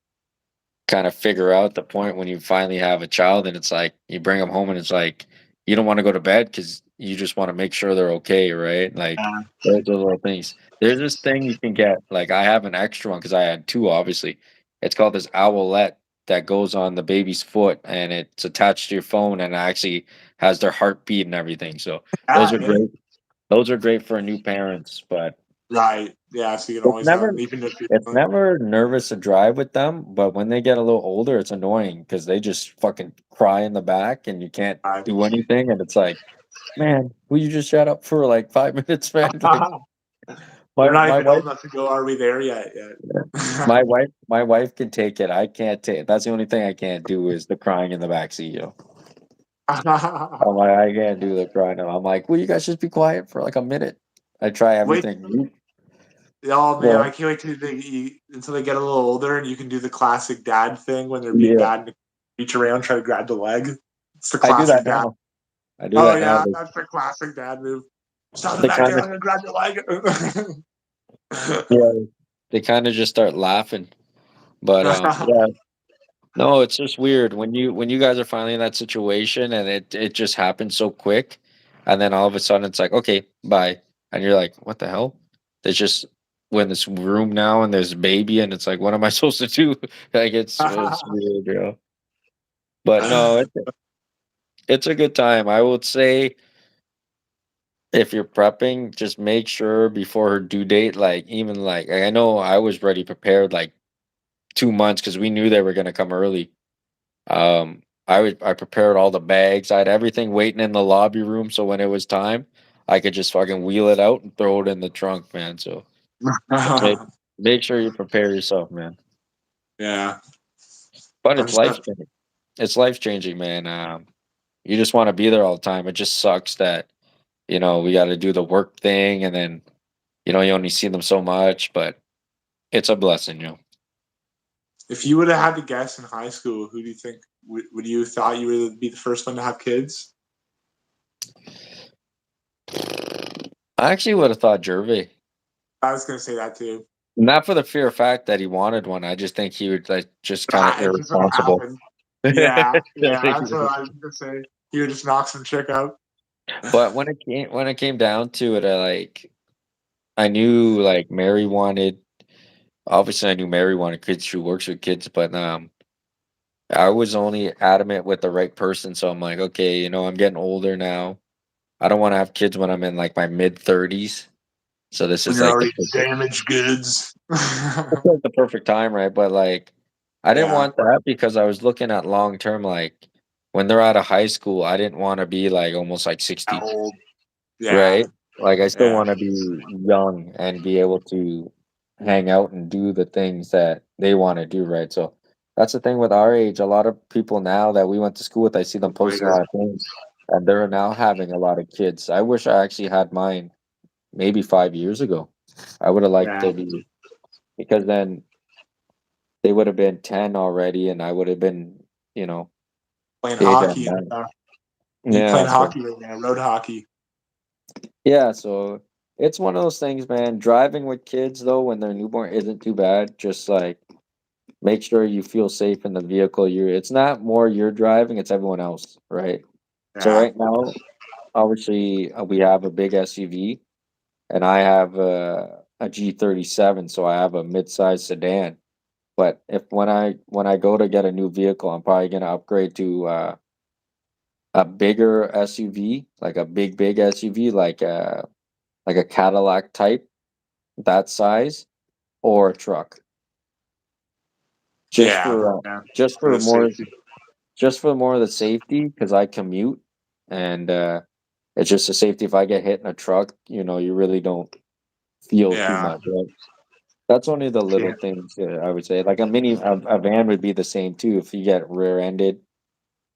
kind of figure out the point when you finally have a child and it's like you bring them home and it's like you don't want to go to bed because you just want to make sure they're okay, right? Like Yeah. those are little things. There's this thing you can get, like I have an extra one because I had two, obviously. It's called this owlet that goes on the baby's foot and it's attached to your phone and it actually has their heartbeat and everything. So those Yeah. are Yeah. great. Those are great for new parents, but Right. Yeah. So you can it's always have never them, even if it's you. never nervous to drive with them, but when they get a little older, it's annoying because they just fucking cry in the back and you can't Right. do anything, and it's like, "Man, will you just shut up for, like, 5 minutes, man?" Like, They're my not my even old wife enough to go. Are we there yet? Yet. my wife can take it, I can't take that's the only thing I can't do is the crying in the backseat, I'm like, "I can't do the crying," and I'm like, "Will you guys just be quiet for, like, a minute?" I try Wait. everything. You Oh Go man, I ahead. can't wait till until they get a little older and you can do the classic dad thing when they're being Yeah, bad and reach around, try to grab the leg. It's the I do that classic dad. now. I do Oh that now, yeah, but that's the classic dad move. Stop it they back there, kinda I'm gonna grab your leg. yeah, they kinda just start laughing. But, yeah. No, it's just weird when you guys are finally in that situation and it just happens so quick, and then all of a sudden it's like, "Okay, bye," and you're like, "What the hell?" There's just we're in this room now and there's a baby and it's like, "What am I supposed to do?" Like, it's weird, But no, it's a good time. I would say if you're prepping, just make sure before her due date, like, even, like I know I was ready prepared, like, 2 months because we knew they were gonna come early. I prepared all the bags. I had everything waiting in the lobby room, so when it was time, I could just fucking wheel it out and throw it in the trunk, man. So make make sure you prepare yourself, man. Yeah. But I'm it's just life not changing. It's life changing, man. You just want to be there all the time. It just sucks that we got to do the work thing, and then you only see them so much. But it's a blessing. if you would have had to guess in high school, who do you think would you have thought you would be the first one to have kids? I actually would have thought Gervais. I was gonna say that too. Not for the fear fact that he wanted one. I just think he would like just kind of It just would have irresponsible. happened. I Yeah, yeah, think he that's what would. I was gonna say. He would just knock some chick out. But when it came down to it, I knew like Mary wanted. Obviously, I knew Mary wanted kids. She works with kids, but I was only adamant with the right person. So I'm like, okay, I'm getting older now. I don't want to have kids when I'm in like my mid 30s. So this When is you're like the already perfect, damaged goods. it's like the perfect time, right? But like, I didn't Yeah, want that because I was looking at long term. Like when they're out of high school, I didn't want to be like almost like that 60, old. Yeah, right? Like I still yeah, want to be young and be able to hang out and do the things that they want to do, right? So that's the thing with our age. A lot of people now that we went to school with, I see them posting a lot of things, and they're now having a lot of kids. I wish I actually had mine maybe 5 years ago. I would have liked yeah. to be because then they would have been 10 already, and I would have been, you know, Playing big on hockey. that. You Yeah, playing so hockey right now? Road hockey. yeah, so it's one of those things, man. Driving with kids though, when they're newborn, isn't too bad. Just like make sure you feel safe in the vehicle. It's not more you're driving, it's everyone else, right? So Yeah, right now, obviously, we have a big SUV, and I have a G37, so I have a mid-sized sedan. But if when I go to get a new vehicle, I'm probably gonna upgrade to a bigger SUV, like a big SUV, like a Cadillac type, that size, or a truck, just yeah, for yeah. just For for the more safety. just for more of the safety because I commute, and it's just a safety. If I get hit in a truck, you really don't feel too Yeah, much, right? That's only the little yeah. things, I would say. Like a van would be the same too. If you get rear-ended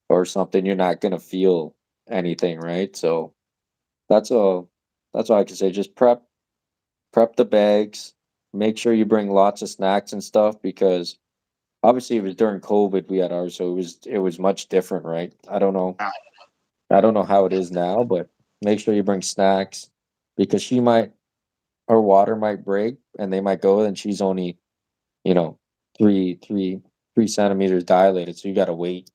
or something, you're not gonna feel anything, right? So that's all. That's all I can say. Just prep the bags. Make sure you bring lots of snacks and stuff because obviously it was during COVID we had ours, so it was much different, right? I don't know how it is now, but make sure you bring snacks because her water might break and they might go and she's only, you know, 3 centimeters dilated. So you gotta wait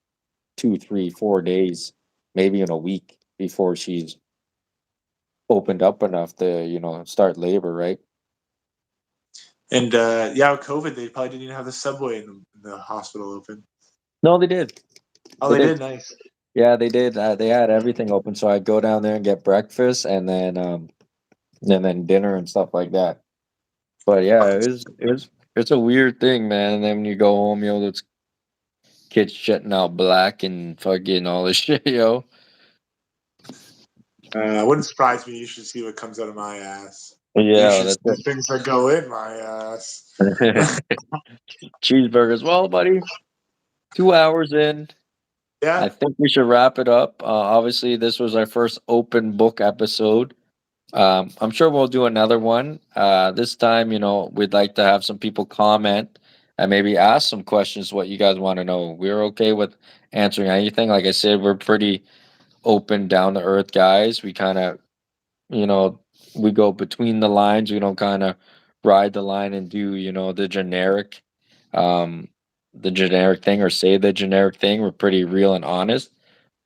2, 3, 4 days, maybe in a week before she's opened up enough to, start labor, right? And yeah, with COVID, they probably didn't even have the subway in the hospital open. No, they did. Oh, They they did. did. Nice. Yeah, they did. They had everything open, so I'd go down there and get breakfast, and then dinner and stuff like that. But yeah, it's a weird thing, man. And then when you go home, those kids shitting out black and fucking all this shit, yo. Wouldn't surprise me. You should see what comes out of my ass. You Yeah, should see that's the things that go in my ass. it. Cheeseburgers. Well, buddy, 2 hours in. I Yeah, think we should wrap it up. Obviously, this was our first open book episode. I'm sure we'll do another one. This time, we'd like to have some people comment and maybe ask some questions what you guys want to know. We're okay with answering anything. Like I said, we're pretty open, down to earth guys. We kind of, you know, we go between the lines. We don't kind of ride the line and do, um, the generic thing or say the generic thing. We're pretty real and honest.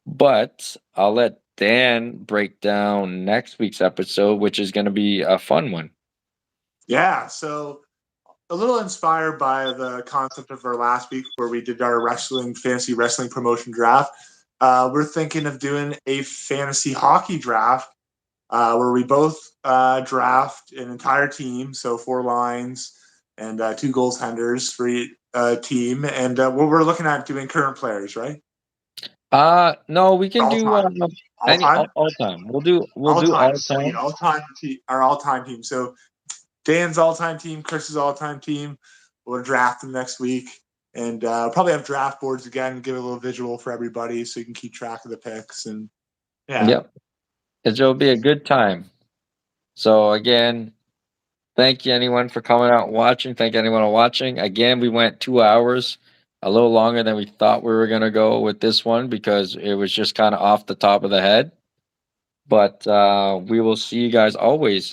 But I'll let Dan break down next week's episode, which is going to be a fun one. yeah. So a little inspired by the concept of our last week where we did our fantasy wrestling promotion draft. We're thinking of doing a fantasy hockey draft where we both draft an entire team, so 4 lines and 2 goaltenders for each team. And what we're looking at doing current players, right? No, we can All do time, all any time, all time. We'll all do time. all Sweet, time. all time. Our all time team. So Dan's all time team, Chris's all time team. We'll draft them next week. And probably have draft boards again, give a little visual for everybody so you can keep track of the picks. And yeah. Yep, it'll be a good time. So again, thank you anyone for coming out and watching. Thank anyone watching. Again, we went 2 hours, a little longer than we thought we were gonna go with this one because it was just kind of off the top of the head. But we will see you guys always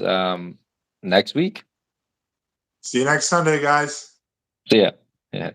next week. See you next Sunday, guys. See ya. Yeah.